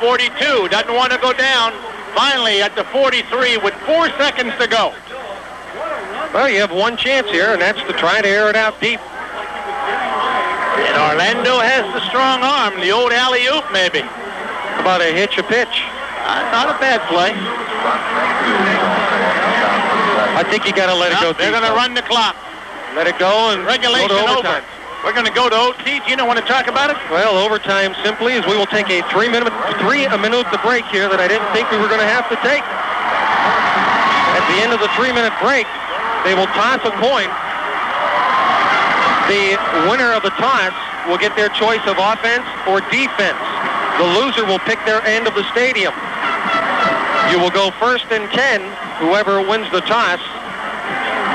42, doesn't want to go down. Finally at the 43 with 4 seconds to go. Well, you have one chance here, and that's to try to air it out deep. And Orlando has the strong arm, the old alley-oop maybe. How about a hitch a pitch? Not a bad play. I think you got to let it go deep. They're going to run the clock. Let it go and regulation go to over. We're going to go to OT. Do you want to talk about it? Well, overtime simply is we will take a 3-minute break here that I didn't think we were going to have to take. At the end of the 3-minute break, they will toss a coin. The winner of the toss will get their choice of offense or defense. The loser will pick their end of the stadium. You will go 1st and 10. Whoever wins the toss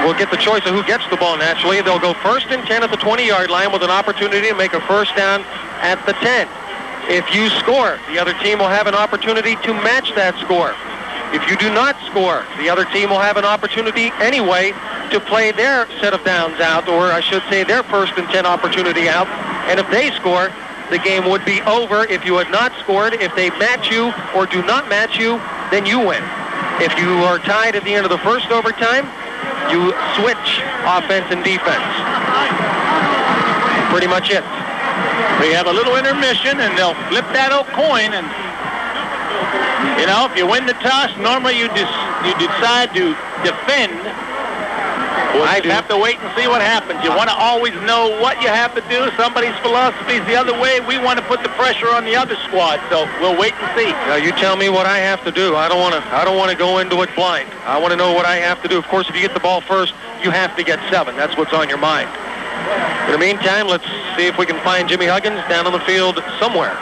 will get the choice of who gets the ball naturally. They'll go 1st and 10 at the 20-yard line with an opportunity to make a first down at the 10. If you score, the other team will have an opportunity to match that score. If you do not score, the other team will have an opportunity anyway to play their set of downs out, or I should say their 1st and 10 opportunity out. And if they score, the game would be over. If you had not scored, if they match you or do not match you, then you win. If you are tied at the end of the first overtime, you switch offense and defense. Pretty much it. We have a little intermission, and they'll flip that old coin. And you know, if you win the toss, normally you decide to defend. I have to wait and see what happens. You want to always know what you have to do. Somebody's philosophy is the other way. We want to put the pressure on the other squad, so we'll wait and see. Now you tell me what I have to do. I don't want to go into it blind. I want to know what I have to do. Of course, if you get the ball first, you have to get 7. That's what's on your mind. In the meantime, let's see if we can find Jimmy Huggins down on the field somewhere.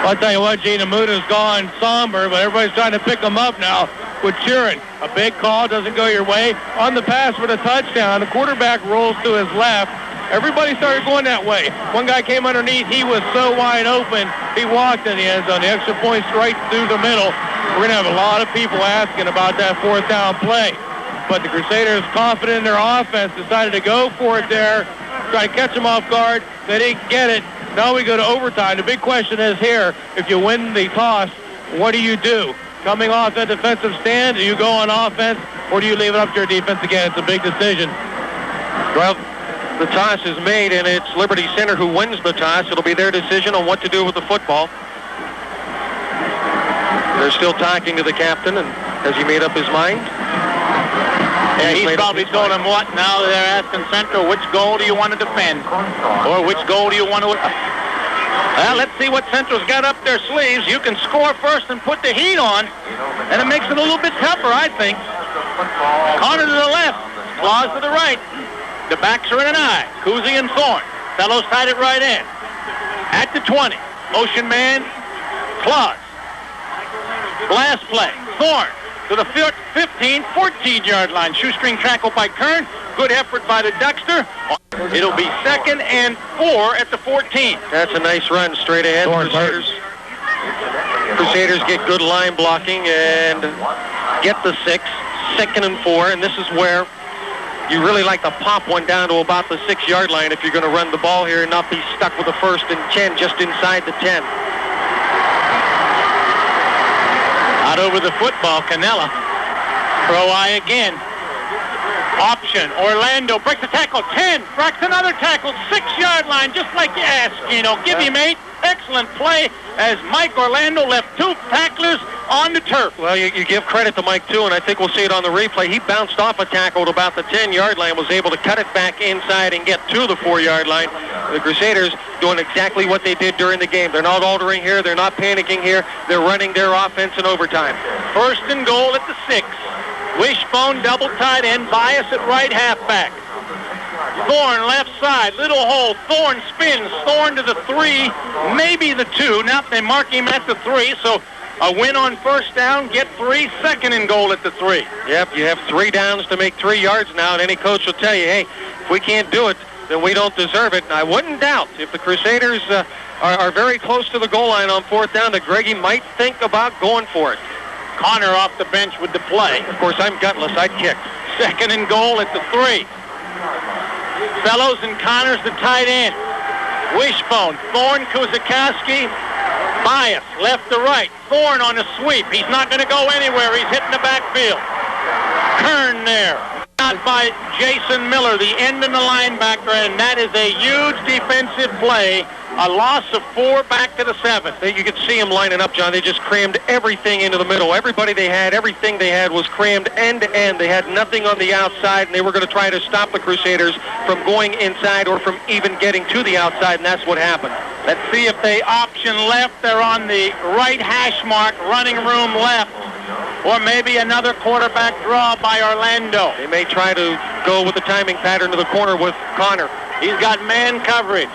Well, I'll tell you what, Gene, the mood has gone somber, but everybody's trying to pick him up now with cheering. A big call doesn't go your way. On the pass for the touchdown, the quarterback rolls to his left. Everybody started going that way. One guy came underneath. He was so wide open, he walked in the end zone. The extra point straight through the middle. We're going to have a lot of people asking about that 4th down play. But the Crusaders, confident in their offense, decided to go for it there, try to catch them off guard. They didn't get it. Now we go to overtime. The big question is here, if you win the toss, what do you do? Coming off that defensive stand, do you go on offense, or do you leave it up to your defense again? It's a big decision. Well, the toss is made, and it's Liberty Center who wins the toss. It'll be their decision on what to do with the football. They're still talking to the captain, and has he made up his mind? Yeah, he's probably told him what. Now they're asking Central, which goal do you want to defend? Or which goal do you want to... Well, let's see what Central's got up their sleeves. You can score first and put the heat on, and it makes it a little bit tougher, I think. Connor to the left, Claus to the right. The backs are in an eye. Cousy and Thorne. Fellows tied it right in. At the 20, motion man, Claus. Blast play, Thorne. To the 15, 14-yard line. Shoestring tackle by Kern. Good effort by the Duckster. It'll be 2nd and 4 at the 14. That's a nice run straight ahead. Crusaders get good line blocking and get the 6. 2nd and 4, and this is where you really like to pop one down to about the 6-yard line if you're going to run the ball here and not be stuck with a 1st and 10 just inside the 10. Out over the football, Canella. Throw eye again. Option. Orlando breaks the tackle. 10. Breaks another tackle. 6-yard line, just like you asked, Gino. Give him 8. Excellent play as Mike Orlando left 2 tacklers on the turf. Well, you give credit to Mike, too, and I think we'll see it on the replay. He bounced off a tackle at about the 10-yard line, was able to cut it back inside and get to the 4-yard line. The Crusaders doing exactly what they did during the game. They're not altering here. They're not panicking here. They're running their offense in overtime. 1st and goal at the 6. Wishbone double tight end. Bias at right halfback. Thorne left side. Little hole. Thorne spins. Thorne to the 3. Maybe the 2. Now they mark him at the 3. So a win on 1st down. Get 3. 2nd and goal at the 3. Yep, you have 3 downs to make 3 yards now. And any coach will tell you, hey, if we can't do it, then we don't deserve it. And I wouldn't doubt if the Crusaders are very close to the goal line on 4th down that Greggy might think about going for it. Connor off the bench with the play. Of course, I'm gutless. I'd kick. 2nd and goal at the 3. Fellows and Connors the tight end. Wishbone, Thorne, Kuzakowski, Bias, left to right. Thorne on a sweep. He's not going to go anywhere. He's hitting the backfield. Kern there. Not by Jason Miller, the end and the linebacker, and that is a huge defensive play. A loss of 4 back to the 7th. You could see them lining up, John. They just crammed everything into the middle. Everybody they had, everything they had was crammed end to end. They had nothing on the outside, and they were going to try to stop the Crusaders from going inside or from even getting to the outside, and that's what happened. Let's see if they option left. They're on the right hash mark, running room left. Or maybe another quarterback draw by Orlando. They may try to go with the timing pattern to the corner with Connor. He's got man coverage.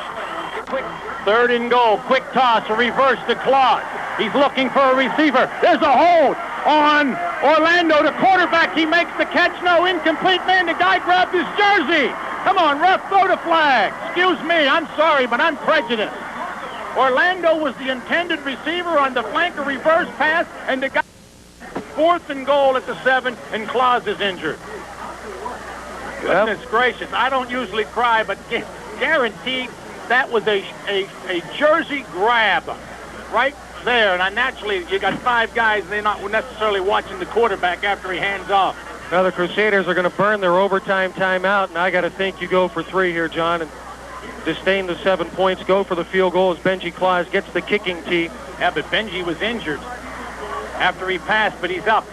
Quick 3rd and goal. Quick toss. A reverse to Claus. He's looking for a receiver. There's a hold on Orlando. The quarterback. He makes the catch. No, incomplete. Man, the guy grabbed his jersey. Come on, ref, throw the flag. Excuse me. I'm sorry, but I'm prejudiced. Orlando was the intended receiver on the flanker reverse pass, and the guy... 4th and goal at the 7, and Claus is injured. Goodness gracious, I don't usually cry, but guaranteed that was a jersey grab right it's there. And naturally, you got 5 guys, and they're not necessarily watching the quarterback after he hands off. Now the Crusaders are going to burn their overtime timeout, and I got to think you go for 3 here, John, and disdain the 7 points. Go for the field goal as Benji Claus gets the kicking tee. Yeah, but Benji was injured after he passed, but he's up.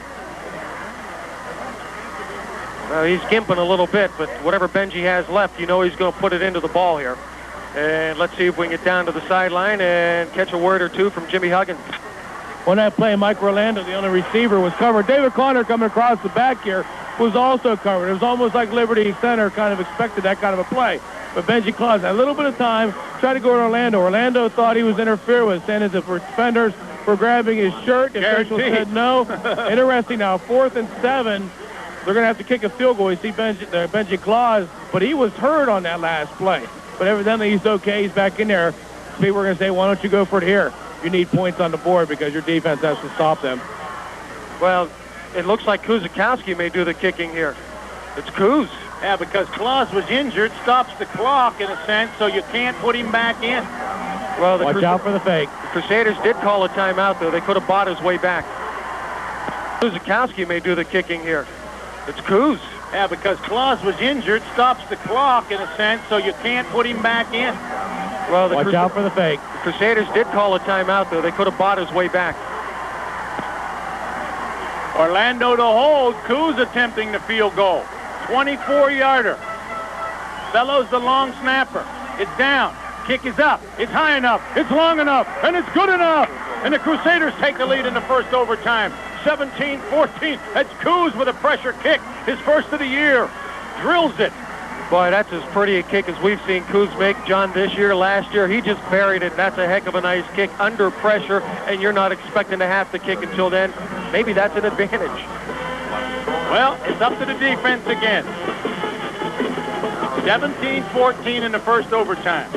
Well, he's gimping a little bit, but whatever Benji has left, you know he's going to put it into the ball here. And let's see if we can get down to the sideline and catch a word or two from Jimmy Huggins. On that play, Mike Orlando, the only receiver, was covered. David Conner coming across the back here was also covered. It was almost like Liberty Center kind of expected that kind of a play. But Benji Claus had a little bit of time, tried to go to Orlando. Orlando thought he was interfered with, saying that the defenders were grabbing his shirt. The official said no. Interesting now, 4th and 7. They're going to have to kick a field goal. You see Benji Claus, but he was hurt on that last play. But evidently he's okay. He's back in there. People are going to say, why don't you go for it here? You need points on the board because your defense has to stop them. Well, it looks like Kuzakowski may do the kicking here. It's Kuz. Yeah, because Claus was injured, stops the clock in a sense, so you can't put him back in. Well, watch out for the fake. The Crusaders did call a timeout, though. They could have bought his way back. Kuzakowski may do the kicking here. It's Kuz. Yeah, because Claus was injured, stops the clock in a sense, so you can't put him back in. Well, watch out for the fake. The Crusaders did call a timeout, though. They could have bought his way back. Orlando to hold. Kuz attempting the field goal. 24-yarder. Fellows the long snapper. It's down. Kick is up. It's high enough. It's long enough. And it's good enough. And the Crusaders take the lead in the first overtime. 17-14. That's Kuz with a pressure kick. His first of the year. Drills it. Boy, that's as pretty a kick as we've seen Kuz make, John, this year. Last year, he just buried it. That's a heck of a nice kick under pressure, and you're not expecting to have to kick until then. Maybe that's an advantage. Well, it's up to the defense again. 17-14 in the first overtime.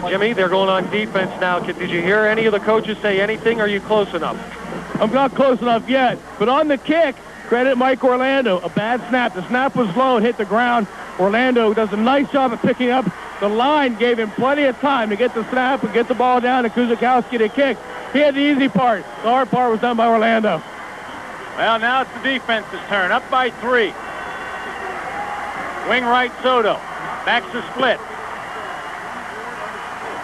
Jimmy, they're going on defense now. Did you hear any of the coaches say anything? Are you close enough? I'm not close enough yet, but on the kick, credit Mike Orlando. A bad snap. The snap was low and hit the ground. Orlando does a nice job of picking up. The line gave him plenty of time to get the snap and get the ball down to Kuzakowski to kick. He had the easy part. The hard part was done by Orlando. Well, now it's the defense's turn. Up by 3. Wing right Soto. Backs the split.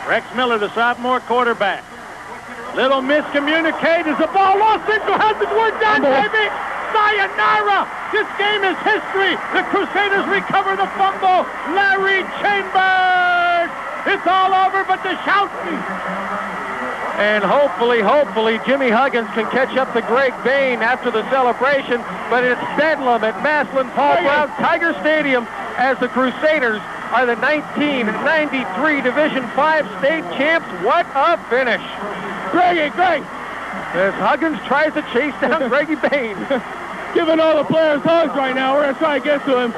Rex Miller, the sophomore quarterback. Little miscommunicate. Is the ball lost into? How's it work down, baby? Sayonara! This game is history. The Crusaders recover the fumble. Larry Chambers! It's all over but the shouting. And hopefully, Jimmy Huggins can catch up to Greg Bain after the celebration. But it's bedlam at Maslin Paul Brown Tiger Stadium as the Crusaders are the 1993 Division V state champs. What a finish. Greg! As Huggins tries to chase down Greggy Bain. Giving all the players hugs right now. We're going to try to get to him.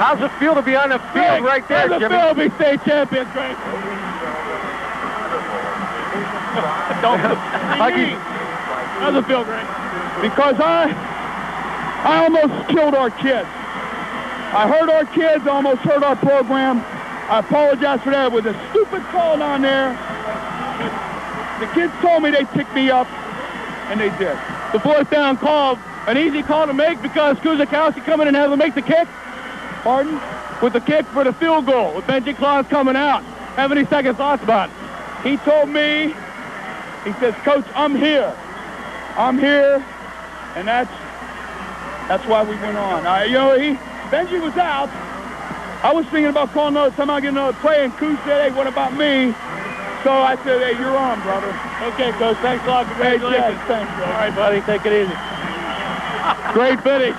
How's it feel to be on the field right there, Jimmy? How's it feel to be state champions, Greg? How's it feel, Greg? Because I almost killed our kids. I hurt our kids, almost hurt our program. I apologize for that with a stupid call down there. The kids told me they'd pick me up, and they did. The 4th down call, an easy call to make because Kuzakowski coming and having to make the kick. Pardon? With the kick for the field goal, with Benji Claus coming out. Have any second thoughts about it? He told me, he says, Coach, I'm here. I'm here, and that's why we went on. Benji was out. I was thinking about calling another time I get another play, and Kuz said, hey, what about me? So I said, hey, you're on, brother. Okay, Coach, thanks a lot. Congratulations. Thanks, bro. All right, buddy, take it easy. Great finish.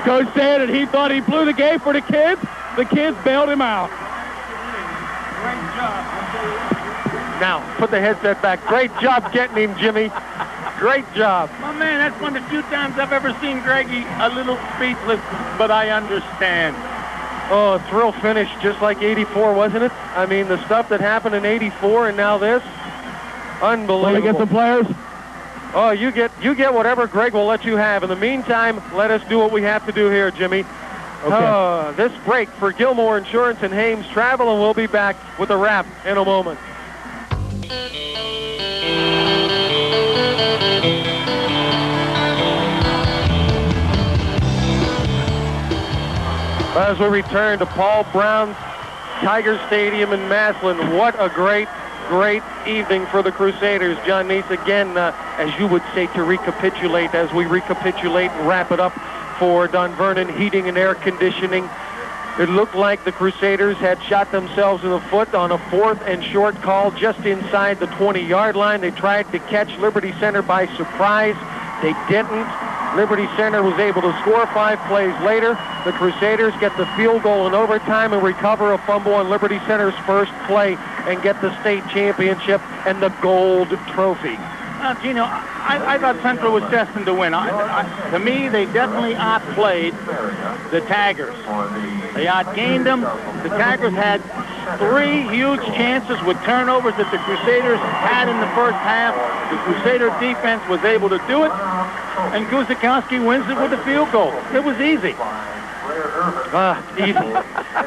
Coach said that he thought he blew the game for the kids. The kids bailed him out. Great job. Now, put the headset back. Great job getting him, Jimmy. Great job. My man, that's one of the few times I've ever seen Greggy a little speechless, but I understand. Oh, a thrill finish just like 84, wasn't it? I mean, the stuff that happened in 84 and now this. Unbelievable. Want to get some players? Oh, you get whatever Greg will let you have. In the meantime, let us do what we have to do here, Jimmy. Okay. This break for Gilmore Insurance and Hames Travel, and we'll be back with a wrap in a moment. As we return to Paul Brown Tiger Stadium in Massillon, what a great evening for the Crusaders. John Neese, again, as you would say, to recapitulate, as we recapitulate and wrap it up for Don Vernon Heating and Air Conditioning. It looked like the Crusaders had shot themselves in the foot on a 4th and short call just inside the 20-yard line. They tried to catch Liberty Center by surprise. They didn't. Liberty Center was able to score 5 plays later. The Crusaders get the field goal in overtime and recover a fumble on Liberty Center's first play and get the state championship and the gold trophy. Gino, I thought Central was destined to win. To me, they definitely outplayed the Tigers. They outgained them. The Tigers had 3 huge chances with turnovers that the Crusaders had in the first half. The Crusader defense was able to do it, and Guzikowski wins it with a field goal. It was easy.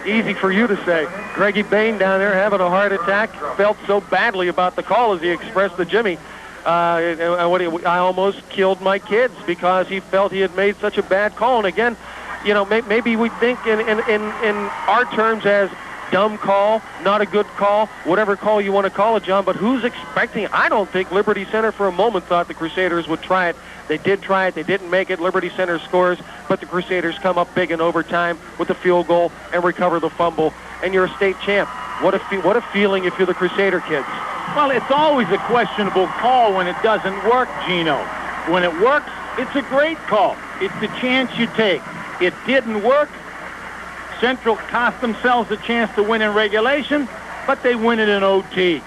Easy for you to say. Greggy Bain down there having a heart attack, felt so badly about the call, as he expressed to Jimmy. I almost killed my kids because he felt he had made such a bad call. And again, you know, maybe we think in our terms as dumb call, not a good call, whatever call you want to call it, John, but who's expecting? I don't think Liberty Center for a moment thought the Crusaders would try it. They did try it. They didn't make it. Liberty Center scores, but the Crusaders come up big in overtime with the field goal and recover the fumble. And you're a state champ. What a feeling if you're the Crusader kids. Well, it's always a questionable call when it doesn't work, Gino. When it works, it's a great call. It's the chance you take. It didn't work. Central cost themselves a chance to win in regulation, but they win it in OT.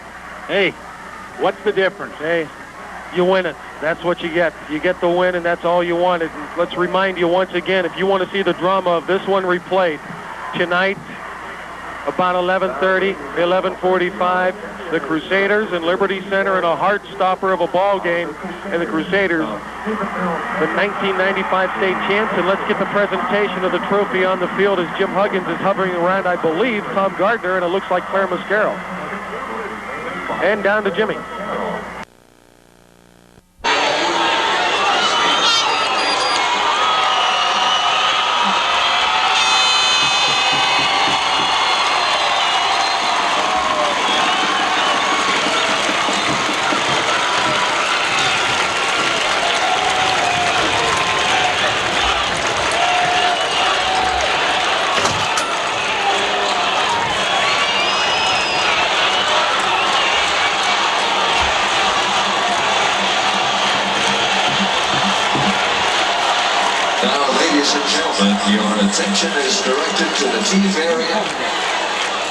Hey, what's the difference? Hey, you win it. That's what you get. You get the win, and that's all you wanted. And let's remind you once again, if you want to see the drama of this one replayed, tonight, about 11:30, 11:45, the Crusaders and Liberty Center in a heart-stopper of a ball game, and the Crusaders, the 1995 state champs. And let's get the presentation of the trophy on the field as Jim Huggins is hovering around, I believe, Tom Gardner, and it looks like Claire Mascaro. And down to Jimmy. Your attention is directed to the team area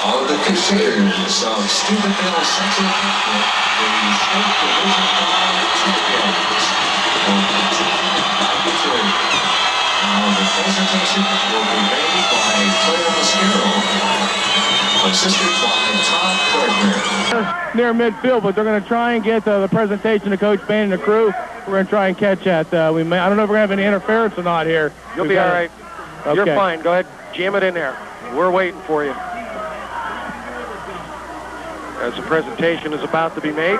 of the Crusaders of Steubenville Central, the State Division 5 champions of 1993. Now the presentation will be made by Claire Mascaro, assisted by Tom Gardner. Near midfield, but they're going to try and get the presentation to Coach Bain and the crew. We're going to try and catch that. I don't know if we're going to have any interference or not here. You'll be all right. Okay. You're fine. Go ahead. Jam it in there. We're waiting for you. As the presentation is about to be made.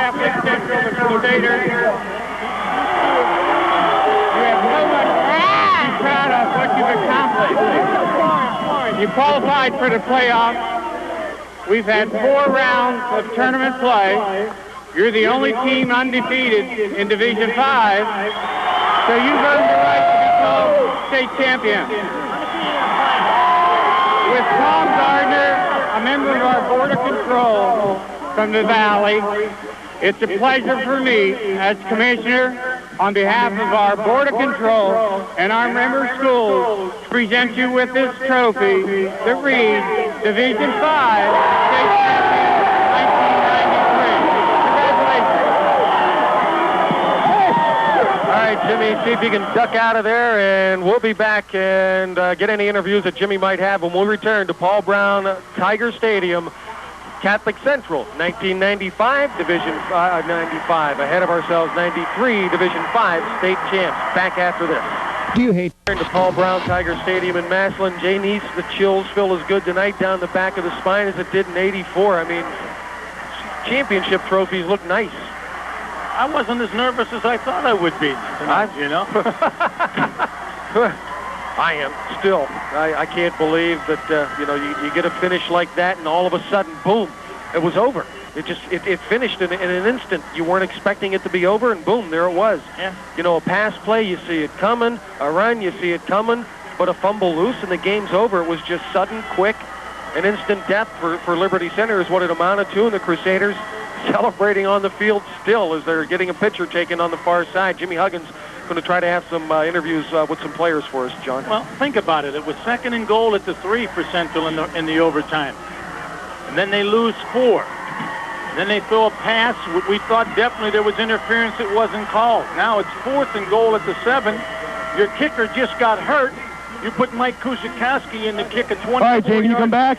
Catholic Central, the Crusaders. You have so much to be proud of what you've accomplished. You qualified for the playoffs. We've had 4 rounds of tournament play. You're the only team undefeated in Division 5, so you've earned the right to be called state champion. With Tom Gardner, a member of our Board of Control from the Valley, it's a pleasure for me as Commissioner, on behalf of our Board of Control and our member schools, to present you with this trophy that reads Division 5 State Champion 1993. All right, Jimmy, see if you can duck out of there, and we'll be back and get any interviews that Jimmy might have when we return to Paul Brown Tiger Stadium, Catholic Central, 1995, Division 95. Ahead of ourselves, 93, Division 5 state champs. Back after this. Do you hate? To Paul Brown Tiger Stadium in Massillon. Jay Neese, the chills feel as good tonight down the back of the spine as it did in '84. I mean, championship trophies look nice. I wasn't as nervous as I thought I would be tonight, you know. I am still. I can't believe that you know, you get a finish like that, and all of a sudden, boom, it was over. It finished in an instant. You weren't expecting it to be over, and boom, there it was. Yeah. You know, a pass play, you see it coming. A run, you see it coming. But a fumble loose, and the game's over. It was just sudden, quick, and instant death for Liberty Center is what it amounted to, and the Crusaders celebrating on the field still as they're getting a picture taken on the far side. Jimmy Huggins going to try to have some interviews with some players for us, John. Well, think about it. It was 2nd and goal at the 3 for Central in the overtime. And then they lose 4. Then they throw a pass. We thought definitely there was interference. It wasn't called. Now it's 4th and goal at the 7. Your kicker just got hurt. You put Mike Kuzikowski in to kick a 24-yard. All right, Jay, can you come back?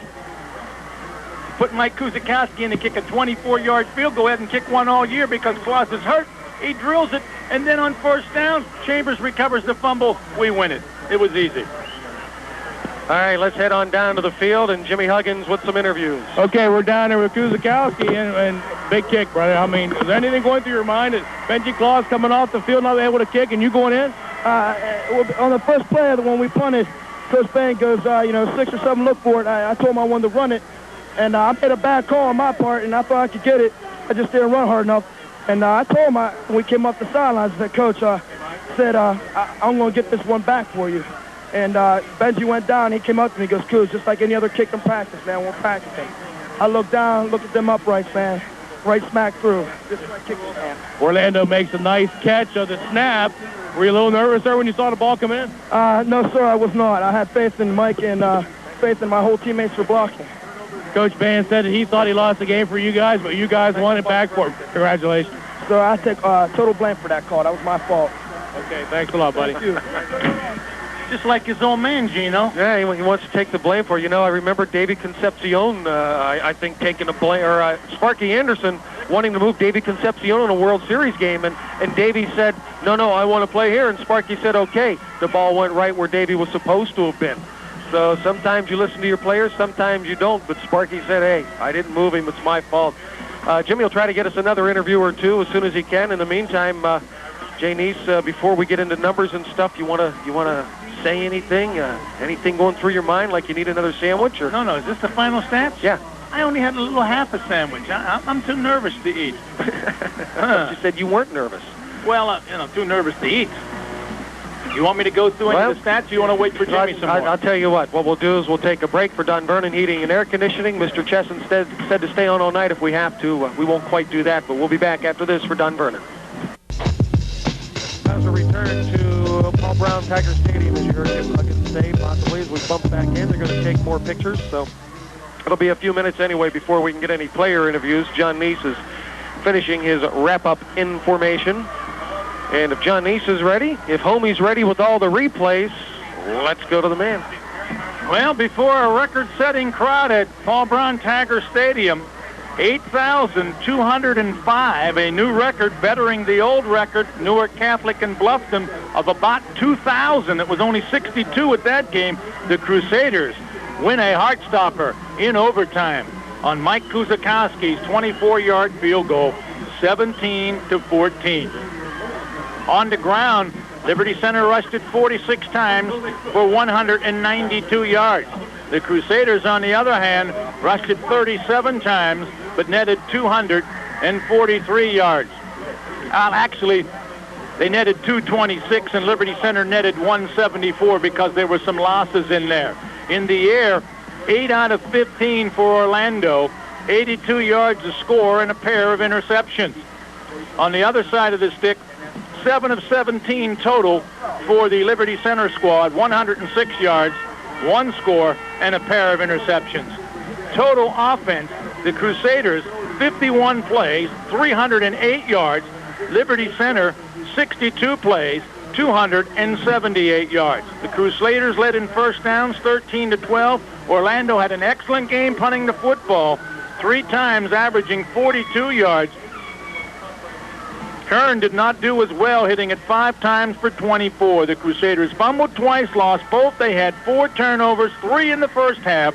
Put Mike Kuzikowski in to kick a 24-yard field. Go ahead and kick one all year because Claus is hurt. He drills it, and then on first down, Chambers recovers the fumble. We win it. It was easy. All right, let's head on down to the field, and Jimmy Huggins with some interviews. Okay, we're down there with Kuzikowski, and big kick, brother. I mean, is there anything going through your mind that Benji Claus coming off the field not able to kick, and you going in? On the first play when we punted, Coach Bain goes, 6 or 7 look for it. I told him I wanted to run it, and I made a bad call on my part, and I thought I could get it. I just didn't run hard enough. And I told him when we came off the sidelines, I said, Coach, I'm going to get this one back for you. And Benji went down. He came up to me. He goes, Coach, just like any other kick in practice, man. We're practicing. I looked down, looked at them uprights, man. Right smack through. Just like kicking, man. Orlando makes a nice catch of the snap. Were you a little nervous there when you saw the ball come in? No, sir, I was not. I had faith in Mike and faith in my whole teammates for blocking. Coach Bain said that he thought he lost the game for you guys, but you guys won it back for him. Congratulations. So I take total blame for that call. That was my fault. Okay, thanks a lot, buddy. Thank you. Just like his old man, Gino. Yeah, he wants to take the blame for it. You know, I remember Davey Concepcion, I think, taking the blame, or Sparky Anderson wanting to move Davey Concepcion in a World Series game, and Davey said, no, I want to play here, and Sparky said, okay. The ball went right where Davey was supposed to have been. So sometimes you listen to your players, sometimes you don't, but Sparky said, hey, I didn't move him, it's my fault. Jimmy will try to get us another interview or two as soon as he can. In the meantime, Jay Neese, before we get into numbers and stuff, you wanna say anything? Anything going through your mind, like you need another sandwich? Or? No, is this the final stats? Yeah. I only had a little half a sandwich. I'm too nervous to eat. You said you weren't nervous. Well, too nervous to eat. You want me to go through any of the stats, or you want to wait for Jimmy some more? I'll tell you what we'll do is we'll take a break for Don Vernon Heating and Air Conditioning. Mr. Chesson said to stay on all night if we have to. We won't quite do that, but we'll be back after this for Don Vernon. As a return to Paul Brown Tiger Stadium, as you heard Jim Huggins say, possibly as we bump back in, they're going to take more pictures, so it'll be a few minutes anyway before we can get any player interviews. John Neese is finishing his wrap-up information. And if John Neese is ready, if Homie's ready with all the replays, let's go to the man. Well, before a record-setting crowd at Paul Brown Tiger Stadium, 8,205, a new record bettering the old record, Newark Catholic and Bluffton, of about 2,000. It was only 62 at that game. The Crusaders win a heartstopper in overtime on Mike Kuzikowski's 24-yard field goal, 17-14. On the ground, Liberty Center rushed it 46 times for 192 yards. The Crusaders, on the other hand, rushed it 37 times, but netted 243 yards. Actually, they netted 226, and Liberty Center netted 174 because there were some losses in there. In the air, 8 out of 15 for Orlando, 82 yards to score, and a pair of interceptions. On the other side of the stick, 7 of 17 total for the Liberty Center squad, 106 yards, 1 score, and a pair of interceptions. Total offense, the Crusaders, 51 plays, 308 yards. Liberty Center, 62 plays, 278 yards. The Crusaders led in first downs, 13-12. Orlando had an excellent game punting the football, 3 times averaging 42 yards. Kern did not do as well, hitting it 5 times for 24. The Crusaders fumbled twice, lost both. They had 4 turnovers, 3 in the first half.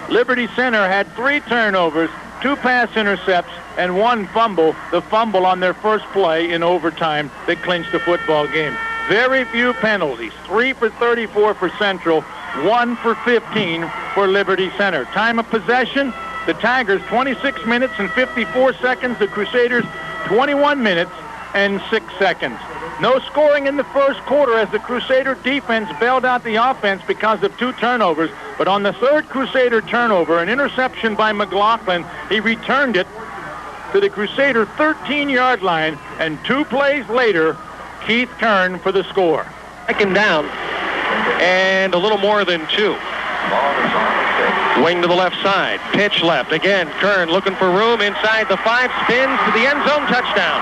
Liberty Center had 3 turnovers, 2 pass intercepts, and 1 fumble. The fumble on their first play in overtime that clinched the football game. Very few penalties, 3 for 34 for Central, 1 for 15 for Liberty Center. Time of possession, the Tigers 26 minutes and 54 seconds. The Crusaders 21 minutes and 6 seconds. No scoring in the first quarter as the Crusader defense bailed out the offense because of 2 turnovers. But on the third Crusader turnover, an interception by McLaughlin, he returned it to the Crusader 13-yard line, and 2 plays later, Keith Kern for the score. Second down and a little more than 2. Wing to the left side, pitch left. Again, Kern looking for room inside the 5, spins to the end zone, touchdown.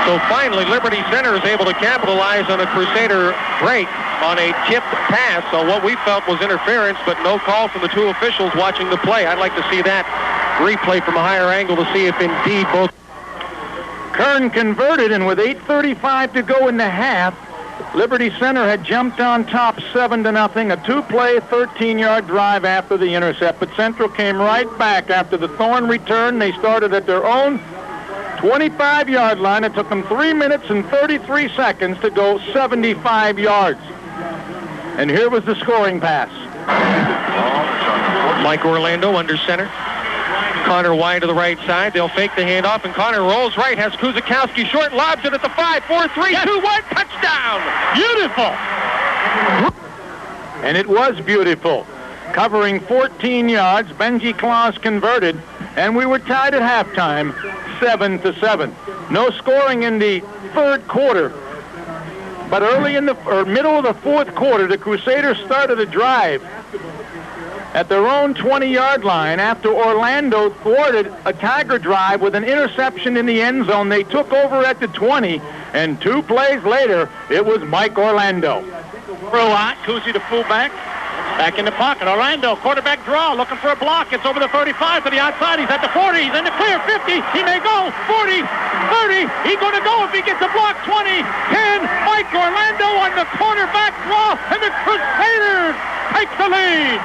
So finally, Liberty Center is able to capitalize on a Crusader break on a tipped pass on what we felt was interference, but no call from the 2 officials watching the play. I'd like to see that replay from a higher angle to see if indeed both. Kern converted, and with 8:35 to go in the half, Liberty Center had jumped on top 7-0, a 2-play, 13-yard drive after the intercept. But Central came right back after the Thorn return. They started at their own 25-yard line. It took them 3 minutes and 33 seconds to go 75 yards. And here was the scoring pass. Mike Orlando under center. Connor wide to the right side. They'll fake the handoff, and Connor rolls right, has Kuzikowski short, lobs it at the 5, 4, 3, 2, 1, touchdown! Beautiful! And it was beautiful. Covering 14 yards, Benji Claus converted, and we were tied at halftime, 7-7. No scoring in the third quarter, but early in the middle of the fourth quarter, the Crusaders started a drive at their own 20-yard line after Orlando thwarted a Tiger drive with an interception in the end zone. They took over at the 20, and 2 plays later, it was Mike Orlando. Throw out, Kuzi to fullback. Back in the pocket. Orlando, quarterback draw, looking for a block. It's over the 35 to the outside. He's at the 40. He's in the clear. 50. He may go. 40. 30. He's going to go if he gets a block. 20. 10. Mike Orlando on the quarterback draw, and the Crusaders take the lead.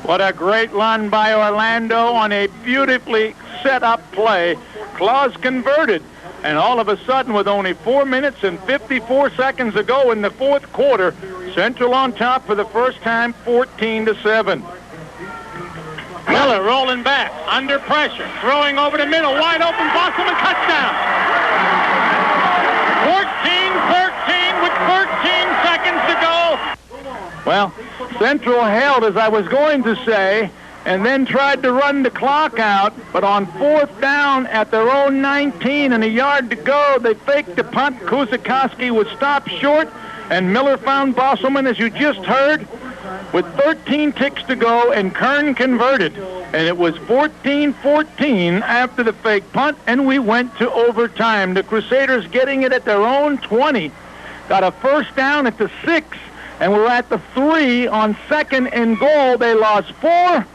What a great run by Orlando on a beautifully set up play. Claus converted, and all of a sudden, with only 4 minutes and 54 seconds to go in the fourth quarter, Central on top for the first time, 14-7. Miller rolling back, under pressure, throwing over the middle, wide open, Bosselman, touchdown. 14-13 with 13 seconds to go. Well, Central held, as I was going to say, and then tried to run the clock out, but on 4th down at their own 19 and a yard to go, they faked the punt. Kuzikowski was stopped short, and Miller found Bosselman, as you just heard, with 13 ticks to go, and Kern converted. And it was 14-14 after the fake punt, and we went to overtime. The Crusaders getting it at their own 20, got a first down at the 6, and we're at the 3 on 2nd and goal. They lost 4.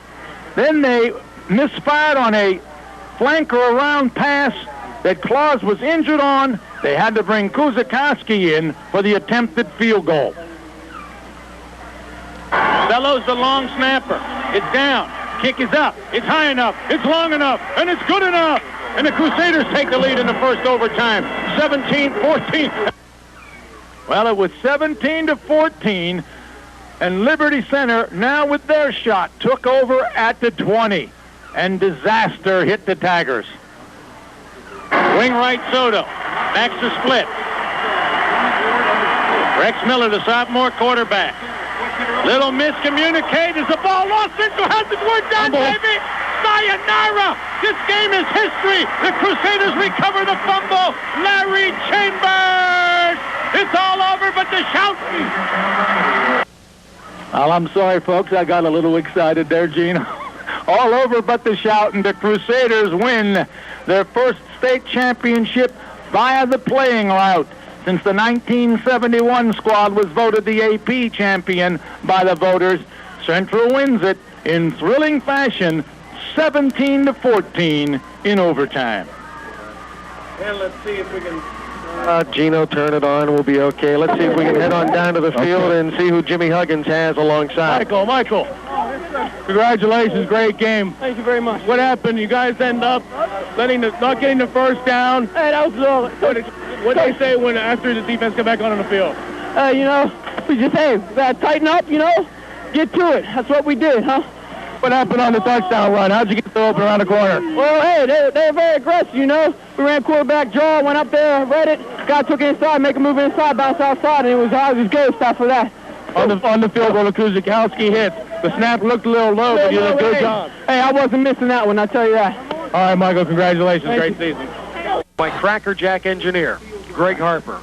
Then they misfired on a flanker around pass that Claus was injured on. They had to bring Kuzikowski in for the attempted field goal. Bellows the long snapper. It's down. Kick is up. It's high enough. It's long enough. And it's good enough. And the Crusaders take the lead in the first overtime. 17-14. Well, it was 17-14, and Liberty Center, now with their shot, took over at the 20, and disaster hit the Tigers. Wing right Soto. Backs the split. Rex Miller, the sophomore quarterback. Little miscommunicate as the ball lost into has it worked down, baby. Sayonara. This game is history. The Crusaders recover the fumble. Larry Chambers. It's all over but the shouting. Well, I'm sorry, folks. I got a little excited there, Gene. All over but the shouting. The Crusaders win their first state championship via the playing route, since the 1971 squad was voted the AP champion by the voters. Central wins it in thrilling fashion, 17-14 in overtime. And let's see if we can... Gino, turn it on. We'll be okay. Let's see if we can head on down to the field and see who Jimmy Huggins has alongside. Michael. Congratulations, great game. Thank you very much. What happened? You guys end up not getting the first down. Hey, that was all. What they say when after the defense come back on the field? We just, we gotta tighten up, get to it. That's what we did, huh? What happened on the touchdown run? How'd you get to open around the corner? Well, hey, they were very aggressive, We ran quarterback draw, went up there, read it. Guy took it inside, make a move inside, bounce outside, and it was good stuff for that. On the field goal, Kuzikowski hits. The snap looked a little low, but you did a good job. Hey, I wasn't missing that one, I tell you that. All right, Michael, congratulations. Great season. My Crackerjack engineer, Greg Harper,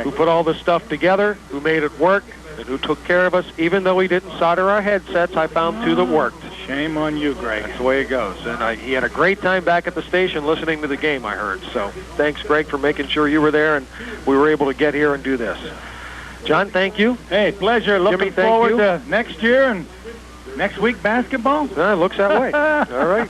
who put all this stuff together, who made it work, and who took care of us. Even though he didn't solder our headsets, I found two that worked. Shame on you, Greg. That's the way it goes. And he had a great time back at the station listening to the game, I heard. So thanks, Greg, for making sure you were there and we were able to get here and do this. John, thank you. Hey, pleasure. Looking forward to next year and next week basketball. It looks that way. All right.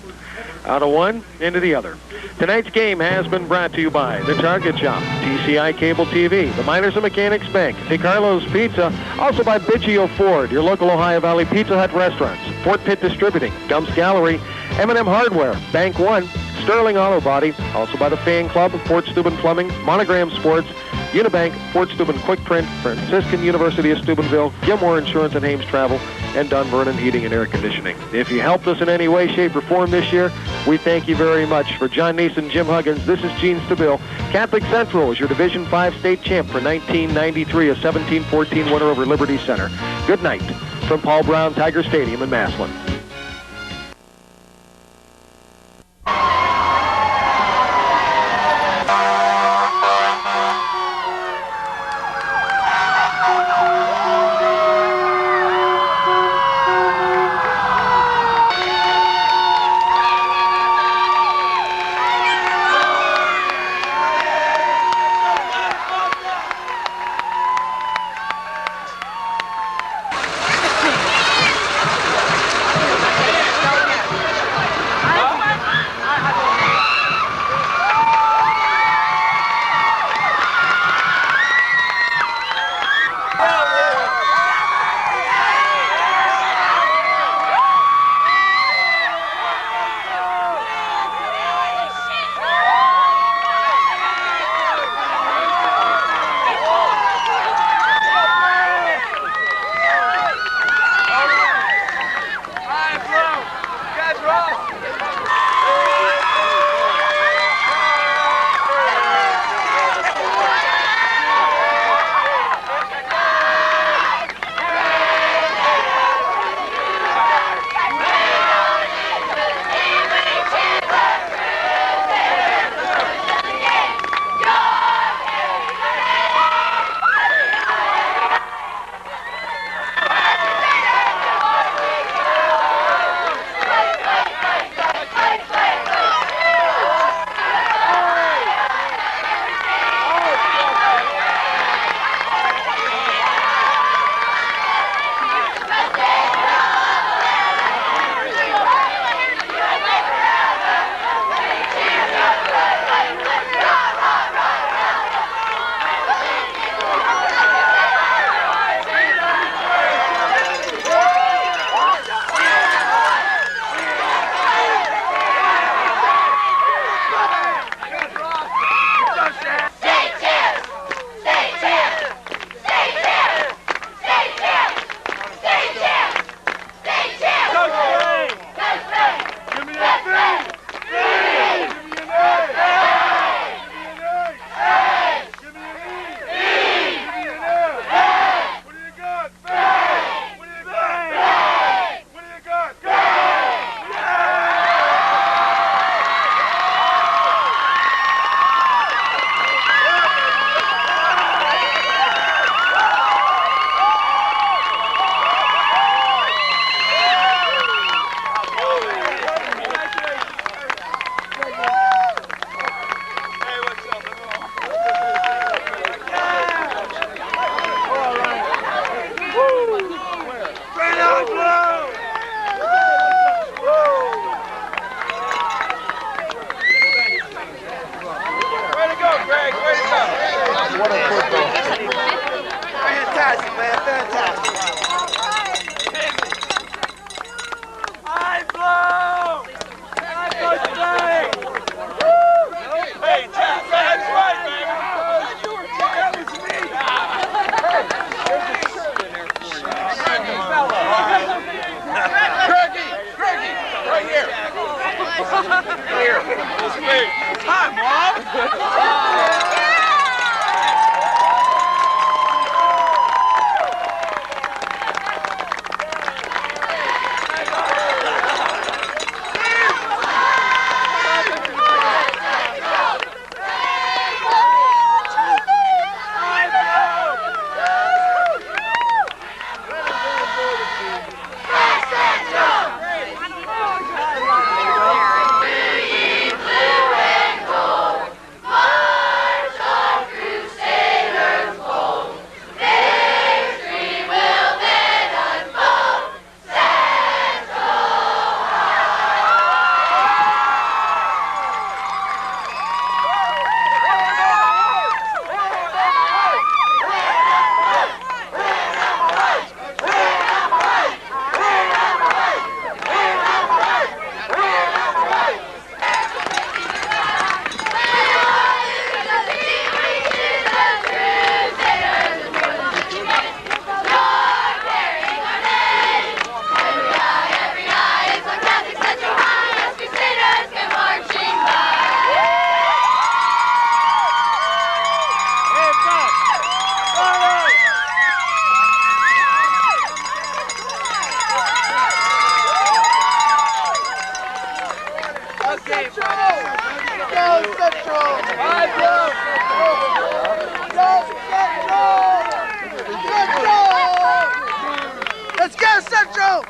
Out of one, into the other. Tonight's game has been brought to you by The Target Shop, TCI Cable TV, the Miners and Mechanics Bank, DeCarlo's Pizza, also by Biggio Ford, your local Ohio Valley Pizza Hut restaurants, Fort Pitt Distributing, Gumps Gallery, M&M Hardware, Bank One, Sterling Auto Body, also by the Fan Club, Fort Steuben Plumbing, Monogram Sports, Unibank, Fort Steuben Quick Print, Franciscan University of Steubenville, Gilmore Insurance and Hames Travel, and Dunn Vernon Heating and Air Conditioning. If you helped us in any way, shape, or form this year, we thank you very much. For John Neese and Jim Huggins, this is Gene Stabile. Catholic Central is your Division 5 state champ for 1993, a 17-14 winner over Liberty Center. Good night from Paul Brown Tiger Stadium in Massillon. Clear. Full speed. Time, Mom. Let's go, Central!